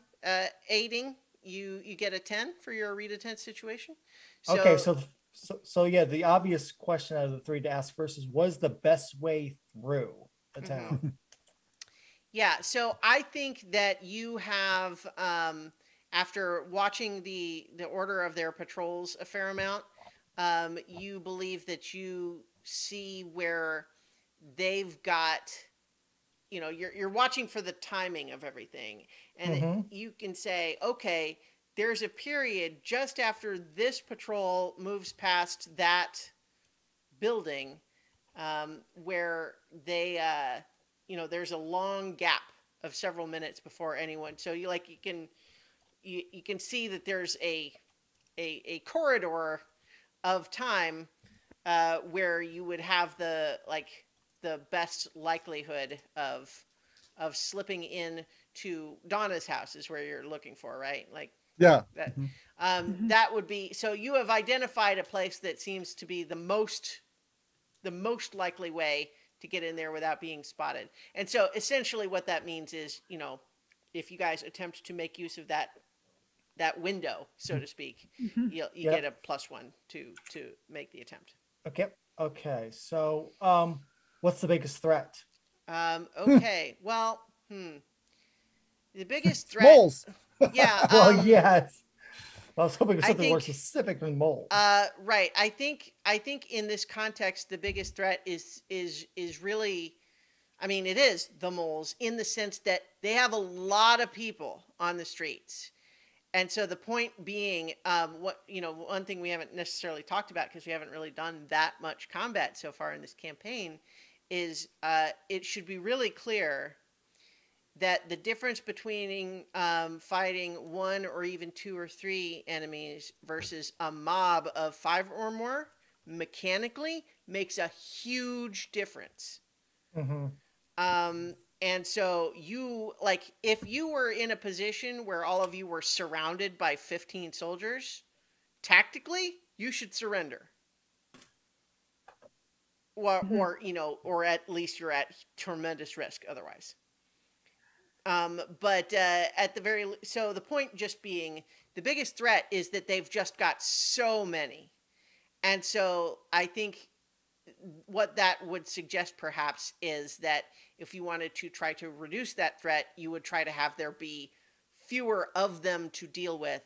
[SPEAKER 1] aiding, you get a 10 for your read a tense situation.
[SPEAKER 2] Okay, so yeah, the obvious question out of the 3 to ask first is, was the best way through the town?
[SPEAKER 1] Yeah, so I think that you have, after watching the order of their patrols a fair amount, you believe that you see where they've got, you're watching for the timing of everything, and you can say, okay, there's a period just after this patrol moves past that building, where they, there's a long gap of several minutes before anyone. So you can see that there's a corridor of time where you would have the best likelihood of slipping in to Donna's house is where you're looking for, right? Like
[SPEAKER 5] Yeah.
[SPEAKER 1] that. That would be, so you have identified a place that seems to be the most likely way to get in there without being spotted. And so essentially what that means is, if you guys attempt to make use of that window, so to speak, you get a +1 to make the attempt.
[SPEAKER 2] Okay. So, what's the biggest threat?
[SPEAKER 1] Okay. Well, the biggest threat.
[SPEAKER 5] Moles.
[SPEAKER 1] Yeah.
[SPEAKER 2] Well, yes. I was hoping for
[SPEAKER 1] I
[SPEAKER 2] something more
[SPEAKER 1] think-
[SPEAKER 2] specific than mold.
[SPEAKER 1] Right. I think in this context, the biggest threat is really, I mean, it is the moles in the sense that they have a lot of people on the streets. And so the point being, one thing we haven't necessarily talked about because we haven't really done that much combat so far in this campaign is it should be really clear that the difference between fighting 1 or even 2 or 3 enemies versus a mob of 5 or more mechanically makes a huge difference. And so if you were in a position where all of you were surrounded by 15 soldiers, tactically, you should surrender. Or at least you're at tremendous risk otherwise. But so the point just being, the biggest threat is that they've just got so many. And so I think what that would suggest perhaps is that if you wanted to try to reduce that threat, you would try to have there be fewer of them to deal with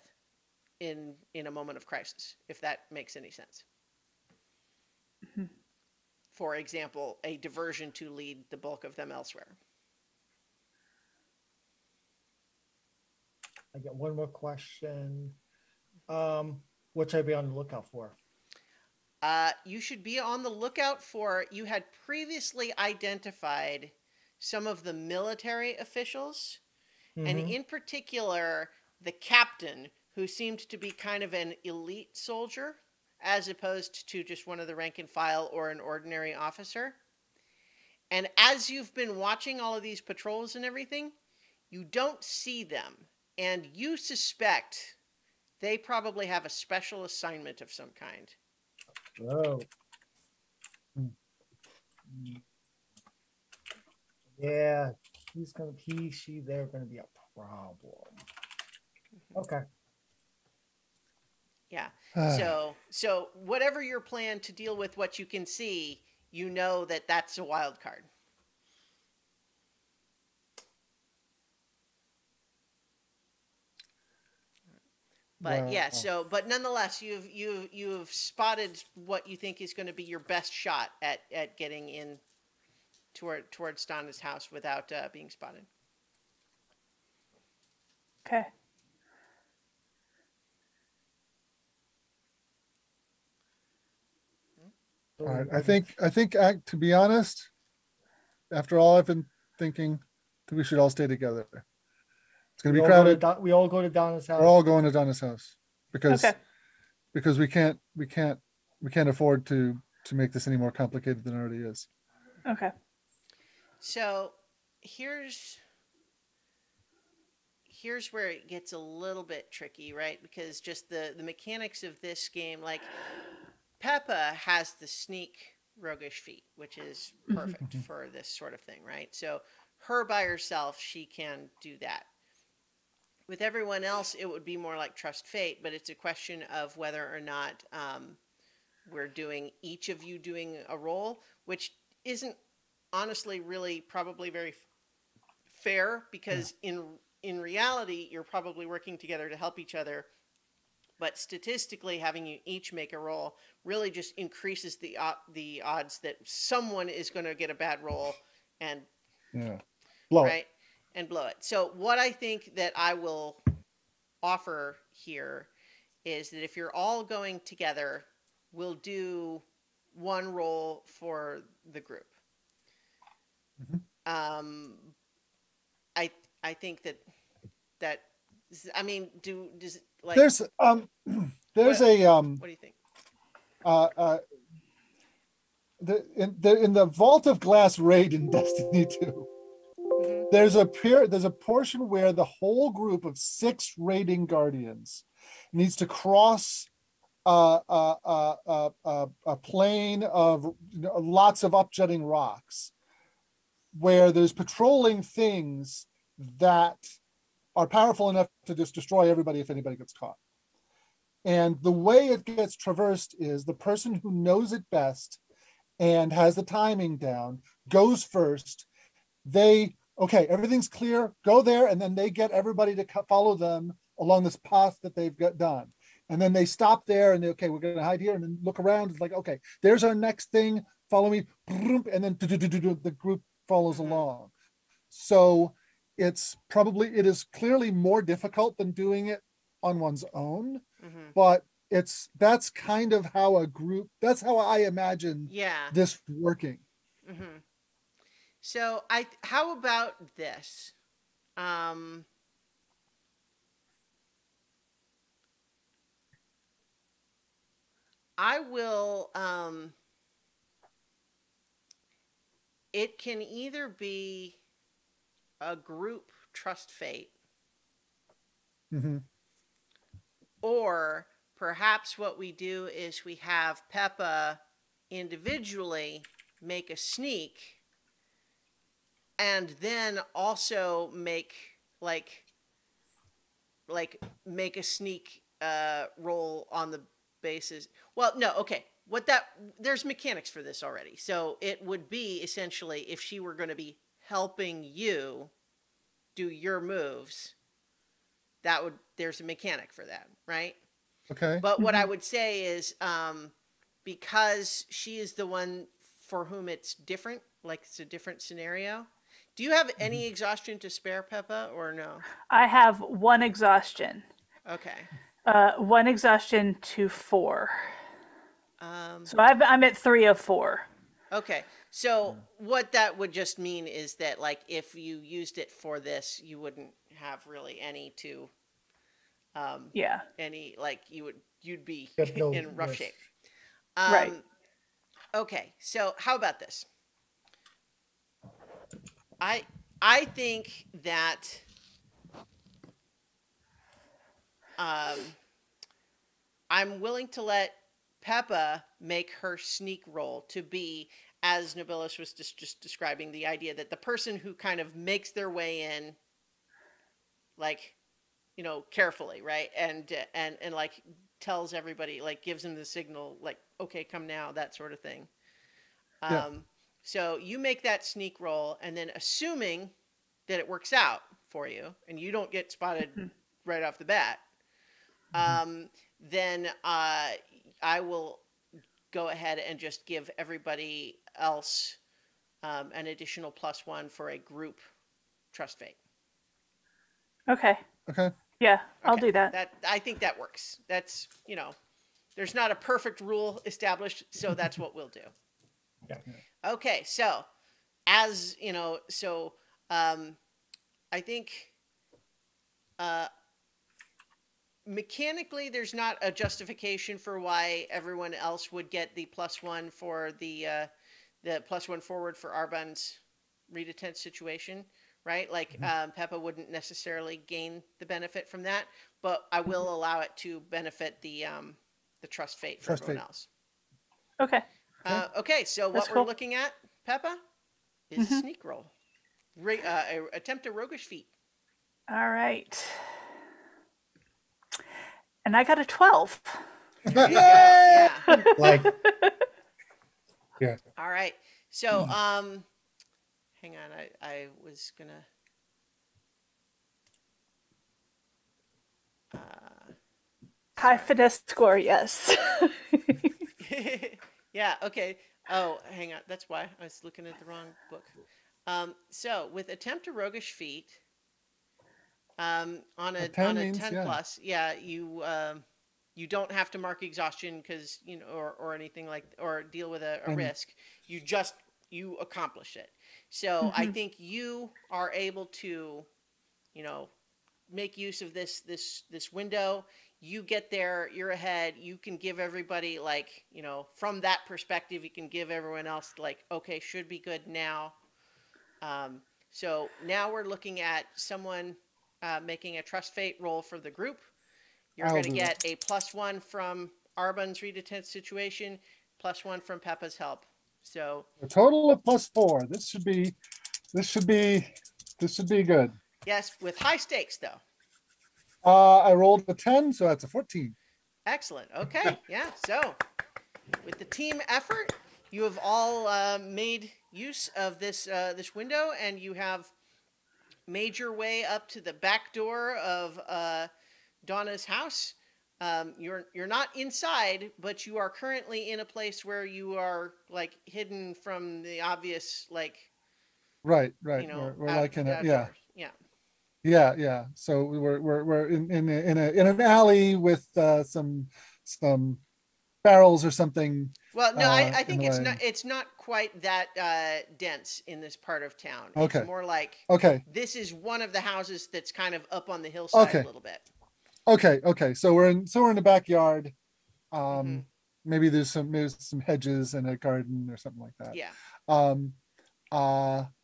[SPEAKER 1] in a moment of crisis, if that makes any sense. For example, a diversion to lead the bulk of them elsewhere.
[SPEAKER 2] I got one more question. What should I be on the lookout for?
[SPEAKER 1] You should be on the lookout for, you had previously identified some of the military officials, and in particular, the captain, who seemed to be kind of an elite soldier, as opposed to just one of the rank and file or an ordinary officer. And as you've been watching all of these patrols and everything, you don't see them, and you suspect they probably have a special assignment of some kind.
[SPEAKER 2] Oh. Yeah, they're gonna be a problem. Okay.
[SPEAKER 1] Yeah. So whatever your plan to deal with what you can see, you know that that's a wild card. But yeah, but nonetheless, you've spotted what you think is going to be your best shot at getting in towards Donna's house without being spotted.
[SPEAKER 3] Okay.
[SPEAKER 5] All right. I think to be honest, after all I've been thinking, I think we should all stay together. It's gonna be crowded.
[SPEAKER 2] We all go to Donna's house.
[SPEAKER 5] We're all going to Donna's house because
[SPEAKER 3] Okay.
[SPEAKER 5] we can't afford to make this any more complicated than it already is.
[SPEAKER 3] Okay.
[SPEAKER 1] So here's where it gets a little bit tricky, right? Because just the mechanics of this game, like Peppa has the sneak roguish feat, which is perfect for this sort of thing, right? So her by herself, she can do that. With everyone else, it would be more like Trust Fate, but it's a question of whether or not we're doing each of you doing a role, which isn't honestly really probably very fair, because in reality, you're probably working together to help each other. But statistically, having you each make a roll really just increases the odds that someone is going to get a bad roll and
[SPEAKER 5] Blow
[SPEAKER 1] right and blow it. So what I think that I will offer here is that if you're all going together, we'll do one roll for the group. I think that I mean, does it, like
[SPEAKER 5] there's
[SPEAKER 1] what,
[SPEAKER 5] what
[SPEAKER 1] do you think?
[SPEAKER 5] In the Vault of Glass raid in Destiny 2, there's a portion where the whole group of 6 raiding guardians needs to cross a plain of lots of upjutting rocks, where there's patrolling things that are powerful enough to just destroy everybody if anybody gets caught. And the way it gets traversed is the person who knows it best and has the timing down goes first. Okay, everything's clear, go there, and then they get everybody to follow them along this path that they've got done. And then they stop there and okay, we're going to hide here, and then look around. It's like, okay, there's our next thing, follow me, and then the group follows along. So it is clearly more difficult than doing it on one's own, but that's kind of how that's how I imagine this working.
[SPEAKER 1] So how about this? I will, it can either be a group Trust Fate, or perhaps what we do is we have Peppa individually make a sneak, and then also make make a sneak roll on the basis. Well, no, okay. There's mechanics for this already. So it would be essentially, if she were going to be helping you do your moves, there's a mechanic for that, right?
[SPEAKER 5] Okay.
[SPEAKER 1] But what I would say is, because she is the one for whom it's different, like it's a different scenario. Do you have any exhaustion to spare, Peppa, or no?
[SPEAKER 3] I have 1 exhaustion.
[SPEAKER 1] Okay.
[SPEAKER 3] 1 exhaustion to 4. So I'm at 3 of 4.
[SPEAKER 1] Okay. So what that would just mean is that, like, if you used it for this, you wouldn't have really any to, any, like, you'd be in rough shape.
[SPEAKER 3] Right.
[SPEAKER 1] Okay. So how about this? I think that I'm willing to let Peppa make her sneak roll to be, as Nobilis was just describing, the idea that the person who kind of makes their way in, like, carefully, right? And like tells everybody, like gives them the signal, like, okay, come now, that sort of thing. So you make that sneak roll, and then assuming that it works out for you and you don't get spotted right off the bat, then I will go ahead and just give everybody else an additional +1 for a group Trust Fate.
[SPEAKER 3] Okay.
[SPEAKER 5] Okay.
[SPEAKER 3] Yeah, I'll
[SPEAKER 1] Okay,
[SPEAKER 3] do that.
[SPEAKER 1] I think that works. That's, there's not a perfect rule established, so that's what we'll do.
[SPEAKER 2] Yeah.
[SPEAKER 1] Okay, so as I think uh, mechanically there's not a justification for why everyone else would get the +1 for the +1 forward for Arbon's Rita Tent situation, right? Like Peppa wouldn't necessarily gain the benefit from that, but I will allow it to benefit the trust fate for
[SPEAKER 5] Trust
[SPEAKER 1] everyone
[SPEAKER 5] fate.
[SPEAKER 1] else.
[SPEAKER 3] Okay.
[SPEAKER 1] Okay, so
[SPEAKER 3] That's
[SPEAKER 1] what
[SPEAKER 3] cool.
[SPEAKER 1] we're looking at, Peppa, is a sneak roll. Attempt a roguish feat.
[SPEAKER 3] All right. And I got a 12.
[SPEAKER 1] There you go. Yeah.
[SPEAKER 4] Like, yeah.
[SPEAKER 1] All right. So, hang on. I was gonna.
[SPEAKER 3] High finesse score, yes.
[SPEAKER 1] Yeah. Okay. Oh, hang on. That's why I was looking at the wrong book. So with attempt a roguish feat, on a
[SPEAKER 5] 10 means,
[SPEAKER 1] 10
[SPEAKER 5] yeah.
[SPEAKER 1] plus, yeah, you don't have to mark exhaustion because or anything like or deal with a risk. You accomplish it. So I think you are able to, make use of this window. You get there, you're ahead. You can give everybody from that perspective, you can give everyone else okay, should be good now. So now we're looking at someone making a trust fate roll for the group. You're
[SPEAKER 5] I'll
[SPEAKER 1] going to
[SPEAKER 5] do
[SPEAKER 1] get a +1 from Arbon's Rita Tent situation, +1 from Peppa's help. So
[SPEAKER 5] A total of +4. This should be good.
[SPEAKER 1] yes, with high stakes though.
[SPEAKER 5] I rolled a 10, so that's a 14.
[SPEAKER 1] Excellent. Okay, yeah. So with the team effort, you have all made use of this window, and you have made your way up to the back door of Donna's house. You're not inside, but you are currently in a place where you are hidden from the obvious
[SPEAKER 5] Right.
[SPEAKER 1] we're
[SPEAKER 5] like in a
[SPEAKER 1] outdoors.
[SPEAKER 5] yeah. So we're in an alley with some barrels or something.
[SPEAKER 1] Well, no, I think
[SPEAKER 5] in the
[SPEAKER 1] it's not quite that dense in this part of town.
[SPEAKER 5] Okay.
[SPEAKER 1] It's more like
[SPEAKER 5] Okay.
[SPEAKER 1] this is one of the houses that's kind of up on the hillside
[SPEAKER 5] Okay.
[SPEAKER 1] a little bit.
[SPEAKER 5] Okay. So we're in the backyard.
[SPEAKER 1] Mhm.
[SPEAKER 5] Maybe there's some hedges and a garden or something like that.
[SPEAKER 1] Yeah.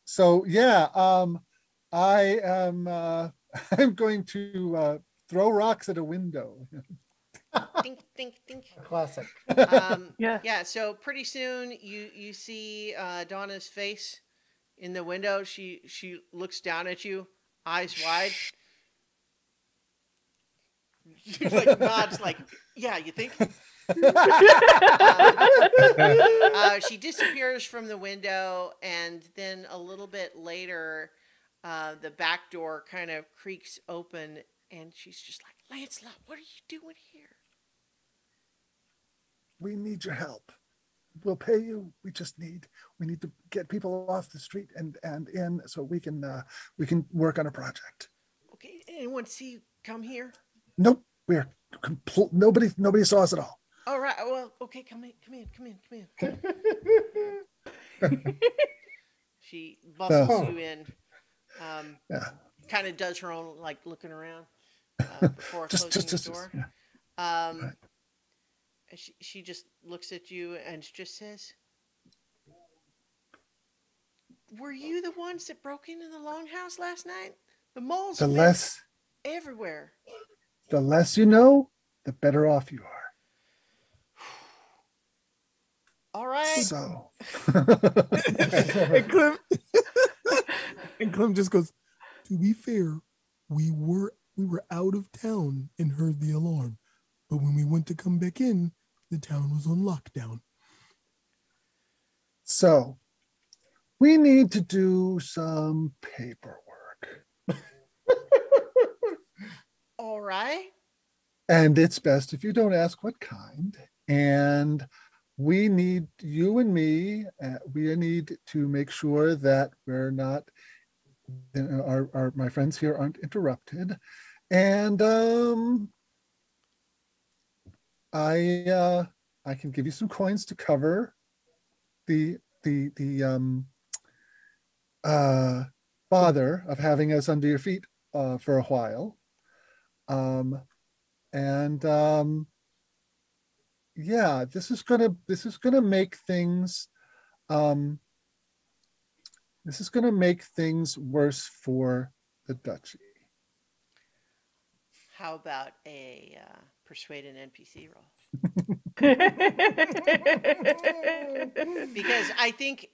[SPEAKER 5] So yeah, I am I'm going to throw rocks at a window.
[SPEAKER 1] Dink, dink, dink.
[SPEAKER 2] Classic.
[SPEAKER 3] Yeah.
[SPEAKER 1] Yeah. So pretty soon you see Donna's face in the window. She looks down at you, eyes wide. She nods yeah, you think? She disappears from the window, and then a little bit later, the back door kind of creaks open, and she's just like, Lancelot, what are you doing here?
[SPEAKER 5] We need your help. We'll pay you. We need to get people off the street and in so we can work on a project.
[SPEAKER 1] Okay, anyone see you come here?
[SPEAKER 5] Nope. We're nobody saw us at all.
[SPEAKER 1] All right. Well, okay. Come in. She bustles you in.
[SPEAKER 5] Yeah.
[SPEAKER 1] Kind of does her own looking around before closing the door.
[SPEAKER 5] Yeah. Right.
[SPEAKER 1] She just looks at you and just says, "Were you the ones that broke into the longhouse last night? The moles are everywhere."
[SPEAKER 5] The less you know, the better off you are.
[SPEAKER 1] All right.
[SPEAKER 5] So.
[SPEAKER 6] And Clem just goes, to be fair, we were out of town and heard the alarm. But when we went to come back in, the town was on lockdown.
[SPEAKER 5] So we need to do some paperwork.
[SPEAKER 1] All right.
[SPEAKER 5] And it's best if you don't ask what kind. And we need you and me. We need to make sure that we're not, my friends here aren't interrupted. And I can give you some coins to cover the uh bother of having us under your feet for a while. Um and yeah, this is gonna make things um this is gonna make things worse for the duchy.
[SPEAKER 1] How about a persuade an NPC roll? Because I think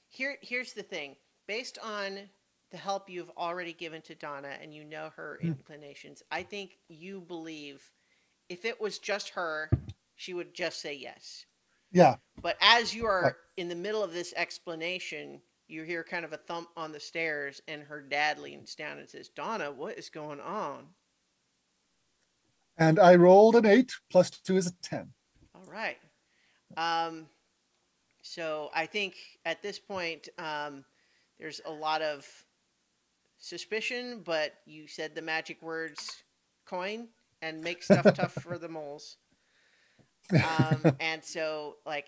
[SPEAKER 1] here's the thing. Based on the help you've already given to Donna and you know her inclinations, I think you believe if it was just her, she would just say yes.
[SPEAKER 5] Yeah.
[SPEAKER 1] But as you are in the middle of this explanation, you hear kind of a thump on the stairs, and her dad leans down and says, "Donna, what is going on?"
[SPEAKER 5] And I rolled an 8 plus 2 is a 10.
[SPEAKER 1] All right. Um, so I think at this point, there's a lot of suspicion, but you said the magic words coin and make stuff tough for the moles. And so like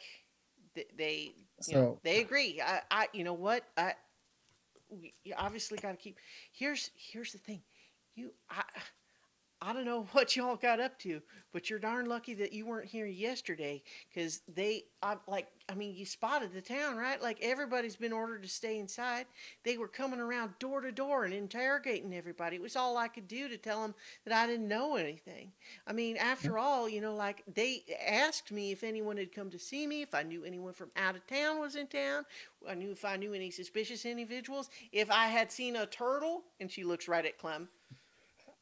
[SPEAKER 1] they they agree. You know what? You obviously got to keep. Here's the thing. I don't know what y'all got up to, but you're darn lucky that you weren't here yesterday, because you spotted the town, right? Like, everybody's been ordered to stay inside. They were coming around door to door and interrogating everybody. It was all I could do to tell them that I didn't know anything. I mean, after all, like, they asked me if anyone had come to see me, if I knew anyone from out of town was in town. I knew if I knew any suspicious individuals, if I had seen a turtle, and she looks right at Clem.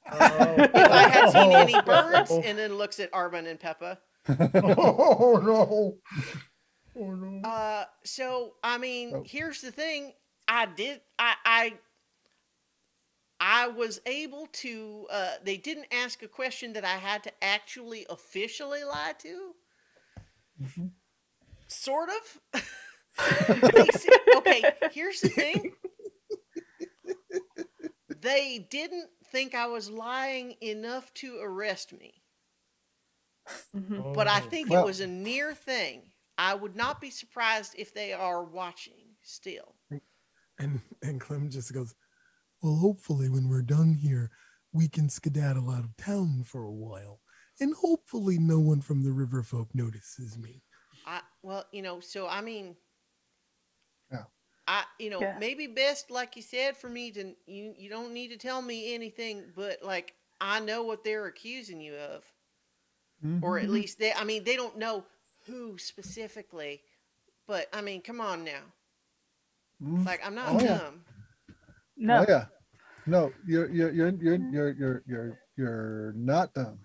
[SPEAKER 1] If I had seen any birds, and then looks at Arbon and Peppa.
[SPEAKER 2] Oh no! Oh no!
[SPEAKER 1] So I mean, here's the thing. I was able to. They didn't ask a question that I had to actually officially lie to.
[SPEAKER 5] Mm-hmm.
[SPEAKER 1] Sort of. Okay. Here's the thing. They didn't think I was lying enough to arrest me.
[SPEAKER 3] Mm-hmm.
[SPEAKER 1] But I think it was a near thing. I would not be surprised if they are watching still.
[SPEAKER 6] And Clem just goes, well, hopefully when we're done here, we can skedaddle out of town for a while. And hopefully no one from the river folk notices me.
[SPEAKER 1] So I mean,
[SPEAKER 5] yeah.
[SPEAKER 1] maybe best, like you said, for me to, you don't need to tell me anything, but like, I know what they're accusing you of. Mm-hmm. Or at least they don't know who specifically, but I mean, come on now. Mm-hmm. Like, I'm not dumb.
[SPEAKER 5] Yeah.
[SPEAKER 3] No.
[SPEAKER 5] Oh yeah. No, you're not dumb.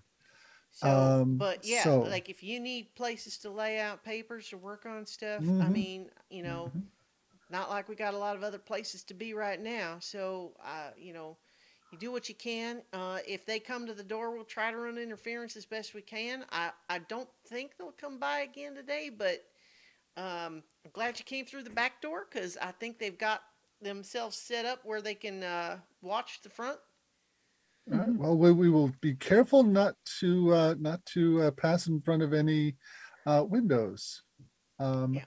[SPEAKER 1] So, but yeah, like, if you need places to lay out papers or work on stuff, mm-hmm. I mean, mm-hmm. Not like we got a lot of other places to be right now. So, you do what you can. If they come to the door, we'll try to run interference as best we can. I don't think they'll come by again today, but I'm glad you came through the back door, because I think they've got themselves set up where they can watch the front.
[SPEAKER 5] All right. Well, we will be careful not to pass in front of any windows. Yeah.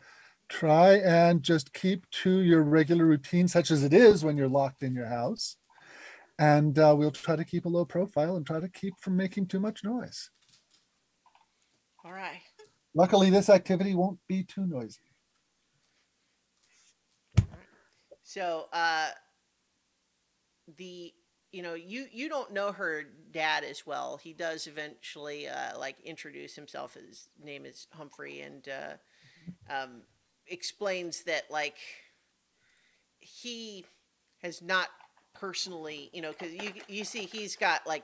[SPEAKER 5] Try and just keep to your regular routine, such as it is when you're locked in your house. And we'll try to keep a low profile and try to keep from making too much noise.
[SPEAKER 1] All right.
[SPEAKER 5] Luckily, this activity won't be too noisy.
[SPEAKER 1] All right. So, you don't know her dad as well. He does eventually introduce himself. His name is Humphrey, and explains that, like, he has not personally, because you see he's got a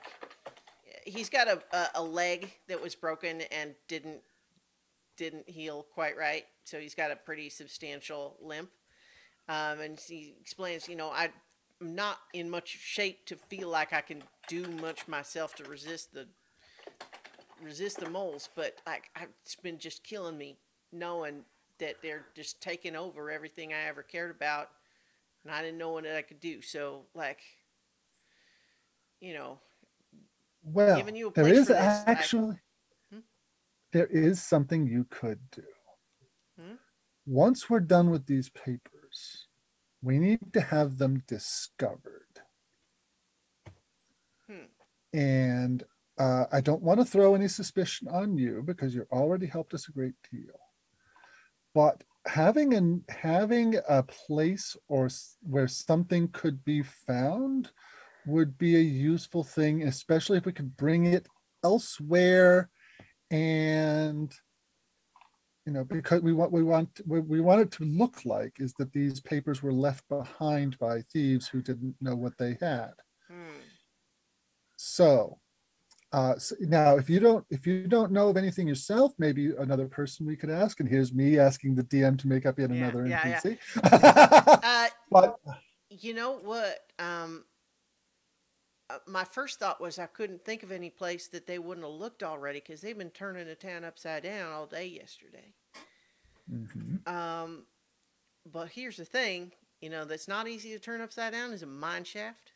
[SPEAKER 1] leg that was broken and didn't heal quite right, so he's got a pretty substantial limp, and he explains, I'm not in much shape to feel like I can do much myself to resist the moles, but like, it's been just killing me knowing that they're just taking over everything I ever cared about, and I didn't know what I could do. So, like, you know,
[SPEAKER 5] Well,
[SPEAKER 1] giving you a
[SPEAKER 5] there
[SPEAKER 1] place
[SPEAKER 5] is
[SPEAKER 1] for this.
[SPEAKER 5] actually
[SPEAKER 1] Hmm?
[SPEAKER 5] there is something you could do.
[SPEAKER 1] Hmm?
[SPEAKER 5] Once we're done with these papers, we need to have them discovered. And I don't want to throw any suspicion on you because you already helped us a great deal. But having a place where something could be found would be a useful thing, especially if we could bring it elsewhere, and because we want it to look like is that these papers were left behind by thieves who didn't know what they had. So now if you don't know of anything yourself, maybe another person we could ask, and here's me asking the DM to make up yet another NPC. But
[SPEAKER 1] you know what? My first thought was I couldn't think of any place that they wouldn't have looked already, because they've been turning the town upside down all day yesterday. But here's the thing, that's not easy to turn upside down is a mine shaft.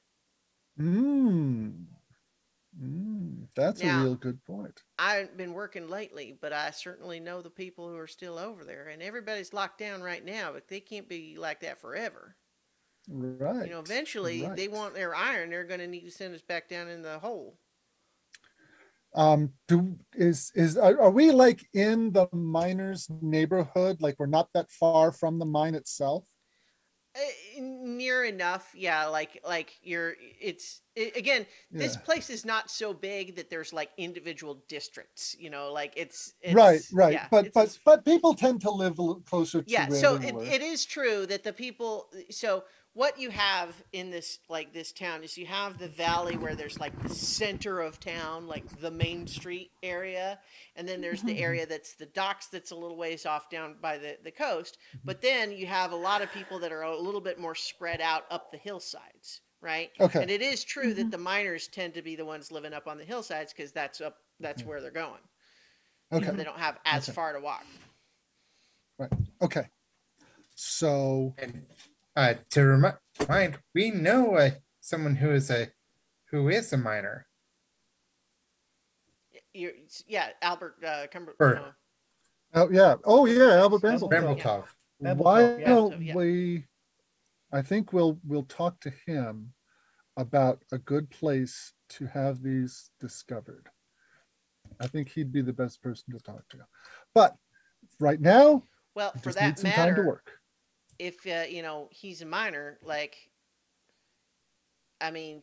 [SPEAKER 5] That's
[SPEAKER 1] Now,
[SPEAKER 5] a real good point.
[SPEAKER 1] I haven't been working lately, but I certainly know the people who are still over there, and everybody's locked down right now, but they can't be like that forever.
[SPEAKER 5] Right.
[SPEAKER 1] Eventually they want their iron. They're going to need to send us back down in the hole.
[SPEAKER 5] Are we like in the miners' neighborhood? Like we're not that far from the mine itself?
[SPEAKER 1] Near enough, yeah. This place is not so big that there's like individual districts. It's
[SPEAKER 5] right.
[SPEAKER 1] Yeah,
[SPEAKER 5] but people tend to live a little closer to where
[SPEAKER 1] so
[SPEAKER 5] they were.
[SPEAKER 1] it is true that the people. So what you have in this town is you have the valley where there's like the center of town, like the main street area, and then there's the area that's the docks that's a little ways off down by the coast. But then you have a lot of people that are a little bit more spread out up the hillsides, right?
[SPEAKER 5] Okay.
[SPEAKER 1] And it is true that the miners tend to be the ones living up on the hillsides because that's where they're going.
[SPEAKER 5] Okay.
[SPEAKER 1] They don't have as far to walk.
[SPEAKER 5] Right. Okay. So.
[SPEAKER 4] To remind, we know someone who is a miner.
[SPEAKER 1] Albert
[SPEAKER 5] Albert
[SPEAKER 4] Brambletov.
[SPEAKER 5] Why don't we? I think we'll talk to him about a good place to have these discovered. I think he'd be the best person to talk to. But right now,
[SPEAKER 1] well, for
[SPEAKER 5] just
[SPEAKER 1] that
[SPEAKER 5] need some
[SPEAKER 1] matter,
[SPEAKER 5] time to work.
[SPEAKER 1] If he's a minor,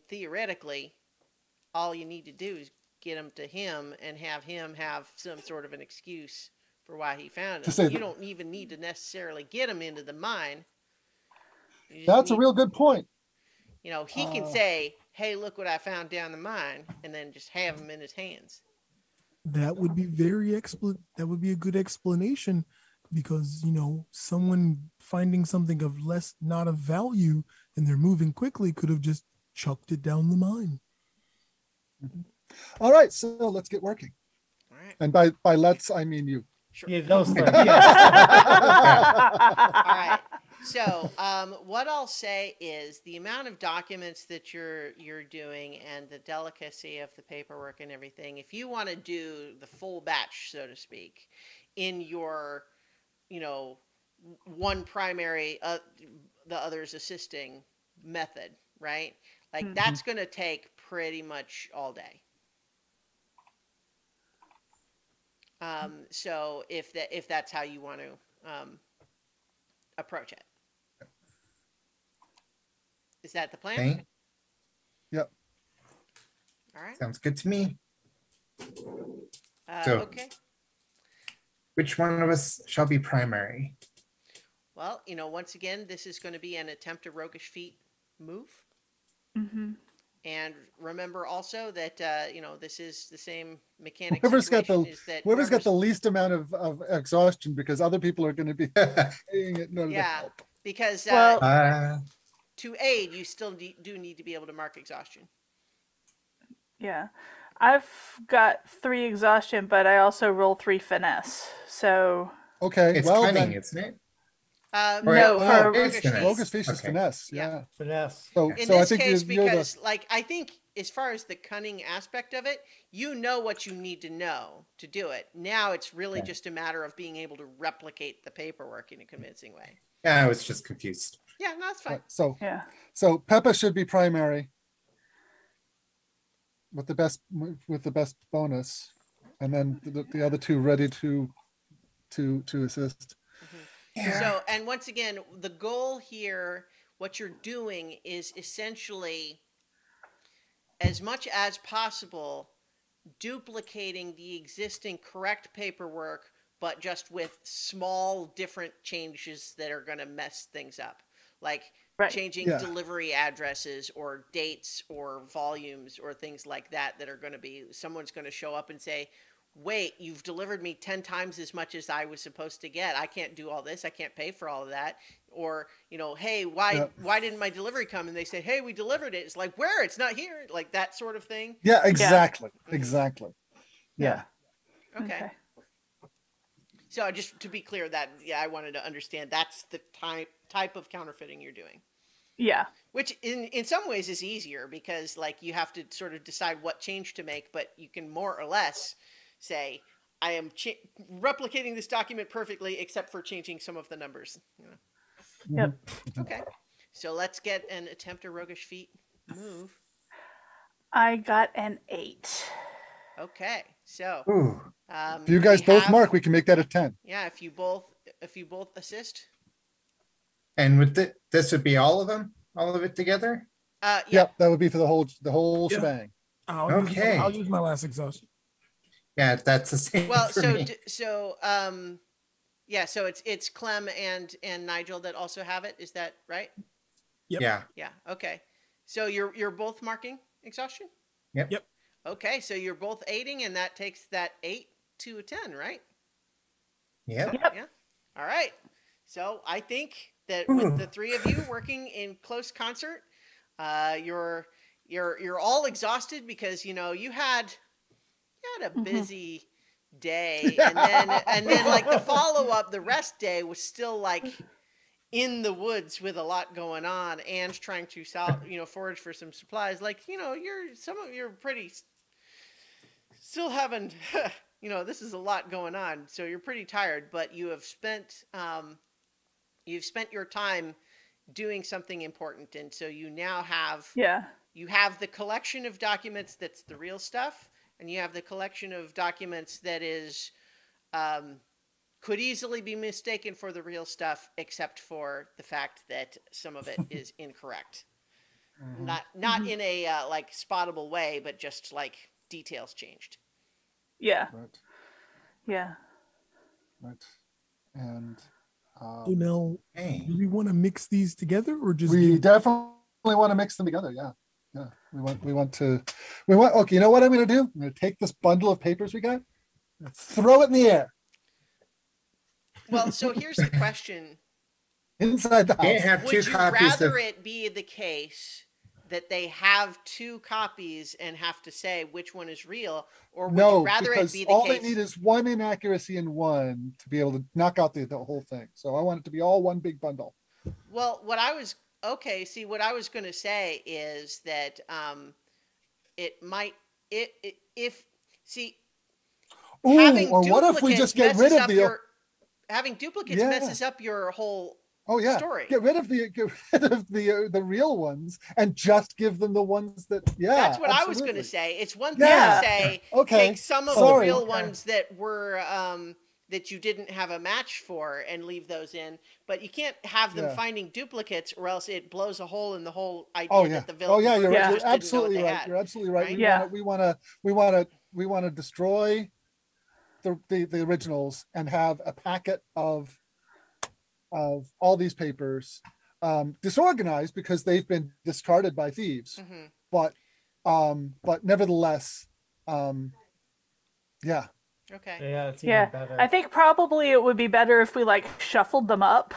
[SPEAKER 1] theoretically, all you need to do is get him to him and have him have some sort of an excuse for why he found him. You don't even need to necessarily get him into the mine.
[SPEAKER 5] That's a real good point.
[SPEAKER 1] He can say, "Hey, look what I found down the mine," and then just have him in his hands.
[SPEAKER 6] That would be that would be a good explanation. Because, someone finding something of not of value, and they're moving quickly could have just chucked it down the mine.
[SPEAKER 5] All right, so let's get working.
[SPEAKER 1] All right.
[SPEAKER 5] And by let's, I mean you.
[SPEAKER 2] Sure. Yeah, those things.
[SPEAKER 1] All right. So what I'll say is the amount of documents that you're doing and the delicacy of the paperwork and everything, if you want to do the full batch, so to speak, in your one primary, the others assisting method, right? That's going to take pretty much all day. So if that's how you want to approach it. Is that the plan?
[SPEAKER 4] Okay.
[SPEAKER 5] Yep.
[SPEAKER 1] All right.
[SPEAKER 4] Sounds good to me.
[SPEAKER 1] Okay.
[SPEAKER 4] Which one of us shall be primary?
[SPEAKER 1] Well, once again, this is going to be an attempt to roguish feat move. And remember also that, this is the same mechanic.
[SPEAKER 5] Whoever's got the least amount of exhaustion, because other people are going to be paying it in order to help.
[SPEAKER 1] Because to aid, you still do need to be able to mark exhaustion.
[SPEAKER 3] Yeah. I've got 3 exhaustion, but I also roll 3 finesse. So
[SPEAKER 5] okay,
[SPEAKER 4] it's cunning, isn't it?
[SPEAKER 3] No, for
[SPEAKER 5] roguish feat is finesse. Yeah,
[SPEAKER 2] finesse.
[SPEAKER 5] So
[SPEAKER 1] in
[SPEAKER 5] I
[SPEAKER 1] this
[SPEAKER 5] think
[SPEAKER 1] case,
[SPEAKER 5] you're
[SPEAKER 1] because I think as far as the cunning aspect of it, you know what you need to know to do it. Now it's really
[SPEAKER 4] Okay.
[SPEAKER 1] just a matter of being able to replicate the paperwork in a convincing way.
[SPEAKER 4] Yeah, I was just confused.
[SPEAKER 1] Yeah, no, that's fine.
[SPEAKER 5] Right, so
[SPEAKER 3] Yeah.
[SPEAKER 5] Peppa should be primary with the best bonus, and then the other two ready to assist.
[SPEAKER 1] So, and once again, the goal here, what you're doing is essentially, as much as possible, duplicating the existing correct paperwork, but just with small different changes that are going to mess things up. Like
[SPEAKER 3] Right.
[SPEAKER 1] changing
[SPEAKER 5] Yeah.
[SPEAKER 1] delivery addresses or dates or volumes or things like that that are going to be, someone's going to show up and say, wait, you've delivered me 10 times as much as I was supposed to get. I can't do all this. I can't pay for all of that. Or, you know, hey, why didn't my delivery come? And they say, hey, we delivered it. It's like, where? It's not here. Like that sort of thing.
[SPEAKER 5] Yeah, exactly. Exactly. Yeah.
[SPEAKER 1] Okay. So just to be clear that, I wanted to understand that's the type of counterfeiting you're doing.
[SPEAKER 3] Yeah.
[SPEAKER 1] Which in some ways is easier because like you have to sort of decide what change to make, but you can more or less say, I am replicating this document perfectly except for changing some of the numbers. You know?
[SPEAKER 3] Yep.
[SPEAKER 1] Okay. So let's get an attempt a roguish feat move.
[SPEAKER 3] I got an 8.
[SPEAKER 1] Okay. So
[SPEAKER 4] Ooh.
[SPEAKER 5] If you guys
[SPEAKER 1] we
[SPEAKER 5] both
[SPEAKER 1] have-
[SPEAKER 5] mark, we can make that a 10.
[SPEAKER 1] Yeah, if you both assist.
[SPEAKER 4] And with this would be all of it together?
[SPEAKER 1] Yeah.
[SPEAKER 5] Yep, that would be for the whole
[SPEAKER 6] Yeah.
[SPEAKER 5] shebang.
[SPEAKER 4] Okay.
[SPEAKER 6] I'll use my last exhaustion.
[SPEAKER 4] Yeah, that's the same
[SPEAKER 1] Well,
[SPEAKER 4] for
[SPEAKER 1] so
[SPEAKER 4] me.
[SPEAKER 1] so it's Clem and Nigel that also have it. Is that right?
[SPEAKER 6] Yep.
[SPEAKER 4] Yeah.
[SPEAKER 1] Yeah. Okay. So you're both marking exhaustion.
[SPEAKER 4] Yep.
[SPEAKER 6] Yep.
[SPEAKER 1] Okay. So you're both aiding, and that takes that 8 to a 10, right?
[SPEAKER 4] Yep.
[SPEAKER 3] Yep.
[SPEAKER 1] Yeah. All right. So I think that
[SPEAKER 4] Ooh.
[SPEAKER 1] with the three of you working in close concert, you're all exhausted because you had a busy day, and then like the follow up, the rest day was still like in the woods with a lot going on and trying to forage for some supplies. Like you're pretty still having this is a lot going on, so you're pretty tired, but you have spent your time doing something important, and so you now have you have the collection of documents that's the real stuff, and you have the collection of documents that is could easily be mistaken for the real stuff, except for the fact that some of it is incorrect. Not in a like spottable way, but just like details changed.
[SPEAKER 3] Yeah.
[SPEAKER 5] Right.
[SPEAKER 3] Yeah.
[SPEAKER 5] Right. And
[SPEAKER 6] So now,
[SPEAKER 4] Hey.
[SPEAKER 6] do we want to mix these together or just
[SPEAKER 5] we
[SPEAKER 6] do-
[SPEAKER 5] definitely want to mix them together. Yeah. Yeah. We want, okay, you know what I'm going to do? I'm going to take this bundle of papers we got, and throw it in the air
[SPEAKER 1] Well, so here's the question.
[SPEAKER 5] inside the
[SPEAKER 4] Can't
[SPEAKER 5] house.
[SPEAKER 4] have two
[SPEAKER 1] Would you
[SPEAKER 4] copies
[SPEAKER 1] rather
[SPEAKER 4] of
[SPEAKER 1] it be the case that they have two copies and have to say which one is real, or would
[SPEAKER 5] No,
[SPEAKER 1] you rather it
[SPEAKER 5] because
[SPEAKER 1] be the
[SPEAKER 5] all
[SPEAKER 1] case?
[SPEAKER 5] they need is one inaccuracy in one to be able to knock out the whole thing. So I want it to be all one big bundle.
[SPEAKER 1] Well, what I was going to say is that it might if
[SPEAKER 5] Ooh,
[SPEAKER 1] having
[SPEAKER 5] or what if we
[SPEAKER 1] duplicates
[SPEAKER 5] just get
[SPEAKER 1] messes
[SPEAKER 5] rid of
[SPEAKER 1] up
[SPEAKER 5] the?
[SPEAKER 1] your having duplicates
[SPEAKER 5] Yeah.
[SPEAKER 1] messes up your whole
[SPEAKER 5] Oh yeah,
[SPEAKER 1] story.
[SPEAKER 5] get rid of the real ones and just give them the ones that. Yeah,
[SPEAKER 1] That's what I was going
[SPEAKER 5] absolutely.
[SPEAKER 1] to say. It's one thing
[SPEAKER 5] Yeah.
[SPEAKER 1] to say
[SPEAKER 5] Okay.
[SPEAKER 1] take some of
[SPEAKER 5] Sorry.
[SPEAKER 1] the real
[SPEAKER 5] Okay.
[SPEAKER 1] ones that were that you didn't have a match for and leave those in, but you can't have them
[SPEAKER 5] Yeah.
[SPEAKER 1] finding duplicates, or else it blows a hole in the whole idea
[SPEAKER 5] Oh yeah.
[SPEAKER 1] that the villain.
[SPEAKER 5] Oh yeah. You're,
[SPEAKER 3] Yeah.
[SPEAKER 5] you're absolutely right. You're absolutely right.
[SPEAKER 1] right?
[SPEAKER 3] Yeah.
[SPEAKER 5] We want to destroy the originals and have a packet of all these papers disorganized because they've been discarded by thieves.
[SPEAKER 1] Hmm.
[SPEAKER 5] But nevertheless, yeah.
[SPEAKER 1] Okay.
[SPEAKER 2] Yeah, it's
[SPEAKER 3] Yeah.
[SPEAKER 2] even better.
[SPEAKER 3] I think probably it would be better if we like shuffled them up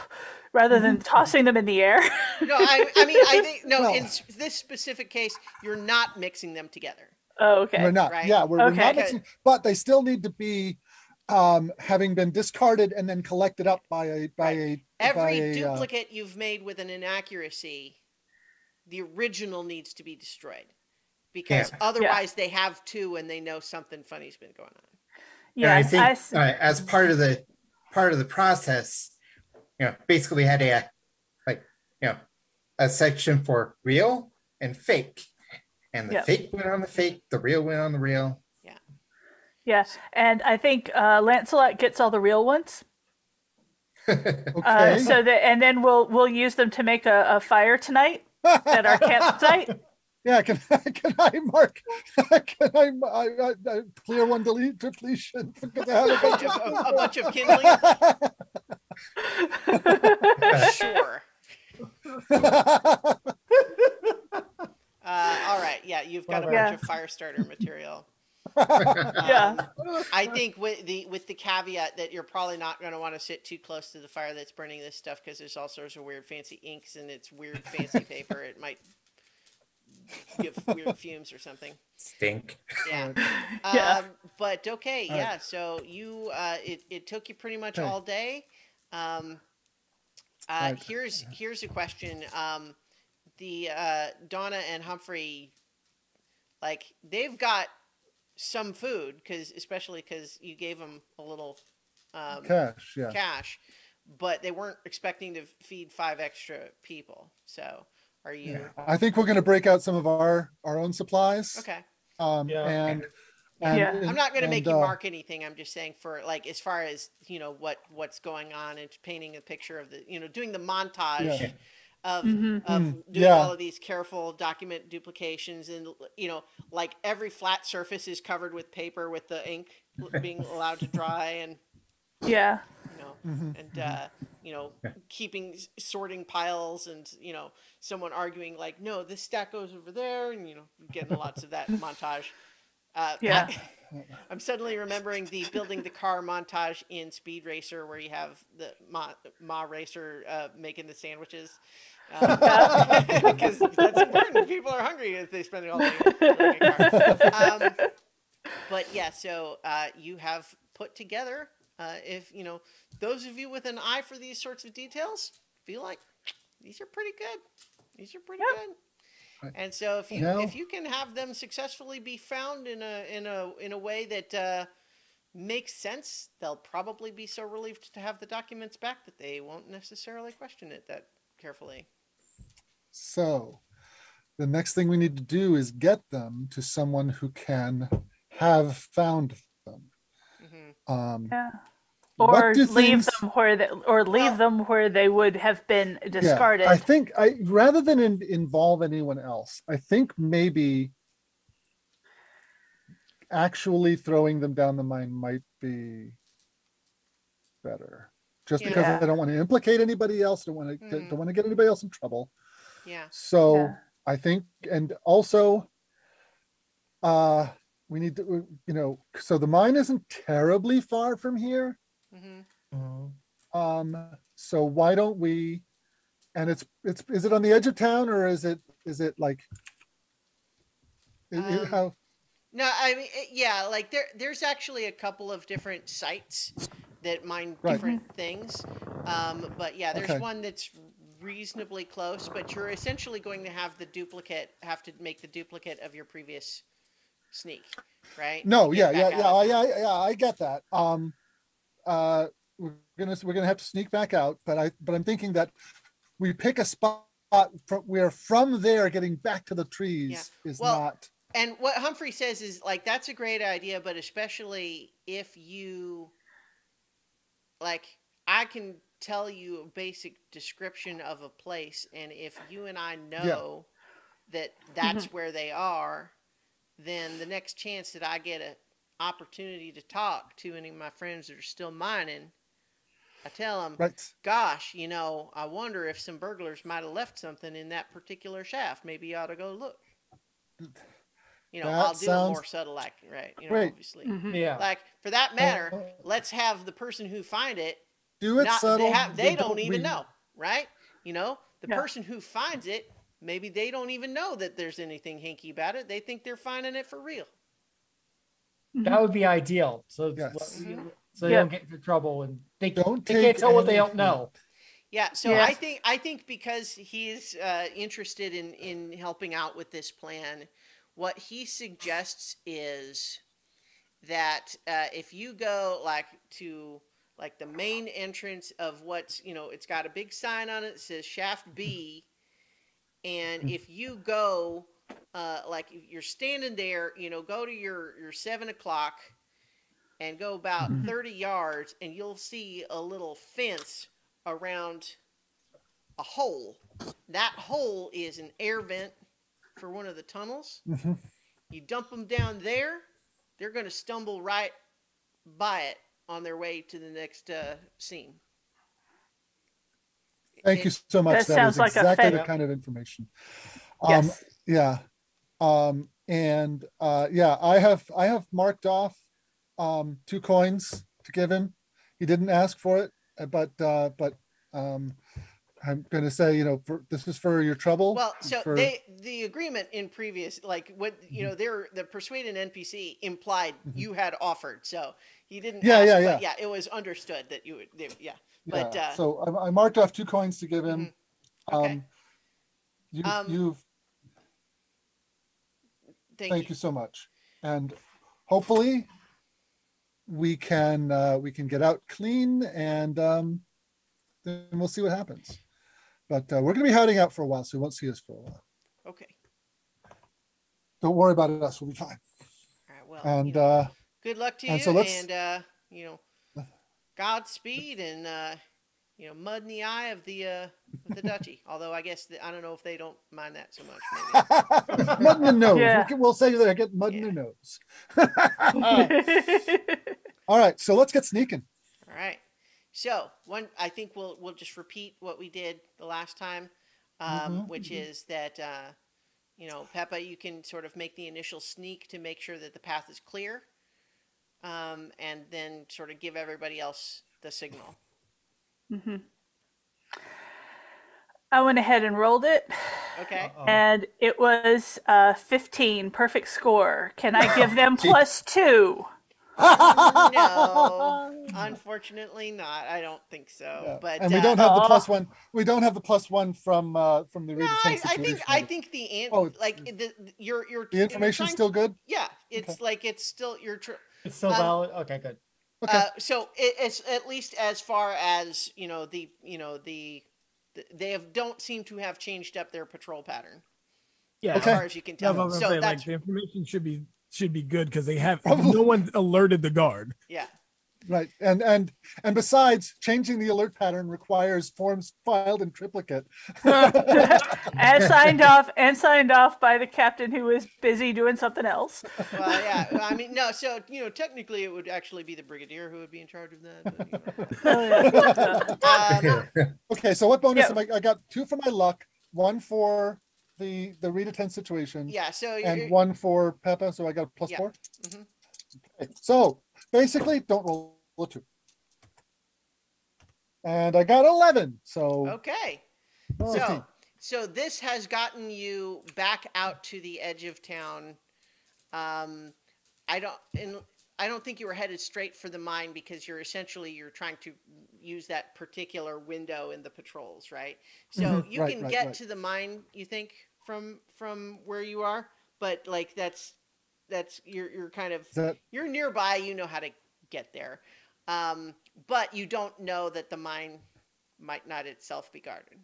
[SPEAKER 3] rather than tossing them in the air.
[SPEAKER 1] No, I mean, I think no.
[SPEAKER 5] Well-
[SPEAKER 1] In this specific case, you're not mixing them together.
[SPEAKER 3] Oh, okay.
[SPEAKER 5] We're not.
[SPEAKER 1] Right.
[SPEAKER 5] Yeah, we're
[SPEAKER 3] Okay.
[SPEAKER 5] not mixing, but they still need to be having been discarded and then collected up by a
[SPEAKER 1] Every duplicate you've made with an inaccuracy, the original needs to be destroyed. because
[SPEAKER 4] Yeah.
[SPEAKER 1] otherwise they have two and they know something funny's been going on.
[SPEAKER 4] And I
[SPEAKER 3] Yeah,
[SPEAKER 4] think as part of the process, basically we had a section for real and fake, and the
[SPEAKER 3] Yep.
[SPEAKER 4] fake went on the fake, the real went on the real.
[SPEAKER 3] yeah, and I think Lancelot gets all the real ones.
[SPEAKER 5] Okay.
[SPEAKER 3] So that, and then we'll use them to make a fire tonight at our campsite.
[SPEAKER 5] Yeah, can I mark? Can I clear one deletion?
[SPEAKER 1] A bunch of kindling. Sure. All right. Yeah, you've got a
[SPEAKER 2] Yeah.
[SPEAKER 1] bunch of fire starter material.
[SPEAKER 3] Yeah.
[SPEAKER 1] I think with the caveat that you're probably not going to want to sit too close to the fire that's burning this stuff, because there's all sorts of weird fancy inks and it's weird fancy paper. It might give weird fumes or something.
[SPEAKER 4] Stink.
[SPEAKER 1] Yeah.
[SPEAKER 3] Yeah.
[SPEAKER 1] But okay.
[SPEAKER 5] All
[SPEAKER 1] Yeah.
[SPEAKER 5] right.
[SPEAKER 1] So you it took you pretty much
[SPEAKER 5] Okay.
[SPEAKER 1] all day.
[SPEAKER 5] Right.
[SPEAKER 1] Here's a question. The Donna and Humphrey, like, they've got some food, especially because you gave them a little
[SPEAKER 5] Cash, yeah.
[SPEAKER 1] cash, but they weren't expecting to feed 5 extra people. So are you
[SPEAKER 5] I think we're going to break out some of our own supplies.
[SPEAKER 1] okay?
[SPEAKER 2] Yeah.
[SPEAKER 5] And
[SPEAKER 3] Yeah.
[SPEAKER 1] I'm not going to make you
[SPEAKER 5] and,
[SPEAKER 1] mark anything. I'm just saying, for like, as far as what's going on and painting a picture of the doing the montage.
[SPEAKER 5] Yeah.
[SPEAKER 1] Of doing
[SPEAKER 5] Yeah.
[SPEAKER 1] all of these careful document duplications, and like every flat surface is covered with paper with the ink being allowed to dry, and
[SPEAKER 3] Yeah.
[SPEAKER 1] keeping sorting piles, and someone arguing like, no, this stack goes over there, and getting lots of that montage.
[SPEAKER 3] Yeah.
[SPEAKER 1] I'm suddenly remembering the building the car montage in Speed Racer, where you have the Ma Racer making the sandwiches. Because that's important. People are hungry if they spend it all day building a car. But yeah, so you have put together, if those of you with an eye for these sorts of details feel like these are pretty good. These are pretty good. And so if you can have them successfully be found in a way that makes sense, they'll probably be so relieved to have the documents back that they won't necessarily question it that carefully.
[SPEAKER 5] So the next thing we need to do is get them to someone who can have found them.
[SPEAKER 1] Mm-hmm.
[SPEAKER 3] Yeah.
[SPEAKER 5] What
[SPEAKER 3] Or
[SPEAKER 5] do
[SPEAKER 3] leave
[SPEAKER 5] things-
[SPEAKER 3] them where they would have been discarded.
[SPEAKER 5] Yeah, I think rather than involve anyone else, I think maybe actually throwing them down the mine might be better. Just because
[SPEAKER 3] Yeah.
[SPEAKER 5] I don't want to implicate anybody else, don't want to get anybody else in trouble.
[SPEAKER 1] Yeah.
[SPEAKER 5] So
[SPEAKER 3] Yeah.
[SPEAKER 5] I think, and also, we need to, so the mine isn't terribly far from here.
[SPEAKER 1] Mm-hmm.
[SPEAKER 5] So why don't we? And is it on the edge of town, or is it like? How?
[SPEAKER 1] No, I mean, yeah, like there's actually a couple of different sites that mine
[SPEAKER 5] Right.
[SPEAKER 1] different things. But yeah, there's
[SPEAKER 5] Okay.
[SPEAKER 1] one that's reasonably close, but you're essentially going to have to make the duplicate of your previous sneak, right?
[SPEAKER 5] No,
[SPEAKER 1] To
[SPEAKER 5] yeah,
[SPEAKER 1] get back out.
[SPEAKER 5] I get that. We're gonna have to sneak back out, but I'm thinking that we pick a spot where from there getting back to the trees is
[SPEAKER 1] Well,
[SPEAKER 5] not.
[SPEAKER 1] And what Humphrey says is, like, that's a great idea, but especially if you, like, I can tell you a basic description of a place, and if you and I know that that's where they are, then the next chance that I get an opportunity to talk to any of my friends that are still mining, I tell them,
[SPEAKER 5] Right.
[SPEAKER 1] gosh, I wonder if some burglars might have left something in that particular shaft. Maybe you ought to go look.
[SPEAKER 5] That
[SPEAKER 1] I'll do a
[SPEAKER 5] sounds
[SPEAKER 1] more subtle acting, right?
[SPEAKER 5] great.
[SPEAKER 1] Obviously.
[SPEAKER 2] Yeah.
[SPEAKER 1] Like, for that matter, let's have the person who find it,
[SPEAKER 5] Do it subtle.
[SPEAKER 1] they don't even know, right? The
[SPEAKER 3] Yeah.
[SPEAKER 1] person who finds it, maybe they don't even know that there's anything hinky about it. They think they're finding it for real.
[SPEAKER 2] That would be ideal. So,
[SPEAKER 5] Yes.
[SPEAKER 2] so they
[SPEAKER 3] Yeah.
[SPEAKER 2] don't get into trouble and they
[SPEAKER 5] Don't
[SPEAKER 2] can't
[SPEAKER 5] take
[SPEAKER 2] tell what they don't
[SPEAKER 5] anything.
[SPEAKER 2] know.
[SPEAKER 1] Yeah, so
[SPEAKER 3] Yeah.
[SPEAKER 1] I think because he's interested in helping out with this plan, what he suggests is that if you go like to like the main entrance of what's, it's got a big sign on it that says Shaft B, and if you go like if you're standing there, go to your 7 o'clock and go about 30 yards, and you'll see a little fence around a hole. That hole is an air vent for one of the tunnels. You dump them down there, they're going to stumble right by it on their way to the next scene.
[SPEAKER 5] Thank you so much.
[SPEAKER 3] That
[SPEAKER 5] That
[SPEAKER 3] sounds
[SPEAKER 5] is
[SPEAKER 3] like a
[SPEAKER 5] exactly the
[SPEAKER 3] fed-
[SPEAKER 5] kind of information.
[SPEAKER 3] Yes.
[SPEAKER 5] Yeah. I have marked off 2 coins to give him. He didn't ask for it, but I'm going to say, this is for your trouble.
[SPEAKER 1] Well, so
[SPEAKER 5] for-
[SPEAKER 1] the agreement in previous, like what, the persuaded NPC implied you had offered. So he didn't ask, but yeah, it was understood that you would, yeah. But,
[SPEAKER 5] so I marked off 2 coins to give him.
[SPEAKER 1] Okay.
[SPEAKER 5] You've
[SPEAKER 1] Thank
[SPEAKER 5] you so much. And hopefully we can get out clean, and then we'll see what happens. But we're going to be hiding out for a while, so you won't see us for a while.
[SPEAKER 1] Okay.
[SPEAKER 5] Don't worry about us. We'll be fine.
[SPEAKER 1] All right. Well,
[SPEAKER 5] And
[SPEAKER 1] good luck to
[SPEAKER 5] and
[SPEAKER 1] you,
[SPEAKER 5] so let's-
[SPEAKER 1] and Godspeed, and mud in the eye of the duchy. Although I guess I don't know if they don't mind that so much. Maybe.
[SPEAKER 5] mud in the nose.
[SPEAKER 3] Yeah.
[SPEAKER 5] We'll say that I get mud in the nose. All right, so let's get sneaking.
[SPEAKER 1] All right. So I think we'll just repeat what we did the last time, which is that Peppa, you can sort of make the initial sneak to make sure that the path is clear, and then sort of give everybody else the signal.
[SPEAKER 3] I went ahead and rolled it,
[SPEAKER 1] Okay.
[SPEAKER 3] and it was 15, perfect score. Can I give them +2?
[SPEAKER 1] No, unfortunately not. I don't think so.
[SPEAKER 5] Yeah.
[SPEAKER 1] But
[SPEAKER 5] And we don't have the +1. We don't have the +1 from the read
[SPEAKER 1] No,
[SPEAKER 5] the 10 situation.
[SPEAKER 1] I think the your
[SPEAKER 5] the information's still good.
[SPEAKER 1] Yeah, it's like it's still
[SPEAKER 2] It's still valid. Okay, good.
[SPEAKER 5] Okay.
[SPEAKER 1] So it's at least as far as they don't seem to have changed up their patrol pattern.
[SPEAKER 6] Yeah.
[SPEAKER 1] As far as you can
[SPEAKER 6] Yeah,
[SPEAKER 1] tell.
[SPEAKER 6] I was
[SPEAKER 1] So
[SPEAKER 6] gonna say,
[SPEAKER 1] that's
[SPEAKER 6] like, the information should be good because they have
[SPEAKER 5] Probably.
[SPEAKER 6] no one alerted the guard.
[SPEAKER 1] yeah.
[SPEAKER 5] Right. And besides, changing the alert pattern requires forms filed in triplicate.
[SPEAKER 3] and signed off by the captain who was busy doing something else.
[SPEAKER 1] Well, yeah. I mean, no. So technically, it would actually be the brigadier who would be in charge of that. But,
[SPEAKER 5] Okay, so what bonus
[SPEAKER 3] Yeah.
[SPEAKER 5] am I got? 2 for my luck, 1 for the read a 10 situation,
[SPEAKER 1] yeah. So
[SPEAKER 5] and 1 for Peppa, so I got a +4.
[SPEAKER 1] Mhm.
[SPEAKER 5] Okay, so basically, don't roll a 2. And I got 11. So
[SPEAKER 1] okay.
[SPEAKER 5] 15.
[SPEAKER 1] So this has gotten you back out to the edge of town. I don't think you were headed straight for the mine because you're trying to use that particular window in the patrols, right? So you
[SPEAKER 5] Right,
[SPEAKER 1] can
[SPEAKER 5] right,
[SPEAKER 1] get
[SPEAKER 5] right.
[SPEAKER 1] to the mine, you think, from where you are, but like that's you're kind of you're nearby, you know how to get there. But you don't know that the mine might not itself be guarded.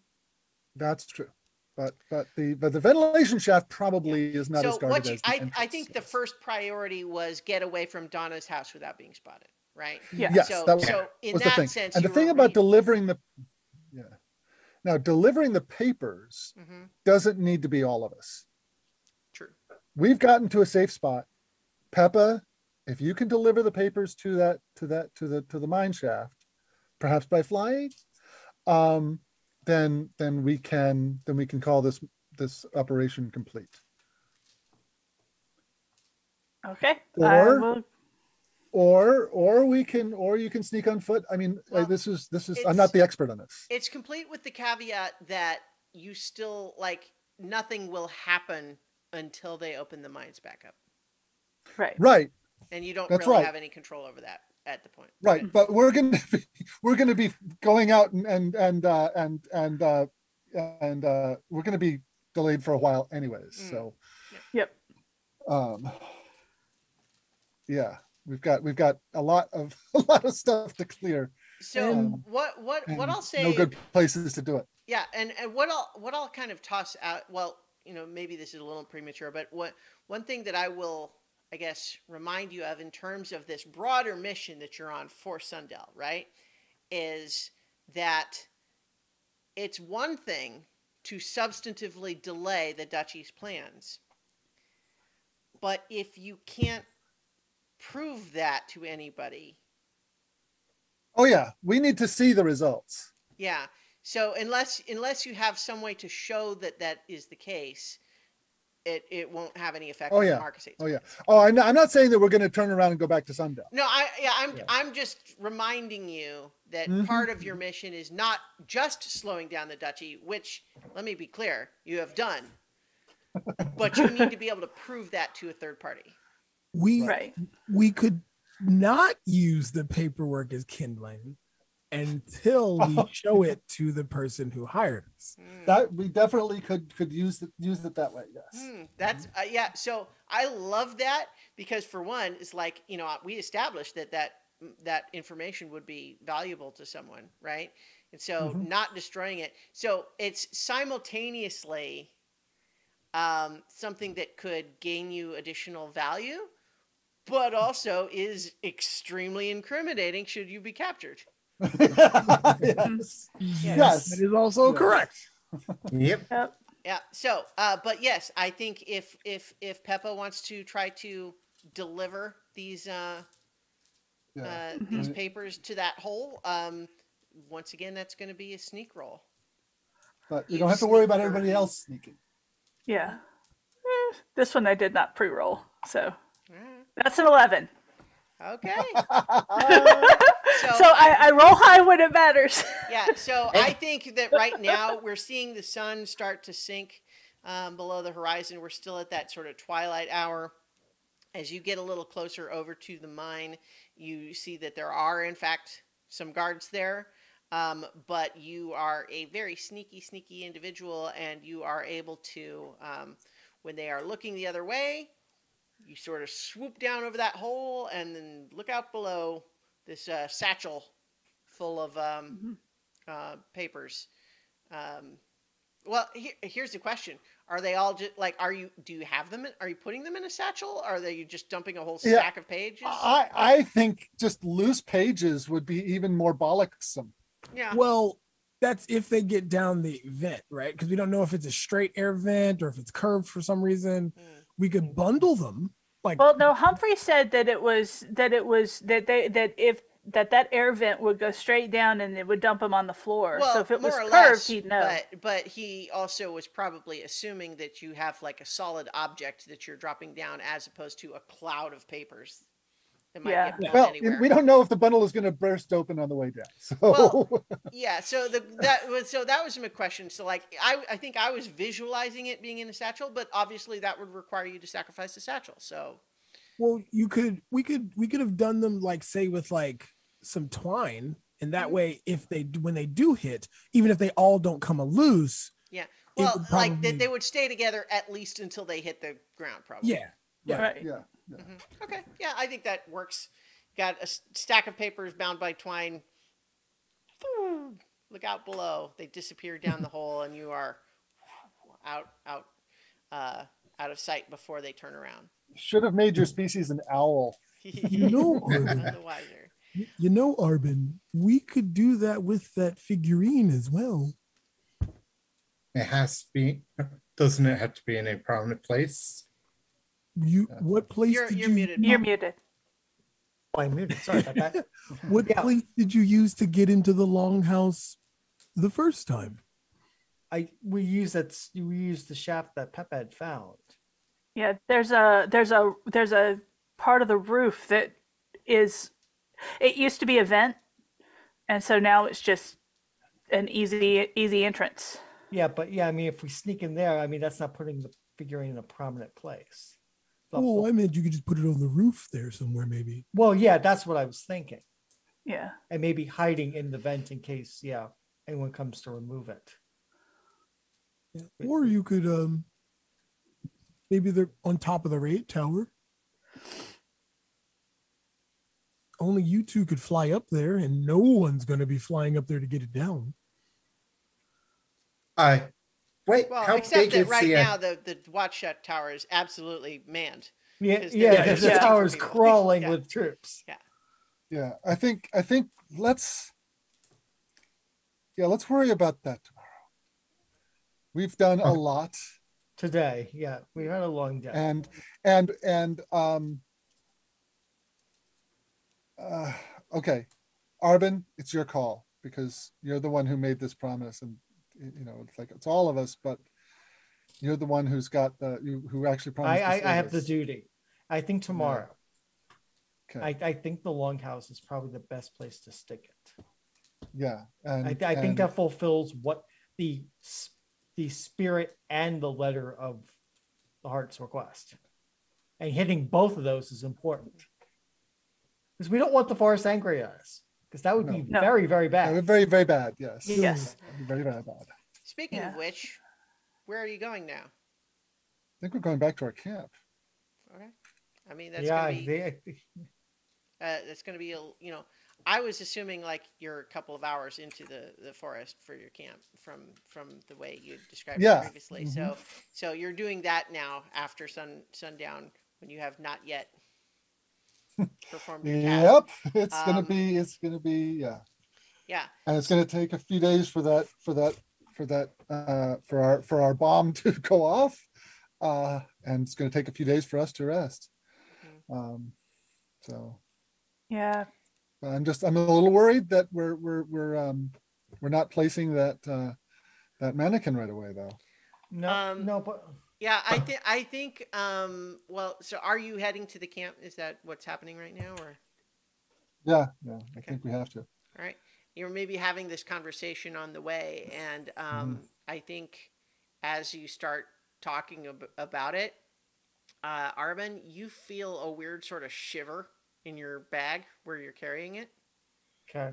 [SPEAKER 5] That's true. But the ventilation shaft probably is not as
[SPEAKER 1] So
[SPEAKER 5] guarded as the
[SPEAKER 1] I
[SPEAKER 5] entrance
[SPEAKER 1] think the
[SPEAKER 5] is.
[SPEAKER 1] first priority was get away from Donna's house without being spotted, right?
[SPEAKER 3] Yeah.
[SPEAKER 5] Yes,
[SPEAKER 1] So
[SPEAKER 5] that was,
[SPEAKER 1] so in
[SPEAKER 5] was the
[SPEAKER 1] that
[SPEAKER 5] thing.
[SPEAKER 1] sense,
[SPEAKER 5] And the
[SPEAKER 1] you
[SPEAKER 5] thing
[SPEAKER 1] were
[SPEAKER 5] about delivering the delivering the papers
[SPEAKER 1] Mhm.
[SPEAKER 5] doesn't need to be all of us.
[SPEAKER 1] True.
[SPEAKER 5] We've gotten to a safe spot. Peppa, if you can deliver the papers to the mine shaft, perhaps by flying, then we can call this operation complete.
[SPEAKER 3] Okay.
[SPEAKER 5] Or you can sneak on foot. I mean,
[SPEAKER 1] Well,
[SPEAKER 5] this is I'm not the expert on this.
[SPEAKER 1] It's complete with the caveat that you still nothing will happen until they open the mines back up,
[SPEAKER 5] Right.
[SPEAKER 1] and you don't
[SPEAKER 5] That's
[SPEAKER 1] really
[SPEAKER 5] right.
[SPEAKER 1] have any control over that at the point.
[SPEAKER 5] Right, but we're gonna be going out and we're gonna be delayed for a while anyways. So
[SPEAKER 3] Yep.
[SPEAKER 5] Um, yeah, we've got a lot of a lot of stuff to clear.
[SPEAKER 1] So
[SPEAKER 5] And-
[SPEAKER 1] what
[SPEAKER 5] and
[SPEAKER 1] I'll say,
[SPEAKER 5] no good places to do it.
[SPEAKER 1] yeah, and what I'll kind of toss out. Well, maybe this is a little premature, but one thing that I will, I guess, remind you of in terms of this broader mission that you're on for Sundell, right, is that it's one thing to substantively delay the duchy's plans, but if you can't prove that to anybody,
[SPEAKER 5] Oh yeah, we need to see the results.
[SPEAKER 1] yeah. So unless you have some way to show that that is the case, it won't have any effect
[SPEAKER 5] Oh
[SPEAKER 1] on
[SPEAKER 5] yeah.
[SPEAKER 1] the Marcus 8.
[SPEAKER 5] Oh yeah. Oh, I'm not saying that we're going to turn around and go back to Sundell.
[SPEAKER 1] No,
[SPEAKER 2] Yeah.
[SPEAKER 1] I'm just reminding you that
[SPEAKER 5] Mhm.
[SPEAKER 1] part of your mission is not just slowing down the duchy, which, let me be clear, you have done, but you need to be able to prove that to a third party.
[SPEAKER 6] We
[SPEAKER 3] Right.
[SPEAKER 6] we could not use the paperwork as kindling until we show it to the person who hired us.
[SPEAKER 5] That we definitely could use it that way. Yes.
[SPEAKER 1] That's yeah. So I love that because for one, it's like we established that information would be valuable to someone, right? And so not destroying it. So it's simultaneously something that could gain you additional value, but also is extremely incriminating should you be captured.
[SPEAKER 5] Yes. Yes.
[SPEAKER 6] That is also
[SPEAKER 5] Yes.
[SPEAKER 6] correct.
[SPEAKER 4] Yep.
[SPEAKER 3] Yep.
[SPEAKER 1] Yeah. So, but yes, I think if Peppa wants to try to deliver these
[SPEAKER 5] Yeah.
[SPEAKER 1] these papers to that hole, once again, that's going to be a sneak roll.
[SPEAKER 5] But you
[SPEAKER 1] You
[SPEAKER 5] don't have to worry about
[SPEAKER 1] sneaker.
[SPEAKER 5] everybody else sneaking.
[SPEAKER 3] Yeah. This one I did not pre-roll, so
[SPEAKER 1] Alright.
[SPEAKER 3] that's an 11.
[SPEAKER 1] Okay.
[SPEAKER 3] So I roll high when it matters.
[SPEAKER 1] Yeah, so I think that right now we're seeing the sun start to sink below the horizon. We're still at that sort of twilight hour. As you get a little closer over to the mine, you see that there are, in fact, some guards there. But you are a very sneaky individual, and you are able to, when they are looking the other way, you sort of swoop down over that hole and then look out below this satchel full of papers. Well, here's the question: are they all just like? Do you have them? Are you putting them in a satchel? Or are they just dumping a whole stack of pages?
[SPEAKER 5] I think just loose pages would be even more bollocksome.
[SPEAKER 1] Yeah.
[SPEAKER 6] Well, that's if they get down the vent, right? Because we don't know if it's a straight air vent or if it's curved for some reason. We could bundle them. Like,
[SPEAKER 3] Well, no, Humphrey said that that air vent would go straight down and it would dump him on the floor.
[SPEAKER 1] Well,
[SPEAKER 3] so if it was
[SPEAKER 1] more or
[SPEAKER 3] curved,
[SPEAKER 1] less,
[SPEAKER 3] he'd know.
[SPEAKER 1] But he also was probably assuming that you have like a solid object that you're dropping down, as opposed to a cloud of papers that might
[SPEAKER 3] Yeah.
[SPEAKER 1] get blown
[SPEAKER 5] Well,
[SPEAKER 1] anywhere.
[SPEAKER 5] we don't know if the bundle is going to burst open on the way down. So
[SPEAKER 1] Well, yeah. So that was my question. So like I think I was visualizing it being in a satchel, but obviously that would require you to sacrifice the satchel. So
[SPEAKER 6] well, we could have done them like, say, with like some twine, and that way, if when they do hit, even if they all don't come loose,
[SPEAKER 1] yeah.
[SPEAKER 6] It
[SPEAKER 1] Well,
[SPEAKER 6] would
[SPEAKER 1] like
[SPEAKER 6] probably-
[SPEAKER 1] they would stay together at least until they hit the ground, probably.
[SPEAKER 6] yeah.
[SPEAKER 3] Right.
[SPEAKER 5] yeah.
[SPEAKER 1] Okay. Yeah, I think that works. Got a stack of papers bound by twine. Look out below. They disappear down the hole, and you are out of sight before they turn around.
[SPEAKER 5] Should have made your species an owl.
[SPEAKER 6] You know,
[SPEAKER 1] None
[SPEAKER 6] Arbin,
[SPEAKER 1] the wiser.
[SPEAKER 6] Arbin, we could do that with that figurine as well.
[SPEAKER 4] It has to be. Doesn't it have to be in a prominent place?
[SPEAKER 6] What place
[SPEAKER 1] You're
[SPEAKER 6] did you
[SPEAKER 1] muted.
[SPEAKER 3] You're muted.
[SPEAKER 2] Oh, I'm muted. Sorry about that.
[SPEAKER 6] What
[SPEAKER 2] Yeah.
[SPEAKER 6] place did you use to get into the longhouse the first time?
[SPEAKER 2] We used the shaft that Peppa had found.
[SPEAKER 3] Yeah, there's a part of the roof that is. It used to be a vent, and so now it's just an easy entrance.
[SPEAKER 2] Yeah, but yeah, I mean, if we sneak in there, I mean, that's not putting the figurine in a prominent place.
[SPEAKER 6] Oh, I meant you could just put it on the roof there somewhere, maybe.
[SPEAKER 2] Well, yeah, that's what I was thinking.
[SPEAKER 3] Yeah.
[SPEAKER 2] And maybe hiding in the vent in case, anyone comes to remove it.
[SPEAKER 6] Or you could Maybe they're on top of the raid tower. Only you two could fly up there, and no one's going to be flying up there to get it down.
[SPEAKER 4] Wait,
[SPEAKER 1] Well,
[SPEAKER 4] how
[SPEAKER 1] except
[SPEAKER 4] big
[SPEAKER 1] that
[SPEAKER 4] is
[SPEAKER 1] right
[SPEAKER 4] the?
[SPEAKER 1] now the watch tower is absolutely manned.
[SPEAKER 2] Yeah,
[SPEAKER 1] 'Cause
[SPEAKER 2] yeah,
[SPEAKER 1] they're
[SPEAKER 2] because
[SPEAKER 3] searching
[SPEAKER 2] the
[SPEAKER 3] for
[SPEAKER 2] tower's
[SPEAKER 1] people.
[SPEAKER 2] crawling
[SPEAKER 1] Yeah.
[SPEAKER 2] with troops.
[SPEAKER 5] Yeah, I think let's worry about that tomorrow. We've done a lot,
[SPEAKER 2] Today, yeah, we had a long day.
[SPEAKER 5] and okay, Arben, it's your call because you're the one who made this promise, and it's like it's all of us, but you're the one who's got who actually promised.
[SPEAKER 2] I have the duty. I think tomorrow.
[SPEAKER 5] Okay.
[SPEAKER 2] I think the longhouse is probably the best place to stick it.
[SPEAKER 5] Yeah, and
[SPEAKER 2] I think that fulfills what the spirit and the letter of the heart's request. And hitting both of those is important. Because we don't want the forest angry at us. Because that would be
[SPEAKER 3] No.
[SPEAKER 2] very, very bad.
[SPEAKER 5] very, very bad. Yes.
[SPEAKER 3] Yes.
[SPEAKER 5] Very, very bad.
[SPEAKER 1] Speaking of which, where are you going now?
[SPEAKER 5] I think we're going back to our camp.
[SPEAKER 1] Okay. I mean, that's
[SPEAKER 2] Yeah,
[SPEAKER 1] gonna be that's gonna be I was assuming like you're a couple of hours into the forest for your camp from the way you described it previously. So you're doing that now after sundown when you have not yet performed your task.
[SPEAKER 5] Yep, it's gonna be
[SPEAKER 1] Yeah.
[SPEAKER 5] and it's gonna take a few days for our bomb to go off, and it's gonna take a few days for us to rest. So
[SPEAKER 3] Yeah.
[SPEAKER 5] I'm a little worried that we're not placing that mannequin right away though.
[SPEAKER 2] No, but
[SPEAKER 1] Yeah, I think well, so are you heading to the camp? Is that what's happening right now, or?
[SPEAKER 5] Yeah, I think we have to.
[SPEAKER 1] All right. You're maybe having this conversation on the way, and I think as you start talking about it, Arben, you feel a weird sort of shiver in your bag where you're carrying it.
[SPEAKER 2] okay.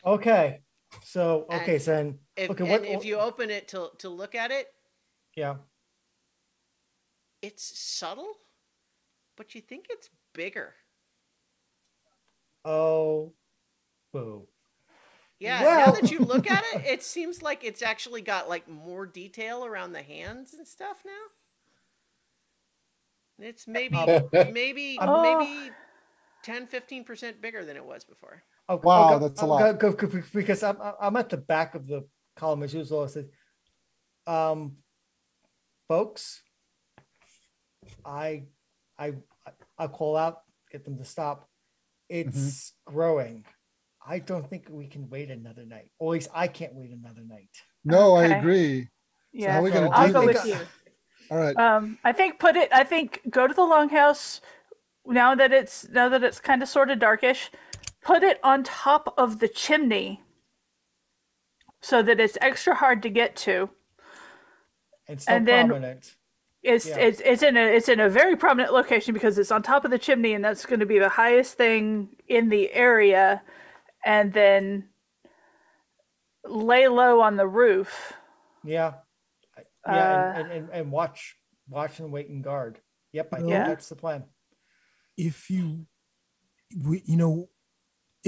[SPEAKER 2] Okay. So
[SPEAKER 1] And
[SPEAKER 2] so then
[SPEAKER 1] if you open it to look at it,
[SPEAKER 2] yeah.
[SPEAKER 1] it's subtle, but you think it's bigger.
[SPEAKER 2] Oh, boo.
[SPEAKER 1] Yeah,
[SPEAKER 2] Well-
[SPEAKER 1] now that you look at it, it seems like it's actually got like more detail around the hands and stuff now. It's maybe maybe 10-15% bigger than it was before.
[SPEAKER 2] Oh,
[SPEAKER 5] Wow,
[SPEAKER 2] okay,
[SPEAKER 5] that's a lot.
[SPEAKER 2] Because I'm at the back of the column as usual. It says, folks, I call out, get them to stop. It's growing. I don't think we can wait another night. Or at least I can't wait another night.
[SPEAKER 5] No, I
[SPEAKER 3] Okay.
[SPEAKER 5] agree.
[SPEAKER 3] Yeah.
[SPEAKER 5] how are we gonna
[SPEAKER 3] I'll
[SPEAKER 5] do
[SPEAKER 3] go
[SPEAKER 5] this?
[SPEAKER 3] with you.
[SPEAKER 5] All right.
[SPEAKER 3] I think go to the longhouse now that it's kind of sort of darkish. Put it on top of the chimney so that it's extra hard to get to.
[SPEAKER 2] It's so
[SPEAKER 3] And then-
[SPEAKER 2] prominent.
[SPEAKER 3] It's in a very prominent location because it's on top of the chimney, and that's going to be the highest thing in the area. And then lay low on the roof.
[SPEAKER 2] Yeah. And watch and wait and guard. Yep, I think
[SPEAKER 3] Yeah.
[SPEAKER 2] that's the plan.
[SPEAKER 6] If it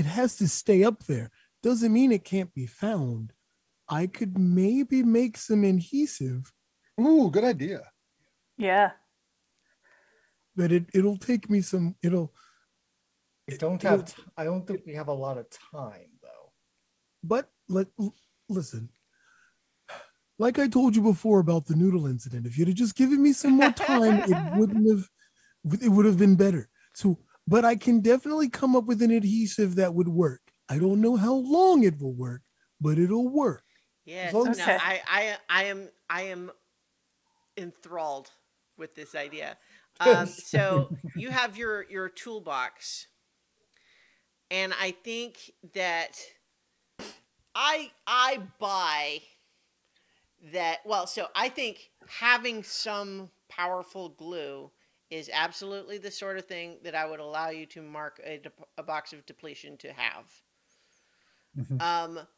[SPEAKER 6] has to stay up there. Doesn't mean it can't be found. I could maybe make some adhesive,
[SPEAKER 5] Ooh, good idea.
[SPEAKER 3] Yeah.
[SPEAKER 6] but it'll take me some.
[SPEAKER 2] I don't think we have a lot of time though.
[SPEAKER 6] But listen. Like I told you before about the noodle incident, if you'd have just given me some more time, it would have been better. So, but I can definitely come up with an adhesive that would work. I don't know how long it will work, but it'll work.
[SPEAKER 1] Yeah,
[SPEAKER 2] As long
[SPEAKER 1] no,
[SPEAKER 2] as-
[SPEAKER 3] Okay.
[SPEAKER 1] I am enthralled with this idea. So you have your toolbox, and I think that I buy that. Well, so I think having some powerful glue is absolutely the sort of thing that I would allow you to mark a box of depletion to have.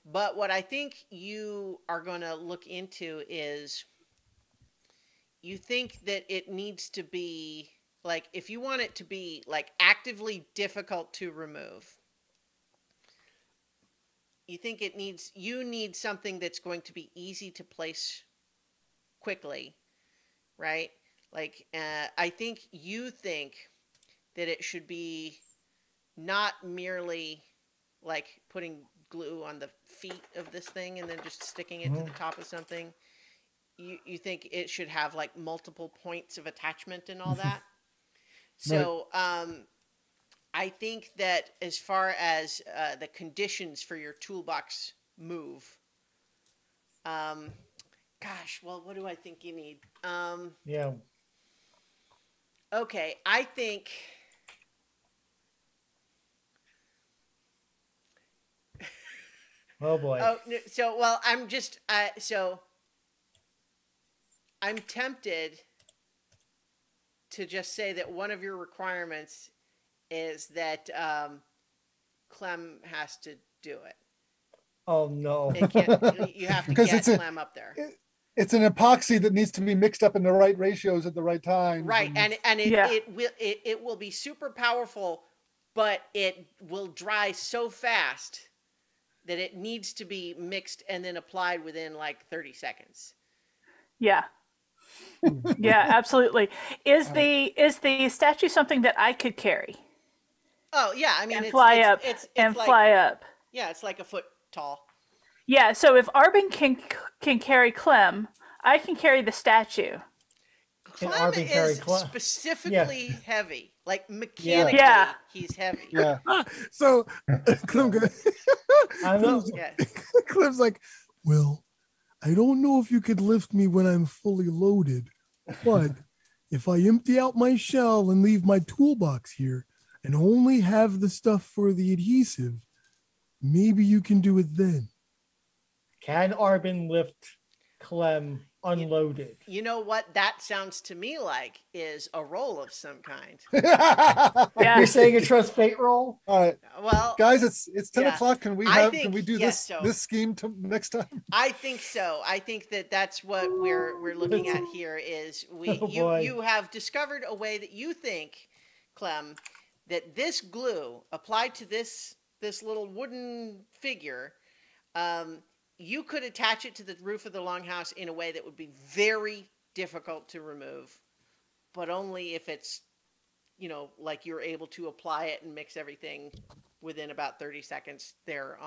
[SPEAKER 1] But what I think you are going to look into is you think that it needs to be like, if you want it to be like actively difficult to remove, you think you need something that's going to be easy to place quickly, right? Like, I think you think that it should be not merely like putting glue on the feet of this thing and then just sticking it to the top of something. You think it should have like multiple points of attachment and all that. So, I think that as far as the conditions for your toolbox move, gosh, well, what do I think you need?
[SPEAKER 2] Yeah.
[SPEAKER 1] Okay, I think.
[SPEAKER 2] Oh boy.
[SPEAKER 1] Oh, no, so well, I'm just so I'm tempted to just say that one of your requirements is that Clem has to do it.
[SPEAKER 2] Oh no.
[SPEAKER 1] It can't. You have to
[SPEAKER 5] Because
[SPEAKER 1] get Clem up there.
[SPEAKER 5] It's an epoxy that needs to be mixed up in the right ratios at the right time.
[SPEAKER 1] Right, and
[SPEAKER 3] Yeah.
[SPEAKER 1] it will be super powerful, but it will dry so fast that it needs to be mixed and then applied within like 30 seconds.
[SPEAKER 3] Yeah. Yeah, absolutely. Is the statue something that I could carry
[SPEAKER 1] Oh yeah, I mean
[SPEAKER 3] and
[SPEAKER 1] it's
[SPEAKER 3] fly
[SPEAKER 1] it's,
[SPEAKER 3] up
[SPEAKER 1] it's
[SPEAKER 3] and
[SPEAKER 1] like,
[SPEAKER 3] fly up?
[SPEAKER 1] Yeah, it's like a foot tall.
[SPEAKER 3] Yeah. So if Arbin can carry Clem, I can carry the statue.
[SPEAKER 2] Can
[SPEAKER 1] Clem
[SPEAKER 2] Arvin carry
[SPEAKER 1] is
[SPEAKER 2] Clem?
[SPEAKER 1] specifically heavy, like mechanically,
[SPEAKER 3] Yeah.
[SPEAKER 1] he's heavy.
[SPEAKER 5] Yeah.
[SPEAKER 6] So Clem,
[SPEAKER 2] I know.
[SPEAKER 6] Clem's,
[SPEAKER 1] Yeah.
[SPEAKER 6] Clem's like, well, I don't know if you could lift me when I'm fully loaded, but if I empty out my shell and leave my toolbox here and only have the stuff for the adhesive, maybe you can do it then.
[SPEAKER 2] Can Arbin lift Clem unloaded?
[SPEAKER 1] You know what that sounds to me like is a roll of some kind.
[SPEAKER 3] Yeah.
[SPEAKER 2] You're saying a trust fate roll?
[SPEAKER 5] All right,
[SPEAKER 1] Well,
[SPEAKER 5] guys, it's 10
[SPEAKER 1] Yeah.
[SPEAKER 5] o'clock. Can we
[SPEAKER 1] I
[SPEAKER 5] can
[SPEAKER 1] think-
[SPEAKER 5] we do
[SPEAKER 1] yes,
[SPEAKER 5] this
[SPEAKER 1] so.
[SPEAKER 5] this scheme next time?
[SPEAKER 1] I think so. I think that that's what we're looking at here is
[SPEAKER 2] Oh, boy.
[SPEAKER 1] you have discovered a way that you think, Clem, that this glue applied to this little wooden figure, you could attach it to the roof of the longhouse in a way that would be very difficult to remove, but only if it's, like you're able to apply it and mix everything within about 30 seconds there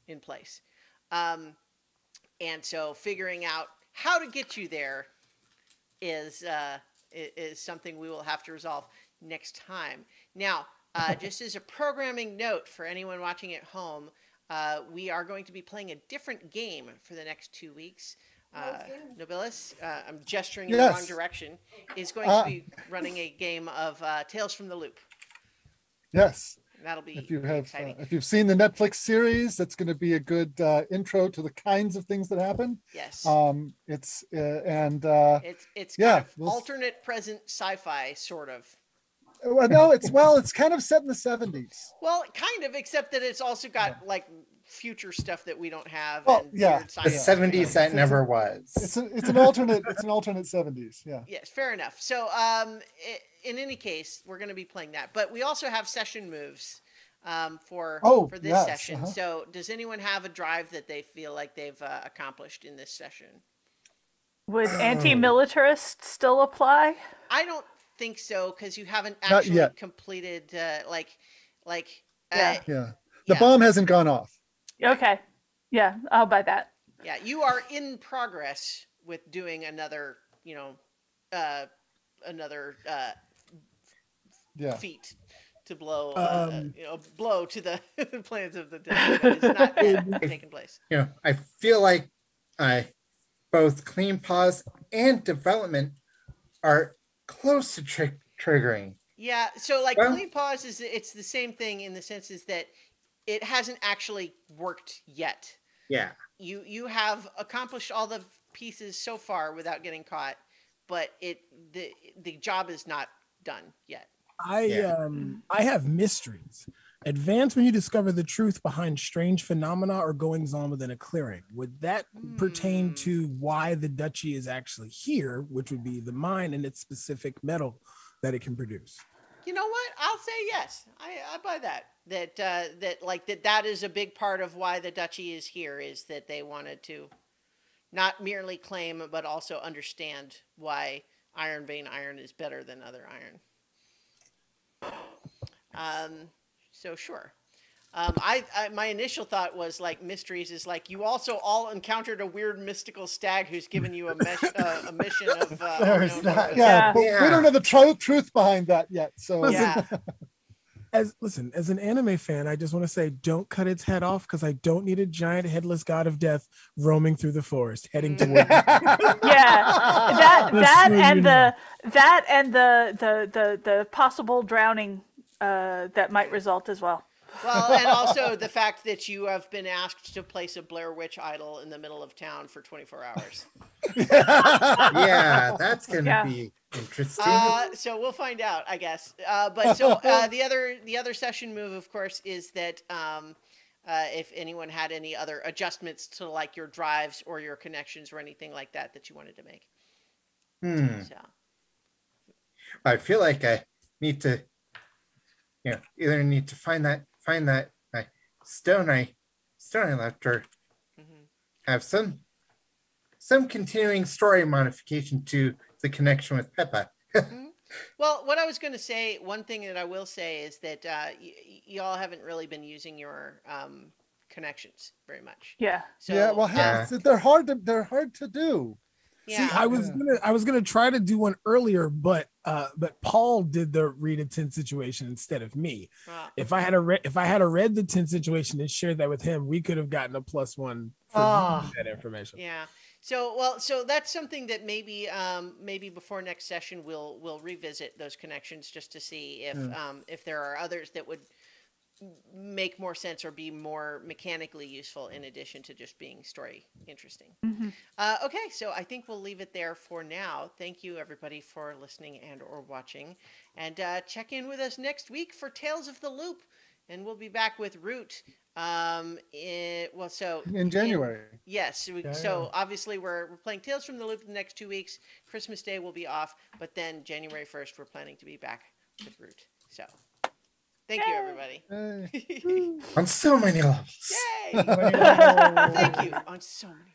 [SPEAKER 1] in place. And so figuring out how to get you there is something we will have to resolve next time. Now, just as a programming note for anyone watching at home, we are going to be playing a different game for the next 2 weeks. Nobilis, I'm gesturing in the
[SPEAKER 5] Yes.
[SPEAKER 1] wrong direction, is going to be running a game of Tales from the Loop.
[SPEAKER 5] Yes.
[SPEAKER 1] And that'll be
[SPEAKER 5] If you
[SPEAKER 1] very
[SPEAKER 5] have,
[SPEAKER 1] exciting.
[SPEAKER 5] if you've seen the Netflix series, that's going to be a good intro to the kinds of things that happen.
[SPEAKER 1] Yes.
[SPEAKER 5] It's and
[SPEAKER 1] It's
[SPEAKER 5] yeah,
[SPEAKER 1] kind of
[SPEAKER 5] we'll s-
[SPEAKER 1] alternate present sci-fi, sort of.
[SPEAKER 5] no, it's kind of set in the 70s.
[SPEAKER 1] Well, kind of, except that it's also got like future stuff that we don't have.
[SPEAKER 5] Oh,
[SPEAKER 1] And
[SPEAKER 5] yeah.
[SPEAKER 1] weird
[SPEAKER 4] The
[SPEAKER 1] science.
[SPEAKER 4] 70s that never was.
[SPEAKER 5] It's an alternate 70s. Yeah.
[SPEAKER 1] Yes, fair enough. So, in any case, we're going to be playing that, but we also have session moves for this
[SPEAKER 5] yes,
[SPEAKER 1] session. So, does anyone have a drive that they feel like they've accomplished in this session?
[SPEAKER 3] Would anti-militarist still apply?
[SPEAKER 1] I don't think so because you haven't
[SPEAKER 5] Not
[SPEAKER 1] actually
[SPEAKER 5] yet.
[SPEAKER 1] completed
[SPEAKER 3] Yeah.
[SPEAKER 5] Yeah. The
[SPEAKER 1] Yeah.
[SPEAKER 5] bomb hasn't gone off.
[SPEAKER 3] Okay. Yeah, I'll buy that.
[SPEAKER 1] Yeah, you are in progress with doing another, another
[SPEAKER 5] Yeah.
[SPEAKER 1] feat to blow,
[SPEAKER 6] Um,
[SPEAKER 1] blow to the plans of the day. But it's not yet taken place.
[SPEAKER 4] I feel like both Clean Paws and development are close to triggering.
[SPEAKER 1] Yeah, so like
[SPEAKER 4] Well-
[SPEAKER 1] Clean Paws it's the same thing in the sense is that it hasn't actually worked yet.
[SPEAKER 4] Yeah.
[SPEAKER 1] You have accomplished all the pieces so far without getting caught, but the job is not done yet.
[SPEAKER 6] I have mysteries. Advance when you discover the truth behind strange phenomena or goings on within a clearing. Would that pertain to why the duchy is actually here, which would be the mine and its specific metal that it can produce?
[SPEAKER 1] You know what? I'll say yes. I buy that. That is a big part of why the duchy is here, is that they wanted to not merely claim but also understand why iron vein iron is better than other iron. So sure. My initial thought was like mysteries is like you also all encountered a weird mystical stag who's given you a mission of
[SPEAKER 2] There's
[SPEAKER 1] unknown
[SPEAKER 2] that.
[SPEAKER 1] purpose.
[SPEAKER 5] Yeah, but
[SPEAKER 4] Yeah.
[SPEAKER 5] we don't know the truth behind that yet. So
[SPEAKER 1] Yeah.
[SPEAKER 6] As an anime fan, I just want to say, don't cut its head off, because I don't need a giant headless god of death roaming through the forest, heading toward.
[SPEAKER 3] Yeah,
[SPEAKER 6] Just
[SPEAKER 3] that
[SPEAKER 6] so
[SPEAKER 3] and
[SPEAKER 6] you know.
[SPEAKER 3] the possible drowning that might result as well.
[SPEAKER 1] Well, and also the fact that you have been asked to place a Blair Witch idol in the middle of town for 24 hours.
[SPEAKER 4] Yeah, that's gonna
[SPEAKER 3] Yeah.
[SPEAKER 4] be interesting.
[SPEAKER 1] So we'll find out, I guess. The other session move, of course, is that if anyone had any other adjustments to like your drives or your connections or anything like that that you wanted to make. So
[SPEAKER 4] I feel like I need to, either need to find that stone I left, or have some continuing story modification to the connection with Peppa.
[SPEAKER 1] Well, what I was going to say, one thing that I will say is that y'all haven't really been using your connections very much.
[SPEAKER 3] Yeah.
[SPEAKER 1] So,
[SPEAKER 5] yeah, well,
[SPEAKER 4] Yeah.
[SPEAKER 5] they're hard to do.
[SPEAKER 1] yeah.
[SPEAKER 6] See, I was gonna try to do one earlier, but Paul did the read a 10 situation instead of me. If I had read the 10 situation and shared that with him, we could have gotten a +1 for that information.
[SPEAKER 1] Yeah. So that's something that maybe before next session we'll revisit those connections just to see if there are others that would make more sense or be more mechanically useful in addition to just being story interesting. Okay, so I think we'll leave it there for now. Thank you everybody for listening and or watching, and check in with us next week for Tales of the Loop, and we'll be back with Root
[SPEAKER 5] In January.
[SPEAKER 1] Yes. So obviously we're playing Tales from the Loop the next 2 weeks. Christmas Day will be off, but then January 1st we're planning to be back with Root. So thank you everybody.
[SPEAKER 5] Hey.
[SPEAKER 4] On so many levels.
[SPEAKER 1] Yay! Thank you on so many